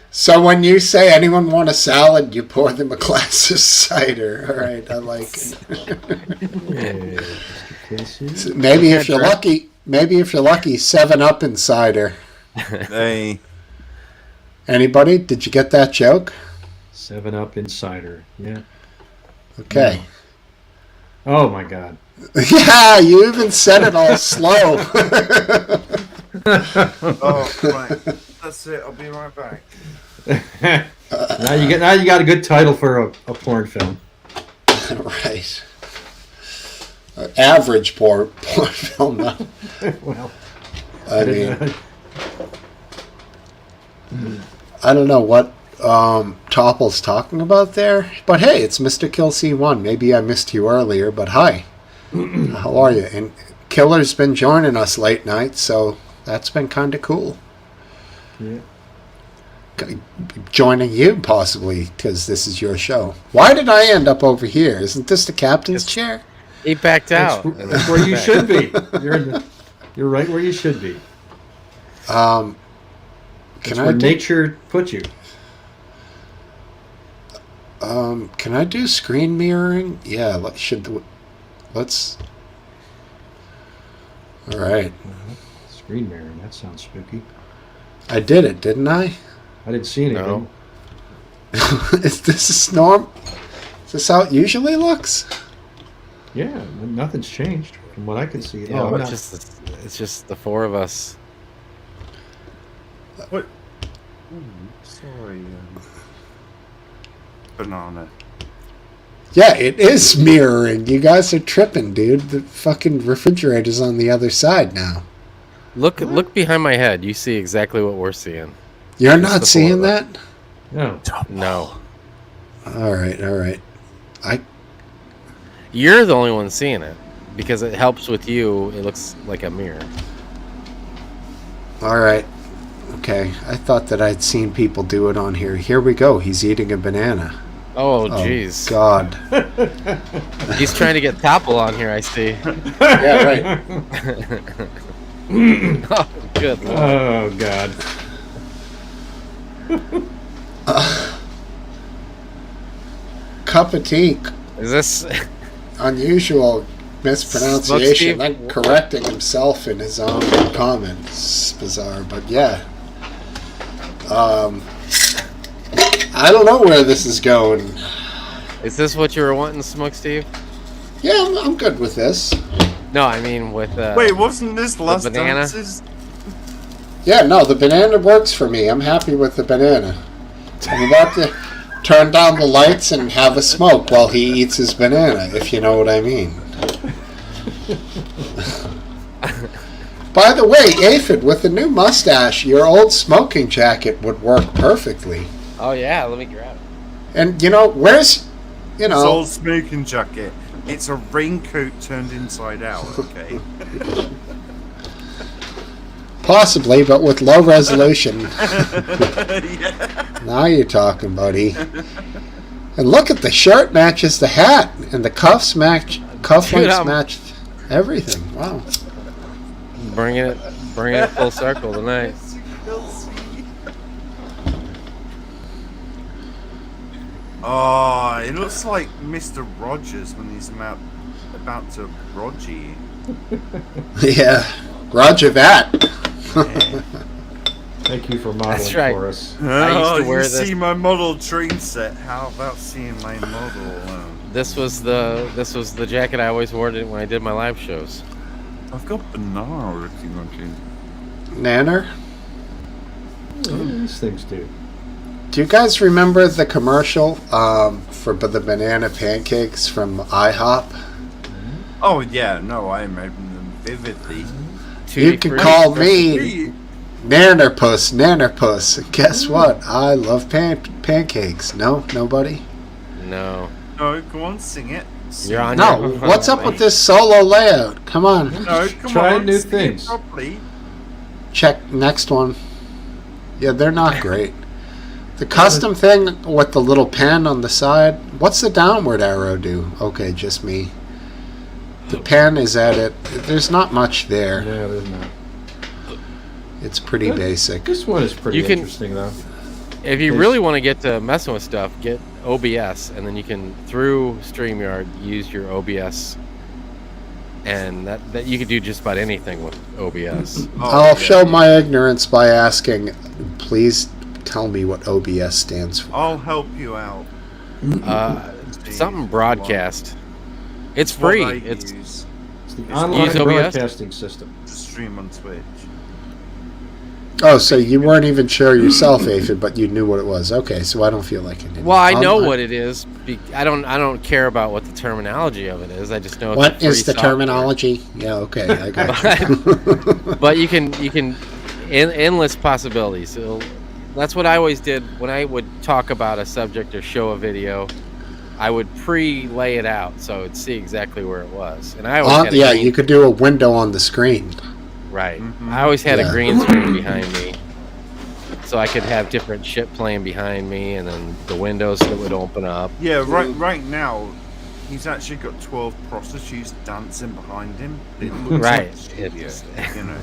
So when you say anyone want a salad, you pour them a glass of cider. All right. I like it. So maybe if you're lucky, 7-Up in cider. Hey. Anybody? Did you get that joke? 7-Up in cider. Yeah. Okay. No. Oh my god. Yeah, you even said it all slow. Oh, right. That's it. I'll be right back. Now you got a good title for a porn film. Right. Average porn film. Well, I mean, I don't know what Topple's talking about there, but hey, it's Mr. Kill C1. Maybe I missed you earlier, but hi. How are you? And Killer's been joining us late night, so that's been kind of cool. Yeah. Joining you, possibly, because this is your show. Why did I end up over here? Isn't this the captain's chair? He backed out. That's where you should be. You're right where you should be. That's where nature put you. Can I do screen mirroring? Yeah, let's. All right. Screen mirroring. That sounds spooky. I did it, didn't I? I didn't see anything. No. Is this norm? Is this how it usually looks? Yeah, nothing's changed from what I can see. Yeah, I'm it's just the four of us. What? Ooh, sorry. Banana. Yeah, it is mirroring. You guys are tripping, dude. The fucking refrigerator's on the other side now. Look behind my head. You see exactly what we're seeing. You're It's not the seeing four of that? No. No, All right. you're the only one seeing it because it helps with you. It looks like a mirror. All right. Okay. I thought that I'd seen people do it on here. Here we go. He's eating a banana. Oh, jeez. God. He's trying to get Topple on here, I see. Yeah, right. Oh, good Lord. Oh God. Cup of tea. Is this... Unusual mispronunciation. Smokesteve? Then correcting himself in his own comments. Bizarre, but yeah. I don't know where this is going. Is this what you were wanting, Smokesteve? Yeah, I'm good with this. No, I mean with... Wait, wasn't this banana? Lastdance's? Yeah, no, the banana works for me. I'm happy with the banana. I'm about to turn down the lights and have a smoke while he eats his banana, if you know what I mean. By the way, Aphid, with the new mustache, your old smoking jacket would work perfectly. Oh, yeah, let me grab it. And, where's... It's old smoking jacket. It's a raincoat turned inside out, okay? Possibly, but with low resolution. Yeah. Now you're talking, buddy. And look at the shirt matches the hat, and the cufflinks match everything. Wow. Bringing it full circle tonight. Oh, it looks like Mr. Rogers when he's about to Roger you. Yeah. Roger that. Thank you for modeling That's right. for us. I used to wear you this. see my model train set. How about seeing my model? This was the jacket I always wore when I did my live shows. I've got banana if you want to. Nanner? These things do. Do you guys remember the commercial for the banana pancakes from IHOP? Oh yeah, no, I remember them vividly. You can call me Nannerpuss. And guess what? I love pancakes. No? Nobody? No. No, go on, sing it. You're on No. your- What's up with this solo layout? Come on. No, come Try on, new sing it things. properly. Check next one. Yeah, they're not great. The custom thing with the little pen on the side. What's the downward arrow do? Okay, just me. The pen is at it. There's not much there. Yeah, there's not. It's pretty basic. This one is pretty You can- interesting, though. If you really want to get to messing with stuff, get OBS, and then you can, through StreamYard, use your OBS, and that you can do just about anything with OBS. I'll show my ignorance by asking, please tell me what OBS stands for. I'll help you out. Something broadcast. It's What free. I It's use It's the use online OBS? broadcasting system. to stream on Twitch. Oh, so you weren't even sure yourself, Aphid, but you knew what it was. Okay, so I don't feel like it. well, I know what it is. I don't care about what the terminology of it is. I just know it's What free is the software. terminology? Yeah, okay, I got you. But you can endless possibilities. So that's what I always did when I would talk about a subject or show a video. I would pre-lay it out so I would see exactly where it was. And I always had a green, you could do a window on the screen. right. I always had Yeah. a green screen behind me, so I could have different shit playing behind me, and then the windows that would open up. Yeah, right now, he's actually got 12 prostitutes dancing behind him. It looks Right. like a studio, It's- you know.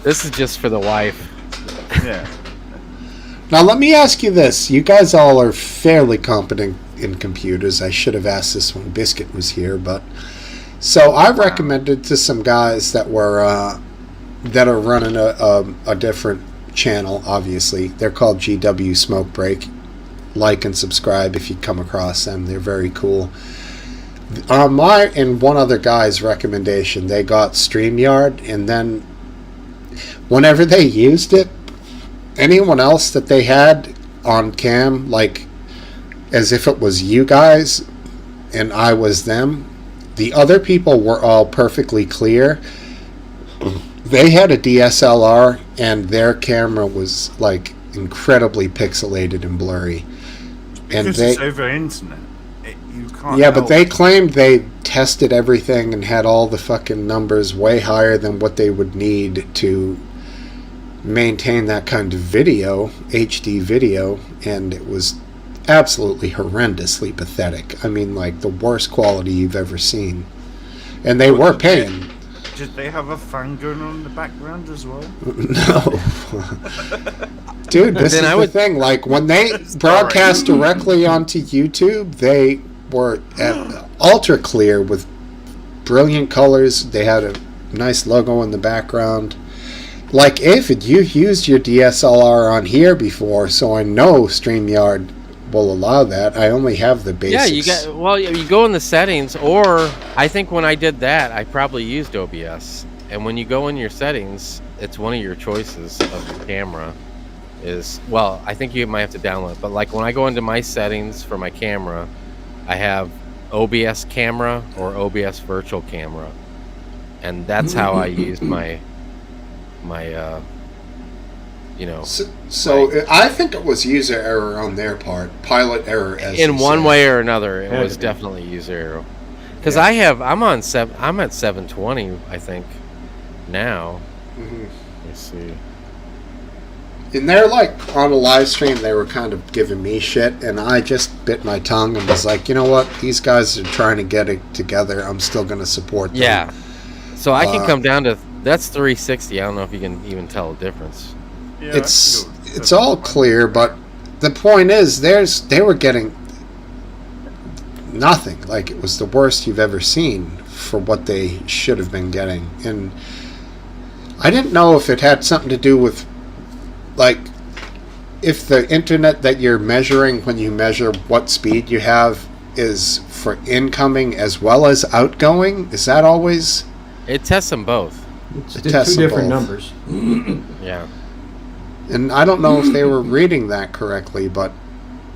This is just for the wife. Yeah. Now let me ask you this: you guys all are fairly competent in computers. I should have asked this when Biscuit was here, but so I recommended to some guys that were that are running a different channel. Obviously, they're called GW Smoke Break. Like and subscribe if you come across them. They're very cool. On my and one other guy's recommendation, they got StreamYard, and then whenever they used it, anyone else that they had on cam, like as if it was you guys and I was them, the other people were all perfectly clear. They had a DSLR and their camera was like incredibly pixelated and blurry. And Because they, it's over internet. You can't. yeah, but help. they claimed they tested everything and had all the fucking numbers way higher than what they would need to maintain that kind of video, HD video, and it was absolutely horrendously pathetic. I mean, like the worst quality you've ever seen. And they were paying. Did they have a fan going on in the background as well? No. Dude, this Then is I the would- thing. Like, when they broadcast directly onto YouTube, they were at ultra clear with brilliant colors. They had a nice logo in the background. Like, Aphid, you used your DSLR on here before, so I know StreamYard will allow that. I only have the basics. Yeah, you go in the settings, or I think when I did that, I probably used OBS. And when you go in your settings, it's one of your choices of the camera. I think you might have to download it, but like when I go into my settings for my camera, I have OBS camera or OBS virtual camera, and that's how I used my So I think it was user error on their part, pilot error. As in you one say. way or another. It Had was to be. definitely user error. Because I'm at 720, I think, now. Mhm. Let's see. And they're like on a live stream, they were kind of giving me shit, and I just bit my tongue and was like, you know what? These guys are trying to get it together. I'm still going to support them. Yeah. So I can Uh, come down to that's 360. I don't know if you can even tell the difference. Yeah, It's all clear, but the point is, they were getting nothing. Like, it was the worst you've ever seen for what they should have been getting. And I didn't know if it had something to do with, like, if the internet that you're measuring when you measure what speed you have is for incoming as well as outgoing. Is that always? It tests them both. It's It two tests them different both. numbers. Yeah. And I don't know if they were reading that correctly, but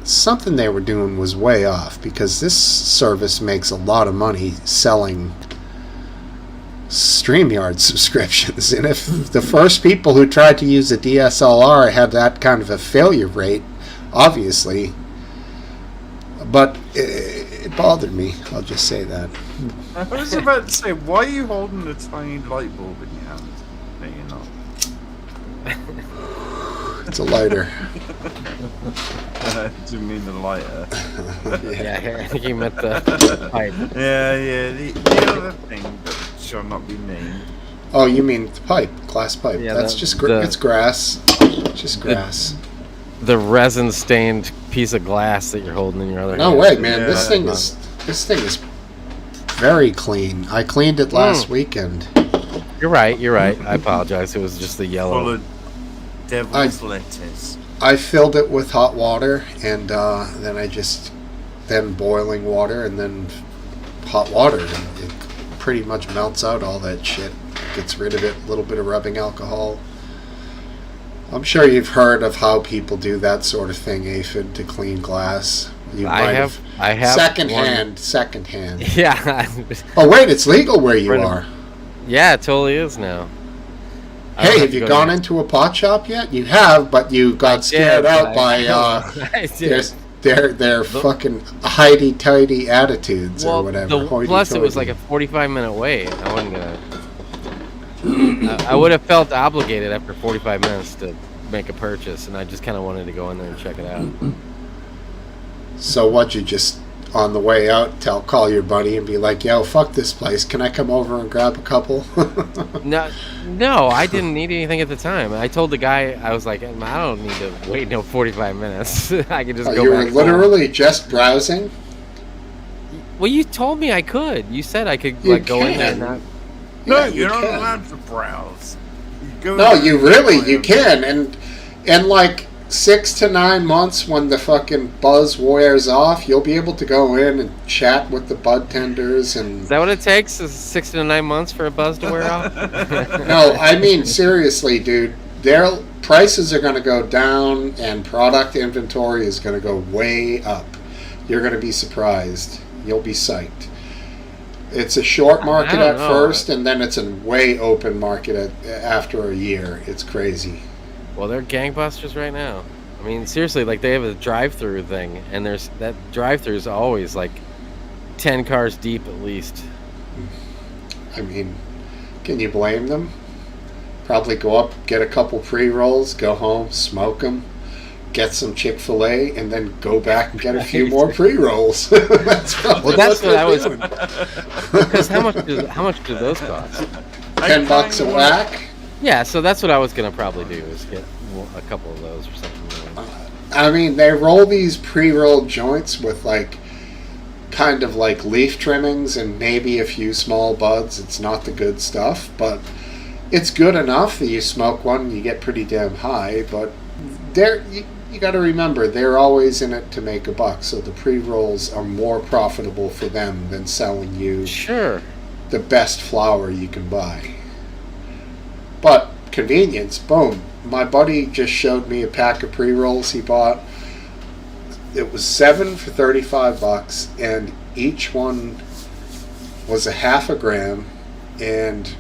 something they were doing was way off, because this service makes a lot of money selling StreamYard subscriptions. And if the first people who tried to use a DSLR had that kind of a failure rate, obviously. But it bothered me. I'll just say that. I was about to say, why are you holding a tiny light bulb in your hand? No, you're not. It's a lighter. I didn't mean the lighter. Yeah, I think you meant the pipe. Yeah. The other thing that shall not be named. Oh, you mean the pipe, glass pipe? Yeah, That's just it's grass. Just grass. The resin-stained piece of glass that you're holding in your other No hand. way, man. Yeah. This thing is very clean. I cleaned it last weekend. You're right. I apologize. It was just the Full yellow. of devil's lettuce. I filled it with hot water, and then boiling water, and then hot water, and it pretty much melts out all that shit. Gets rid of it. A little bit of rubbing alcohol. I'm sure you've heard of how people do that sort of thing, Aphid, to clean glass. You I have secondhand. Yeah. Oh wait, it's legal where you Right. are. Yeah, it totally is now. I don't Hey, have have to you go gone to- into a pot shop yet? You have, but you got scared Yeah, out by I did. their fucking hidey-tighty attitudes or whatever. Plus, it was like a 45-minute wait. I wasn't gonna. I would have felt obligated after 45 minutes to make a purchase, and I just kind of wanted to go in there and check it out. So what? You just on the way out, call your buddy and be like, "Yo, fuck this place. Can I come over and grab a couple?" No, I didn't need anything at the time. I told the guy, I was like, I don't need to wait no 45 minutes. I can just go You back were literally just browsing? Well, you told me I could. You said I could You go in there and can. not... No, Yeah, you're not can. allowed to browse. You No, you can. And like 6 to 9 months when the fucking buzz wears off, you'll be able to go in and chat with the bud tenders and... Is that what it takes? Is 6 to 9 months for a buzz to wear off? No, I mean, seriously, dude. Their prices are going to go down and product inventory is going to go way up. You're going to be surprised. You'll be psyched. It's a short market don't at know. first, and then it's a way open market after a year. It's crazy. Well, they're gangbusters right now. I mean, seriously, like they have a drive-through thing, and there's that drive-through is always like 10 cars deep at least. I mean, can you blame them? Probably go up, get a couple pre-rolls, go home, smoke them, get some Chick-fil-A, and then go back and get a few more pre-rolls. That's probably Well, that's what they're I was. doing. Because how much do those cost? $10 a whack. Yeah, so that's what I was gonna probably do is get a couple of those or something. I mean, they roll these pre-rolled joints with like kind of like leaf trimmings and maybe a few small buds. It's not the good stuff, but it's good enough that you smoke one and you get pretty damn high. But you got to remember, they're always in it to make a buck, so the pre-rolls are more profitable for them than selling you Sure. the best flower you can buy. But convenience, boom. My buddy just showed me a pack of pre-rolls he bought. It was 7 for $35, and each one was a half a gram, and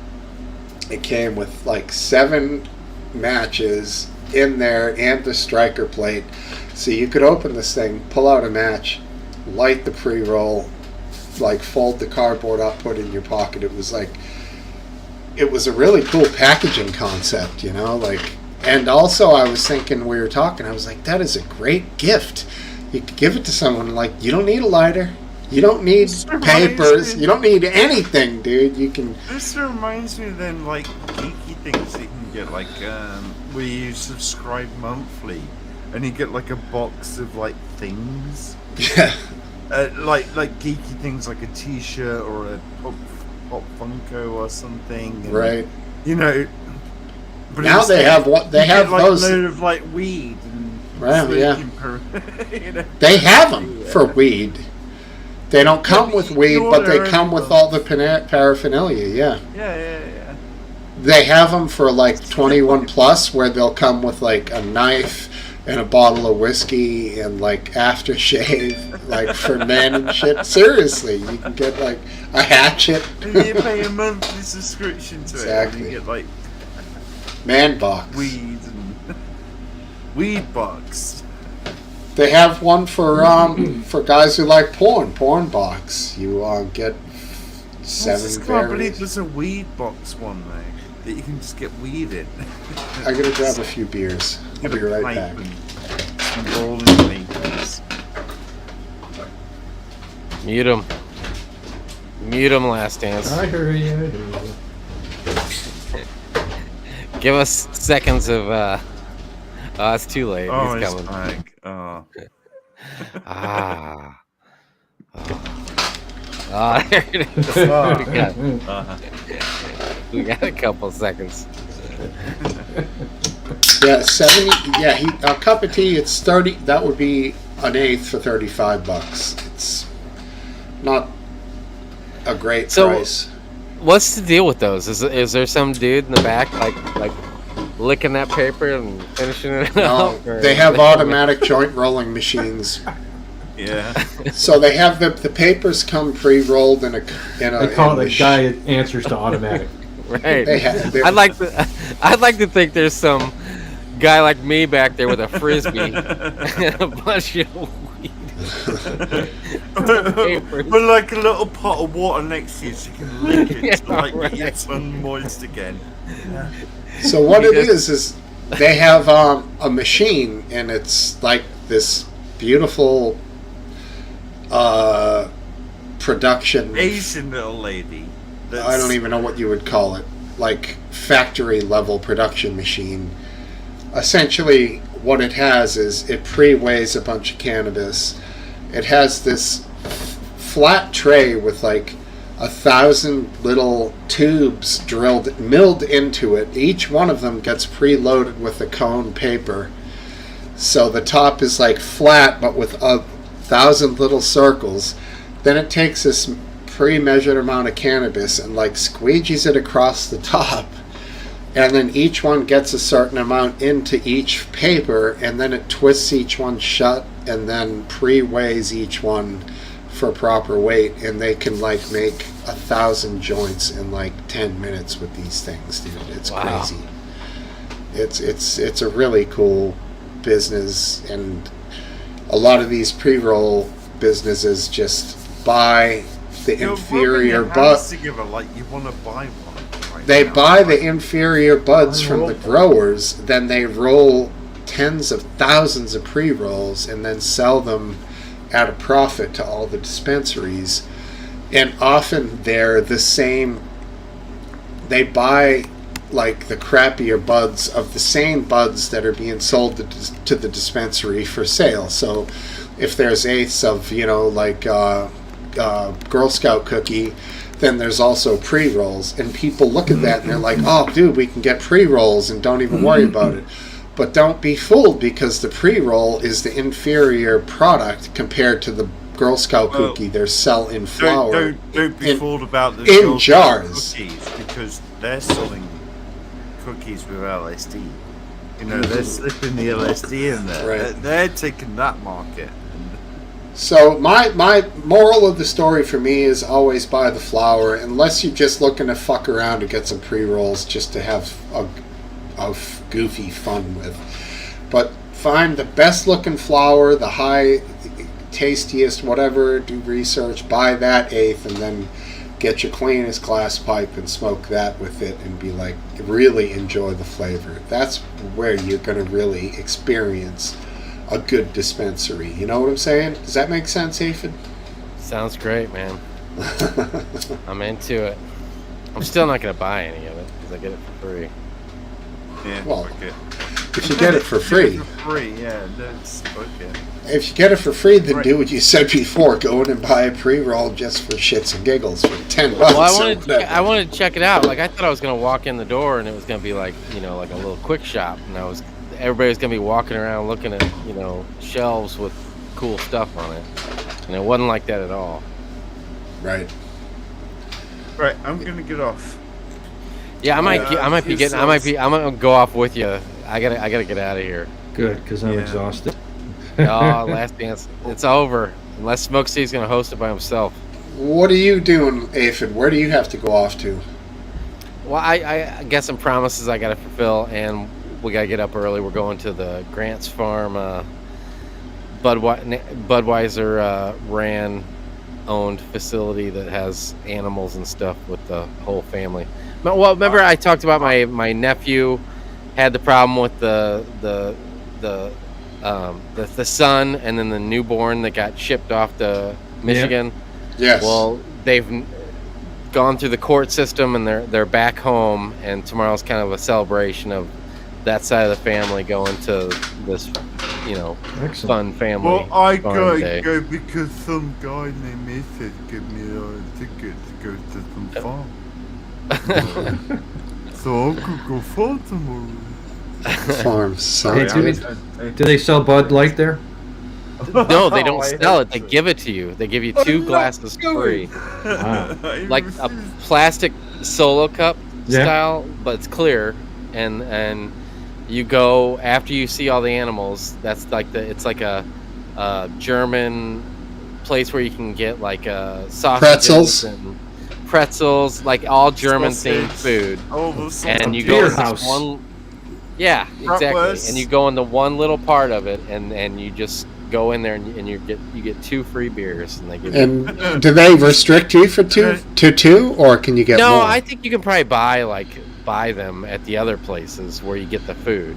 it came with like 7 matches in there and the striker plate. So you could open this thing, pull out a match, light the pre-roll, like fold the cardboard up, put it in your pocket. It was a really cool packaging concept, you know, like. And also I was thinking, we were talking, I was like, that is a great gift. You could give it to someone, like, you don't need a lighter, you don't need papers, you don't need anything, dude. You can. This reminds me then, like, geeky things you can get, like, where you subscribe monthly, and you get, like, a box of, like, things. Yeah. Like geeky things, like a T-shirt or a Pop Funko or something. And, Right. You know. But Now they have what they have like those. a load of like weed and Right, yeah. you know. They have them for weed. They don't come with weed, but they come with all the paraphernalia. Yeah. Yeah. They have them for like 21 plus, where they'll come with like a knife and a bottle of whiskey and like aftershave, like for men and shit. Seriously, you can get like a hatchet. And you pay a monthly subscription to it. Exactly. And you get like Man box. weed and weed box. They have one for guys who like porn. Porn box. You get I 7 just can't believe variants. there's a weed box one though that you can just get weed in. I'm gonna grab a few beers. I'll be right back. Some rolling papers. Mute him. Mute him, Lastdance. I hear you. I hear you. Give us seconds of. Oh, it's too late. Oh, He's it's coming. back. Oh. Ah. Oh, there it is. We got a couple seconds. Yeah, 70. Yeah, a cup of tea. It's 30. That would be an eighth for $35. It's not a great So- price. What's the deal with those? Is there some dude in the back like licking that paper and finishing it No, up? Or- they have automatic joint rolling machines. Yeah. So they have the papers come pre-rolled in a. They call it the guy that answers to automatic. Right. They- I'd like to think there's some guy like me back there with a frisbee and a bunch of weed. Papers. With like a little pot of water next to you so you can lick it to Yeah, like get your right. tongue moist again. So what He it does- is they have a machine, and it's like this beautiful. production. Asian little lady. I don't even know what you would call it. Like factory level production machine. Essentially, what it has is it pre-weighs a bunch of cannabis. It has this flat tray with like 1,000 little tubes milled into it. Each one of them gets preloaded with a cone paper. So the top is like flat, but with 1,000 little circles. Then it takes this pre-measured amount of cannabis and like squeegees it across the top. And then each one gets a certain amount into each paper, and then it twists each one shut and then pre-weighs each one for proper weight, and they can like make 1,000 joints in like 10 minutes with these things, dude. It's Wow. crazy. It's a really cool business, and a lot of these pre-roll businesses just buy the inferior buds. Together, like you want to buy one. Right They now. buy the inferior buds from the growers, then they roll tens of thousands of pre-rolls and then sell them at a profit to all the dispensaries. And often they're the same. They buy like the crappier buds of the same buds that are being sold to the dispensary for sale. So if there's eighths of, like Girl Scout cookie, then there's also pre-rolls, and people look at that and they're like, oh dude, we can get pre-rolls and don't even worry about it. But don't be fooled, because the pre-roll is the inferior product compared to the Girl Scout cookie they're selling flour. Don't be fooled about the in Girl Scout jars. cookies, because they're selling cookies with LSD. They're slipping the LSD in there. Right. They're taking that market. So my moral of the story for me is always buy the flour, unless you're just looking to fuck around to get some pre-rolls just to have a goofy fun with. But find the best looking flour, the high, tastiest, whatever, do research, buy that eighth, and then get your cleanest glass pipe and smoke that with it and be like, really enjoy the flavor. That's where you're going to really experience a good dispensary. You know what I'm saying? Does that make sense, Aphid? Sounds great, man. I'm into it. I'm still not gonna buy any of it because I get it for free. Yeah, Well, fuck it. If you get it for free. Yeah, that's okay. If you get it for free, then Right. do what you said before. Go in and buy a pre-roll just for shits and giggles for $10. Well, or I whatever. wanted to check it out. Like I thought I was gonna walk in the door and it was gonna be like like a little quick shop, and everybody was gonna be walking around looking at shelves with cool stuff on it, and it wasn't like that at all. Right. Right, I'm gonna get off. Yeah, I'm gonna go off with you. I gotta get out of here. Good, because I'm Yeah. exhausted. Oh, Lastdance, it's over. Unless Smokesteve's gonna host it by himself. What are you doing, Aphid? Where do you have to go off to? Well, I got some promises I gotta fulfill, and we gotta get up early. We're going to the Grants Farm, Budweiser ran owned facility that has animals and stuff with the whole family. Well, remember I talked about my nephew had the problem with the son and then the newborn that got shipped off to Michigan. Yes. Well, they've gone through the court system and they're back home, and tomorrow's kind of a celebration of that side of the family going to this Excellent. fun family Well, I farm gotta day. go because some guy named Ethan gave me a ticket to go to some farm. So I could go farm tomorrow. Farms. Hey, Sorry. do they sell Bud Light there? No, they don't sell it. They give it to you. They give you 2 glasses free, Wow. like a plastic solo cup Yeah. style, but it's clear. And you go after you see all the animals. That's like it's like a German place where you can get like sausages and pretzels, like all German themed food. Oh, the And you Beer go in house. this one. Yeah, exactly. Bratwurst. And you go in the one little part of it, and you just go in there and you get 2 free beers, and they give you. And do they restrict you for two, or can you get No, more? I think you can probably buy them at the other places where you get the food.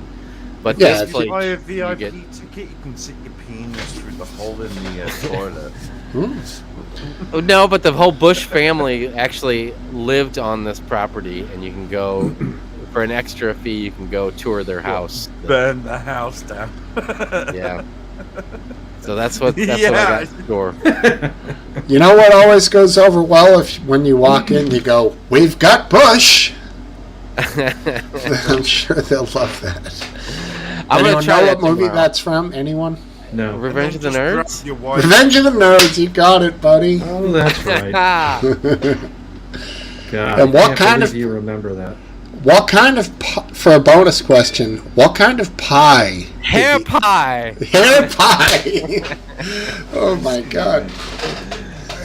But Yeah, this place, Buy a you VIP get ticket, you can stick your penis through the hole in the toilet. oh, no, but the whole Bush family actually lived on this property, and you can go for an extra fee. You can go tour their house. Burn the house down. Yeah. So that's what I got for. You know what always goes over well if when you walk in, you go, "We've got Bush." I'm sure they'll love that. I'm Anyone gonna try know that what movie tomorrow. that's from? Anyone? No. Revenge of the Nerds. Your wife. Revenge of the Nerds. You got it, buddy. Oh, that's right. God, And what I can't kind believe of- you remember that? What kind of for a bonus question? What kind of pie? Hair did pie. he- Hair pie. Oh my god!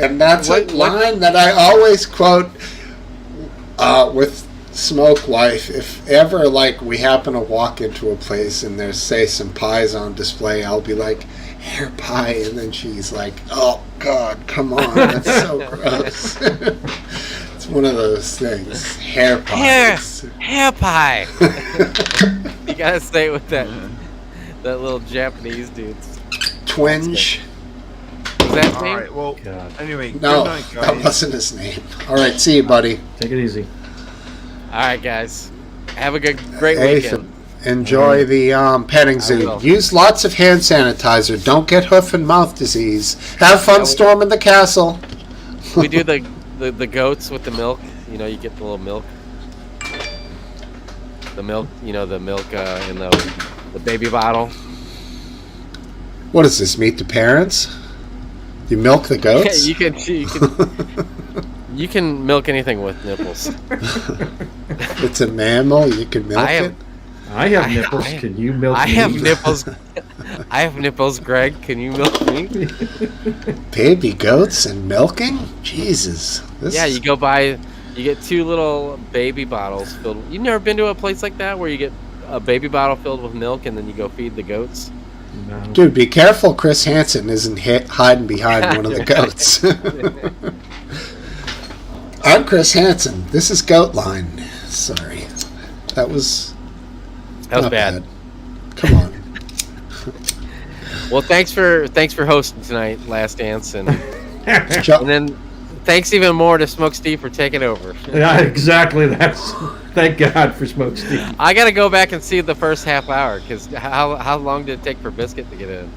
And that's a line that I always quote with Smoke Wife. If ever like we happen to walk into a place and there's say some pies on display, I'll be like, hair pie, and then she's like, oh god, come on, that's so gross. It's one of those things. Hair pies. Hair pie. You gotta say it with that little Japanese dude. Twinge. Is that his All name? right. Well, God. anyway. No, good night, that guys. wasn't his name. All right, see you, buddy. Take it easy. All right, guys. Have a great Hey, weekend. enjoy the petting I zoo. will. Use lots of hand sanitizer. Don't get hoof and mouth disease. Have fun Yeah, storming the castle. We do the goats with the milk. You know, you get the little milk. The milk, you know, the milk in the baby bottle. What is this? Meet the parents? You milk the goats? You can milk anything with nipples. It's a mammal. You can milk I have- it. I have nipples. Can you milk I me? have nipples. I have nipples, Greg. Can you milk me? Baby goats and milking? Jesus. This Yeah, is- you go buy. You get 2 little baby bottles filled. You never been to a place like that where you get a baby bottle filled with milk and then you go feed the goats? No. Dude, be careful. Chris Hansen isn't hiding behind one of the goats. I'm Chris Hansen. This is Goat Line. Sorry. That was not bad. Come on. Well, thanks for hosting tonight, Lastdance, and Jo- then thanks even more to Smokesteve for taking over. Yeah, exactly. That's thank God for Smokesteve. I got to go back and see the first half hour because how long did it take for Biscuit to get in?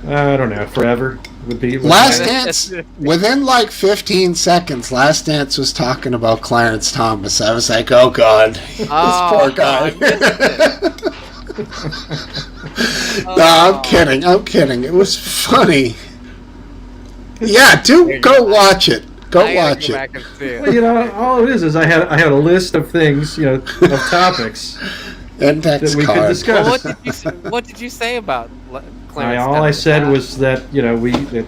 I don't know. Forever would be. Last Dance, within like 15 seconds, Last Dance was talking about Clarence Thomas. I was like, oh God, this poor guy. No, I'm kidding. It was funny. Yeah, go watch it. Go I gotta watch go it. back and see Well, it. you know, all it is I had a list of things, you know, of topics Index that we could card. discuss. Well, what did you say about Clarence? All I Thomas? said was that you know we you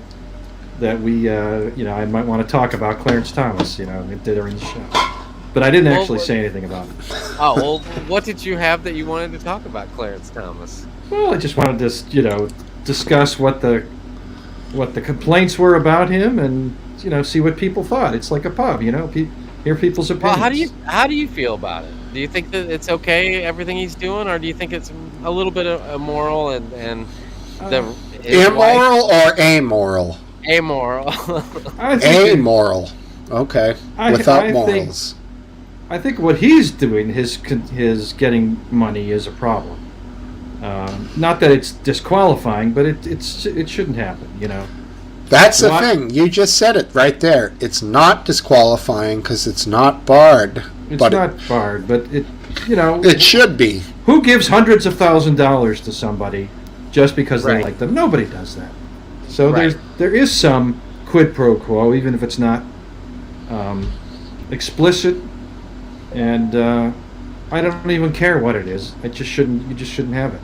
know I might want to talk about Clarence Thomas, you know, during the show, but I didn't Well, actually what- say anything about it. Oh well, what did you have that you wanted to talk about, Clarence Thomas? Well, I just wanted to you know discuss what the complaints were about him, and you know see what people thought. It's like a pub, you know, hear people's Well, opinions. how do you feel about it? Do you think that it's okay everything he's doing, or do you think it's a little bit immoral and his wife- Immoral or amoral? amoral? I think Amoral. Okay. I Without think- morals. I think what he's doing, his getting money, is a problem. Not that it's disqualifying, but it shouldn't happen. You know. That's the What? thing. You just said it right there. It's not disqualifying because it's not barred. It's but not barred, but it you know it should be. who gives hundreds of $1,000s to somebody just because they Right. like them? Nobody does that. So Right. there is some quid pro quo, even if it's not explicit. And I don't even care what it is. You just shouldn't have it.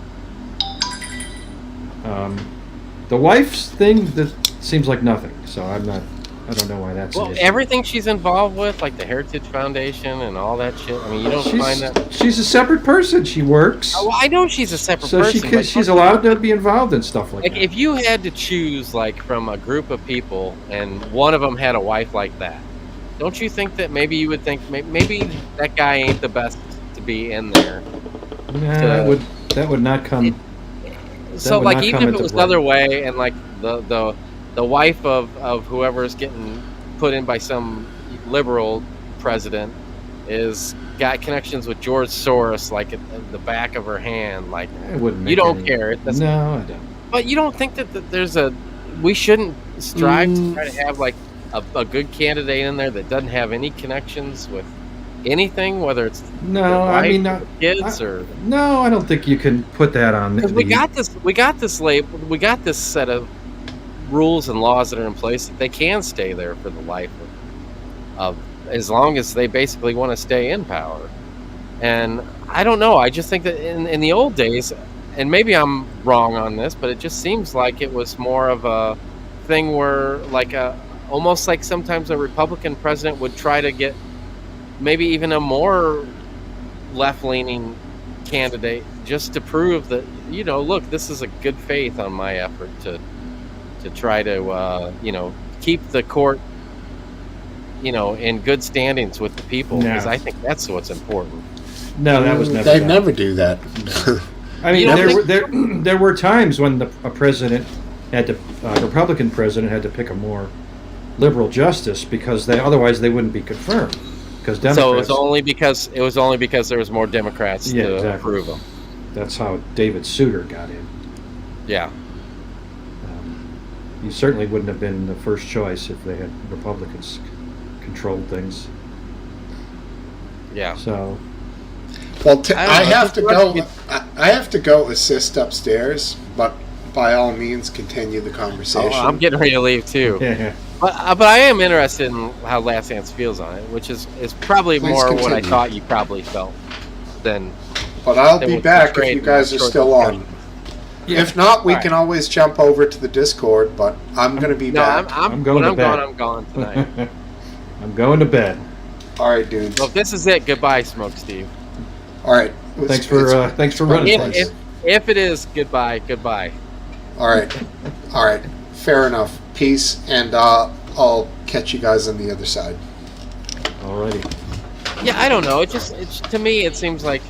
The wife's thing that seems like nothing. So I don't know why that's Well, an issue. everything she's involved with, like the Heritage Foundation and all that shit. I mean, you don't find that. She's a separate person. She works. Oh, I know she's a separate So person. but she's allowed to be involved in stuff like Like, that. if you had to choose, like, from a group of people, and one of them had a wife like that, don't you think that maybe you would think maybe that guy ain't the best to be in there? Nah, That would not come. So would like not even come if it into was play. the other way, and like the wife of whoever's getting put in by some liberal president is got connections with George Soros, like at the back of her hand, like It wouldn't you make don't any. care. It doesn't. No, I don't. But you don't think that there's a we shouldn't strive to Mm. try to have like a good candidate in there that doesn't have any connections with anything, whether it's the No, I wife mean, or the kids or no, I don't think you can put that on. because we got this label, we got this set of rules and laws that are in place that they can stay there for the life of as long as they basically want to stay in power. And I don't know. I just think that in the old days, and maybe I'm wrong on this, but it just seems like it was more of a thing where like almost like sometimes a Republican president would try to get maybe even a more left-leaning candidate just to prove that, look, this is a good faith on my effort to try to keep the court in good standings with the people, because No. I think that's what's important. No, that was never. They done. never do that. I mean, You don't there were times when a president had to, a Republican president had to pick a more liberal justice because otherwise they wouldn't be confirmed. Because Democrats. So it was only because there was more Democrats Yeah, to exactly. approve them. That's how David Souter got in. Yeah. He certainly wouldn't have been the first choice if they had Republicans controlled things. Yeah. So Well, I don't I know, have just to what go. I have to go assist upstairs, but by all means, continue the conversation. Oh, I'm getting ready to leave too. yeah, But I am interested in how Lastdance feels on it, which is probably Please more what I continue. thought you probably felt than. But I'll They be will back if portray you it guys in are short still on. discussion. If not, we All right. can always jump over to the Discord. But I'm going to be No, back. I'm going when to I'm bed. gone, I'm gone tonight. I'm going to bed. All right, dudes. Well, if this is it, goodbye, Smokesteve. All right. Thanks for running. If, if it is, goodbye. All right. All right. Fair enough. Peace, and I'll catch you guys on the other side. Alrighty. Yeah, I don't know. It's to me, it seems like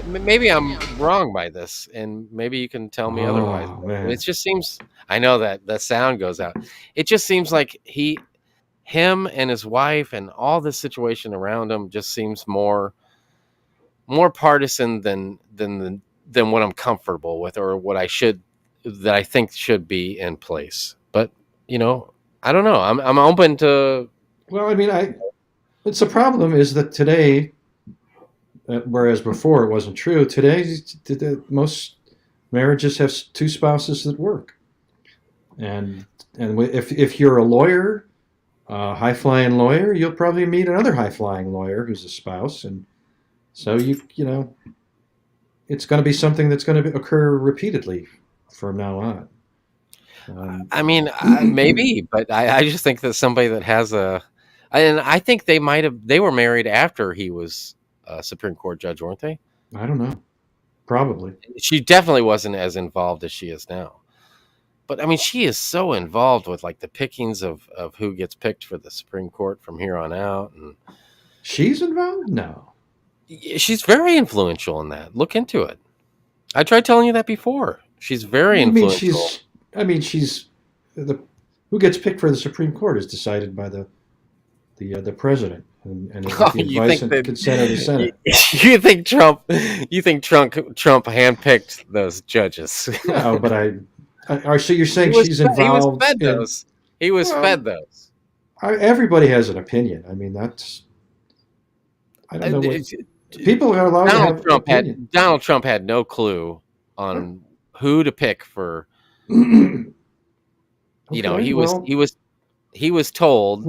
maybe I'm wrong by this, and maybe you can tell me Oh, otherwise. man. It just seems. I know that the sound goes out. It just seems like him and his wife and all this situation around him just seems more partisan than what I'm comfortable with, or what I think should be in place. But I don't know. I'm open to. Well, I mean, it's a problem is that today, whereas before it wasn't true, today most marriages have two spouses that work, and if you're a lawyer, a high flying lawyer, you'll probably meet another high flying lawyer who's a spouse, and so it's going to be something that's going to occur repeatedly from now on. I mean, maybe, but I just think that somebody that has and I think they were married after he was a Supreme Court judge, weren't they? I don't know. Probably. She definitely wasn't as involved as she is now. But I mean, she is so involved with like the pickings of who gets picked for the Supreme Court from here on out. And She's involved? No. she's very influential in that. Look into it. I tried telling you that before. She's very influential. Who gets picked for the Supreme Court is decided by the president and with the You advice think and consent of the Senate. You think Trump handpicked those judges? No, but so you're saying she's involved? He was fed those. Everybody has an opinion. I mean, I don't know what people are allowed to have an opinion. Donald Trump had no clue on who to pick for. Okay, he was told.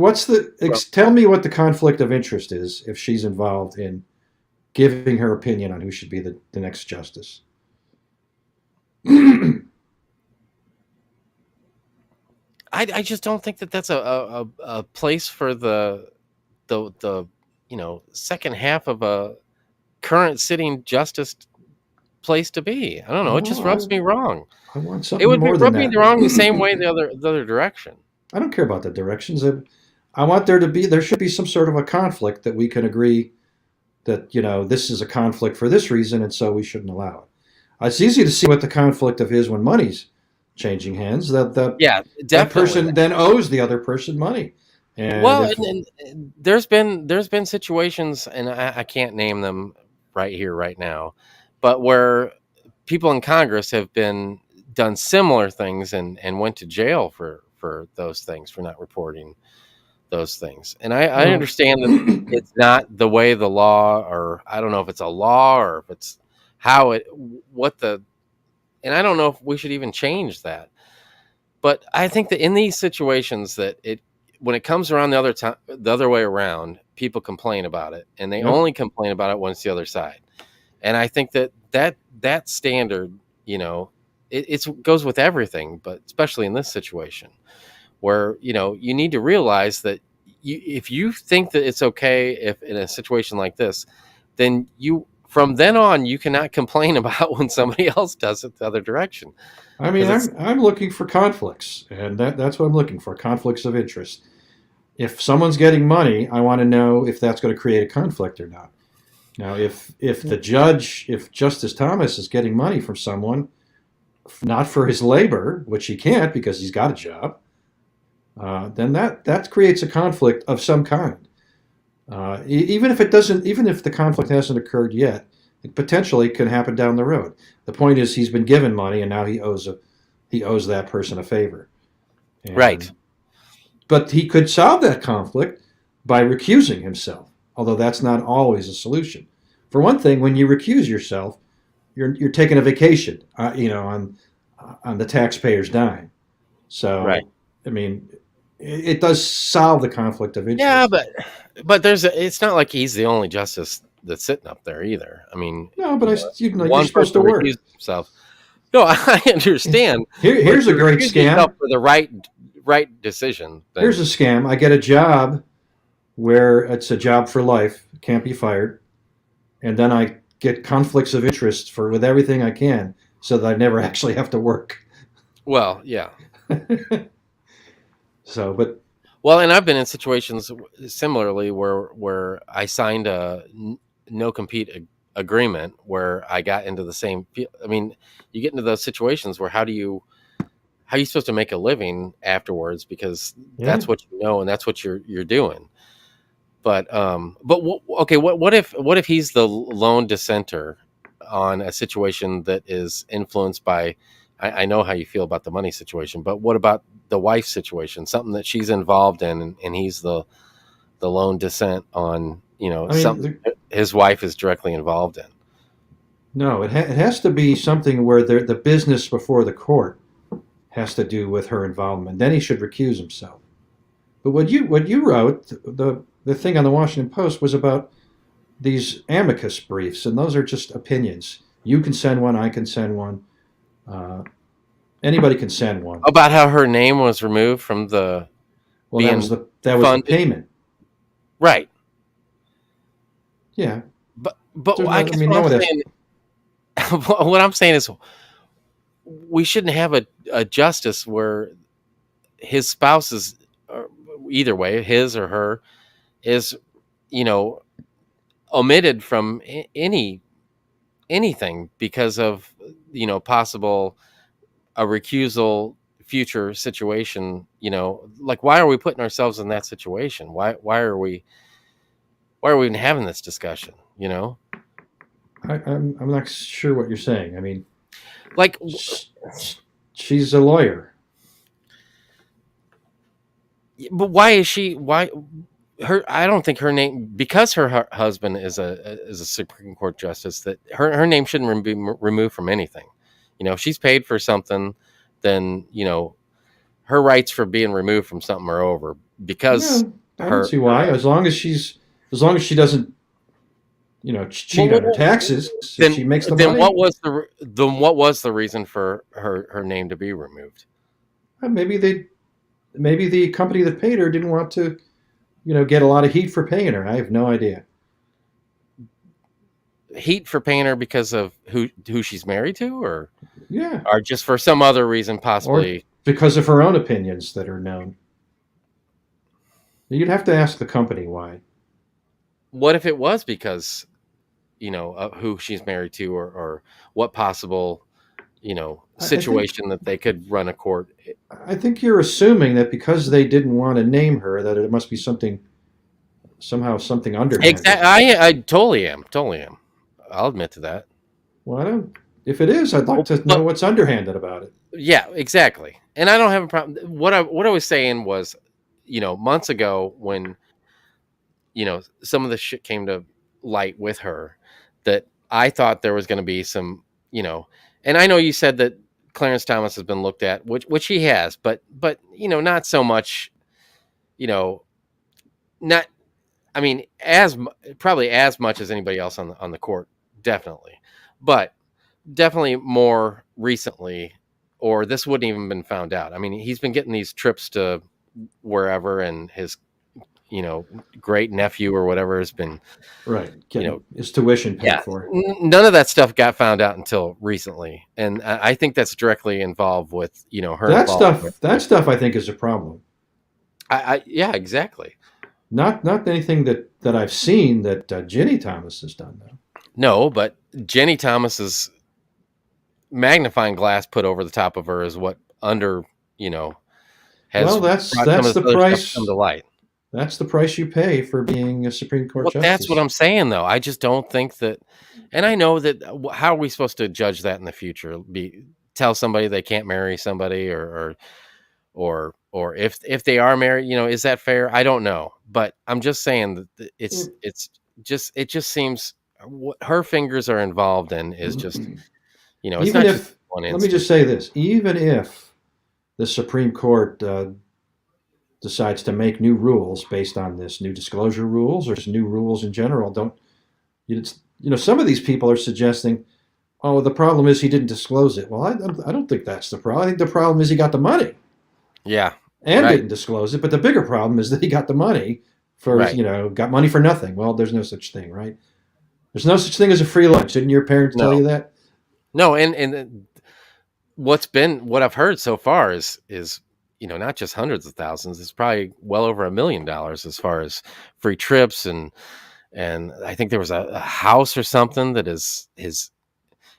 Tell me what the conflict of interest is if she's involved in giving her opinion on who should be the next justice. I just don't think that that's a place for the second half of a current sitting justice place to be. I don't know. It just rubs me wrong. I want something It would more rub than me that. wrong the same way the other direction. I don't care about the directions. I want there should be some sort of a conflict that we can agree that this is a conflict for this reason, and so we shouldn't allow it. It's easy to see what the conflict of is when money's changing hands. Yeah, That definitely. person then owes the other person money. And Well, if and there's been situations, and I can't name them right here, right now, but where people in Congress have been done similar things and went to jail for those things, for not reporting those things. And I well, understand that it's not the way the law, or I don't know if it's a law or if it's how it what the and I don't know if we should even change that. But I think that in these situations, that it when it comes around the other way around, people complain about it, and they yep. only complain about it when it's the other side. And I think that standard, it goes with everything, but especially in this situation, where you need to realize that if you think that it's okay, if in a situation like this, then you from then on you cannot complain about when somebody else does it the other direction, I mean, because it's I'm looking for conflicts, and that's what I'm looking for, conflicts of interest. If someone's getting money, I want to know if that's going to create a conflict or not. Now, if Justice Thomas is getting money from someone, not for his labor, which he can't because he's got a job, then that creates a conflict of some kind. Even if it doesn't, even if the conflict hasn't occurred yet, it potentially can happen down the road. The point is, he's been given money, and now he owes that person a favor. right. And but he could solve that conflict by recusing himself, although that's not always a solution. For one thing, when you recuse yourself, you're taking a vacation, on the taxpayer's dime. Right. So, I mean, it does solve the conflict of Yeah, interest. but it's not like he's the only justice that's sitting up there either. I mean, No, but you're one supposed to person work. recused himself. No, I understand. But if Here's a you great recuse yourself scam. for the right decision, Here's then a scam. I get a job where it's a job for life, can't be fired, and then I get conflicts of interest for with everything I can, so that I never actually have to work. well, yeah. So, but Well, and I've been in situations similarly where I signed a no compete agreement where I got into the same. I mean, you get into those situations where how are you supposed to make a living afterwards, because yeah, that's what you know and that's what you're doing. But okay, what if he's the lone dissenter on a situation that is influenced by? I know how you feel about the money situation, but what about the wife situation? Something that she's involved in, and he's the lone dissent on, I mean, something his wife is directly involved in. no, it has to be something where the business before the court has to do with her involvement. Then he should recuse himself. But what you wrote, the thing on the Washington Post was about these amicus briefs, and those are just opinions. You can send one, I can send one. Uh, Anybody can send one. About how her name was removed from the Well, that was being the funded, payment. right? Yeah, But there's I no. I guess mean, what no I'm one has. saying, what I'm saying is, we shouldn't have a justice where his spouse is, either way, his or her, is, you know omitted from anything because of, possible a recusal future situation. Like, why are we putting ourselves in that situation? Why are we even having this discussion? I'm not sure what you're saying. I mean, Like, sh- she's a lawyer. but why is she why her I don't think her name, because her husband is a Supreme Court justice, that her name shouldn't be removed from anything. If she's paid for something, then her rights for being removed from something are over, because No, I don't her see why. As long as she doesn't, cheat on her well, taxes, if then she makes the then money, what was the reason for her name to be removed? maybe the company that paid her didn't want to, get a lot of heat for paying her. I have no idea. Heat for paying her because of who she's married to, or Yeah, just for some other reason, or possibly. because of her own opinions that are known. You'd have to ask the company why. What if it was because who she's married to, or what possible, I think situation that they could run a court. I think you're assuming that because they didn't want to name her, that it must be somehow something Exactly. underhanded. I totally am. Totally am. I'll admit to that. Well, I don't. If it is, I'd like to know But what's underhanded about it. yeah, exactly. And I don't have a problem. What I was saying was, months ago when some of the shit came to light with her, that I thought there was going to be some, and I know you said that Clarence Thomas has been looked at, which he has, but not so much, you know, not. I mean, probably as much as anybody else on the court, definitely, but definitely more recently, or this wouldn't even been found out. I mean, he's been getting these trips to wherever, and his great nephew or whatever has been, Right, getting his tuition paid yeah, for. none of that stuff got found out until recently, and I think that's directly involved with her That involvement stuff. That stuff, I think, is a problem. yeah, exactly. Not anything that I've seen that Ginny Thomas has done though. No, but Jenny Thomas's magnifying glass put over the top of her is what has Well, brought some that's of the this other stuff to price. come to light. That's the price you pay for being a Supreme Court Well, that's what justice. I'm saying, though. I just don't think that, and I know that. How are we supposed to judge that in the future? Tell somebody they can't marry somebody, or if they are married, is that fair? I don't know, but I'm just saying that it just seems what her fingers are involved in is just, it's Even not just if, one let me instance. just say this, even if the Supreme Court decides to make new rules based on this new disclosure rules or just new rules in general, some of these people are suggesting, oh, the problem is he didn't disclose it. Well, I don't think that's the problem. I think the problem is he got the money Yeah, and right, didn't disclose it. But the bigger problem is that he got the money right. got money for nothing. Well, there's no such thing, right? There's no such thing as a free lunch. Didn't your parents tell No, you that? no, and what I've heard so far is not just hundreds of thousands. It's probably well over $1 million as far as free trips, and I think there was a house or something that his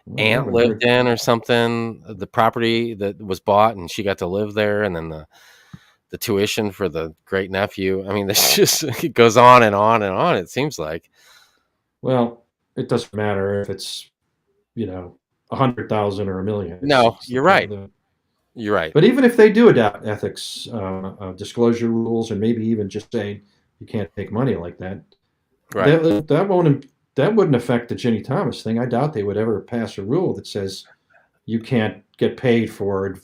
Well, I aunt haven't lived heard. in or something. The property that was bought, and she got to live there, and then the tuition for the great nephew. I mean, this just it goes on and on and on. It seems like. Well, it doesn't matter if it's 100,000 or a million. No, It's the you're right. problem. You're right. But even if they do adopt ethics disclosure rules, and maybe even just say you can't take money like that, Right. that wouldn't affect the Ginny Thomas thing. I doubt they would ever pass a rule that says you can't get paid for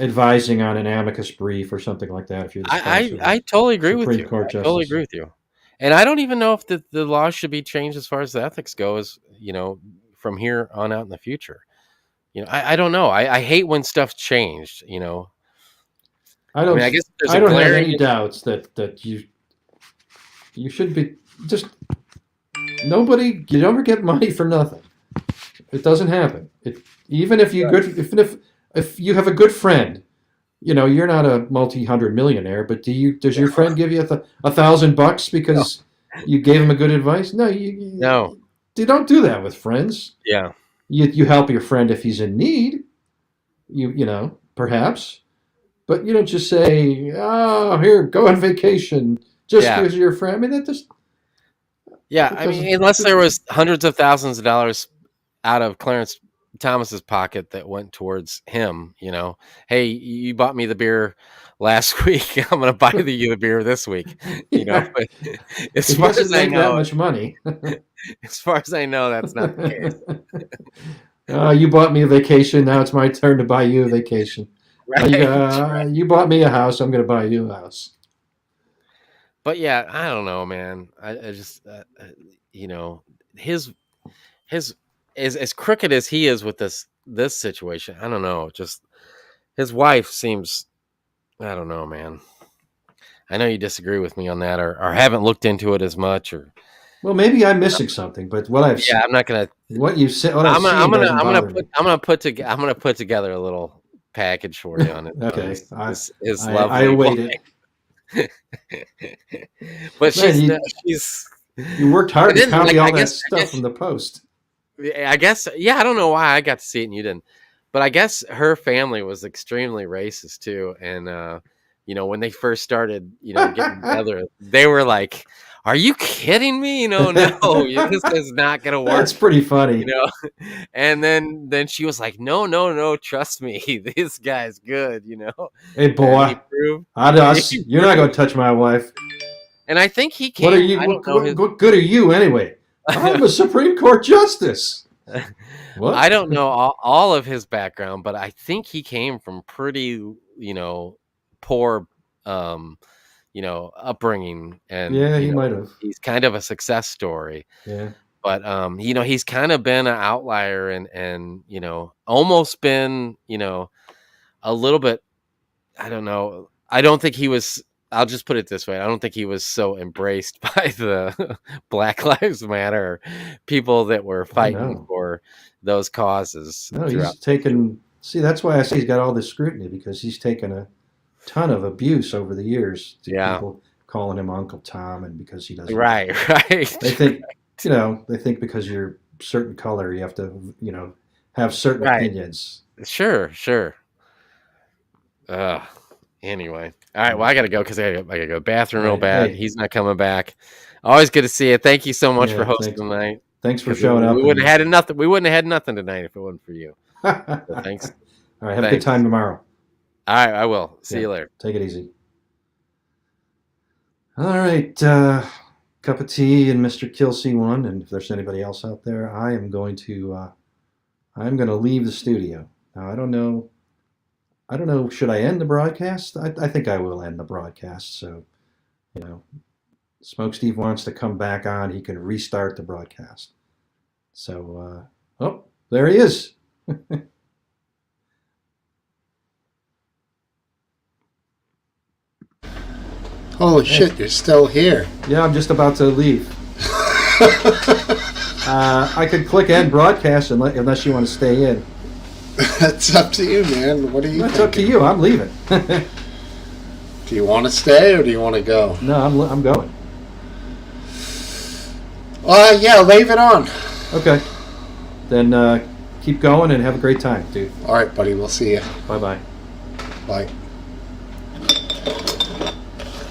advising on an amicus brief or something like that if you're the spouse of a I totally agree with Supreme you. Court I totally justice. agree with you. And I don't even know if the law should be changed as far as the ethics goes, from here on out in the future. I don't know. I hate when stuff's changed, I I mean, don't. I guess there's I a don't have glaring any doubts that you should be just nobody. You never get money for nothing. It doesn't happen. Even if if you have a good friend, you're not a multi-hundred millionaire, but does your friend give you $1,000 no, because you gave him a good advice? No, no. you don't do that with friends. Yeah. You help your friend if he's in need. Perhaps, but you don't just say, "Oh, here, go on vacation," just Yeah. because you're a friend. I mean, Yeah. that I mean, doesn't. unless there was hundreds of thousands of dollars out of Clarence Thomas's pocket that went towards him, hey, you bought me the beer last week. I'm going to buy you the beer this week, Yeah, but as he far doesn't as I make that know, much money. that's not the case. You bought me a vacation. Now it's my turn to buy you a vacation. Right. Right. You bought me a house. I'm going to buy you a house. But yeah, I don't know, man. I just, his as crooked as he is with this situation, I don't know. Just his wife seems, I don't know, man. I know you disagree with me on that, or haven't looked into it as much, or Well, maybe I'm missing something, but what yeah, I'm not gonna. What I've seen doesn't bother me. I'm gonna put together a little package for you on it. Okay, His I lovely await wife. it. But Man, she's You worked hard And to then, copy like, all I that guess, stuff from the Post. I guess, yeah, I don't know why I got to see it and you didn't, but I guess her family was extremely racist too. And when they first started, getting together, they were like, "Are you kidding me? No, this is not gonna work." That's pretty funny. And then she was like, "No, no, no, trust me, this guy's good." Hey, And boy, he proved. you're not going to touch my wife. And I think he What are came. you? I don't know his. What good are you anyway? I'm a Supreme Court justice. What? I don't know all of his background, but I think he came from pretty, poor, upbringing, and Yeah, he might have. he's kind of a success story. Yeah. But he's kind of been an outlier, and almost been, a little bit. I don't know. I don't think he was. I'll just put it this way. I don't think he was so embraced by the Black Lives Matter people that were fighting for those causes. No, he's taken. See, that's why I say he's got all this scrutiny, because he's taken a ton of abuse over the years. People calling him Uncle Tom, and because he doesn't. Right. They think, they think because you're a certain color, you have to, have certain opinions. Sure. Anyway, all right. Well, I gotta go because I gotta go bathroom real bad. Hey. He's not coming back. Always good to see you. Thank you so much for hosting tonight. Thanks for showing up. We wouldn't have had nothing. We wouldn't have had nothing tonight if it wasn't for you. So thanks. All right. Have a good time tomorrow. All right. I will. See you later. Take it easy. All right. Cup of tea and Mr. Kill C1. And if there's anybody else out there, I'm going to leave the studio. Now, I don't know. Should I end the broadcast? I think I will end the broadcast. So, Smokesteve wants to come back on. He can restart the broadcast. So, there he is. Holy shit, you're still here. Yeah, I'm just about to leave. I could click end broadcast unless you want to stay in. It's up to you, man. What are you It's up to you. I'm leaving. Do you want to stay or do you want to go? No, I'm going. Yeah, leave it on. Okay. Then keep going and have a great time, dude. All right, buddy. We'll see you. Bye-bye. Bye.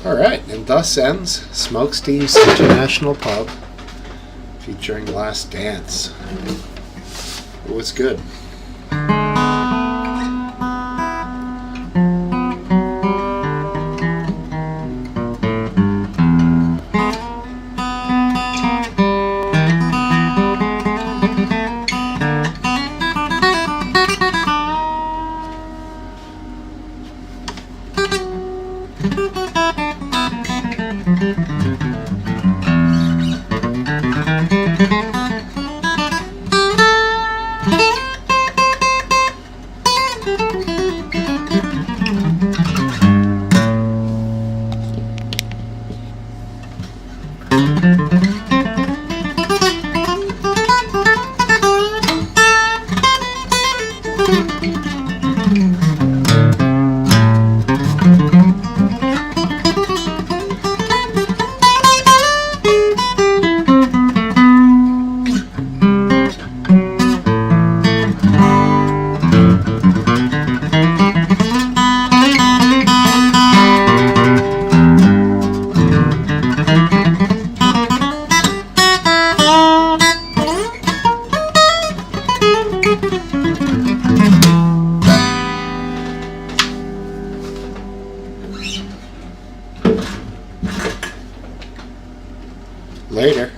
All right, and thus ends Smokesteve's International Pub featuring Lastdance. It was good. Later.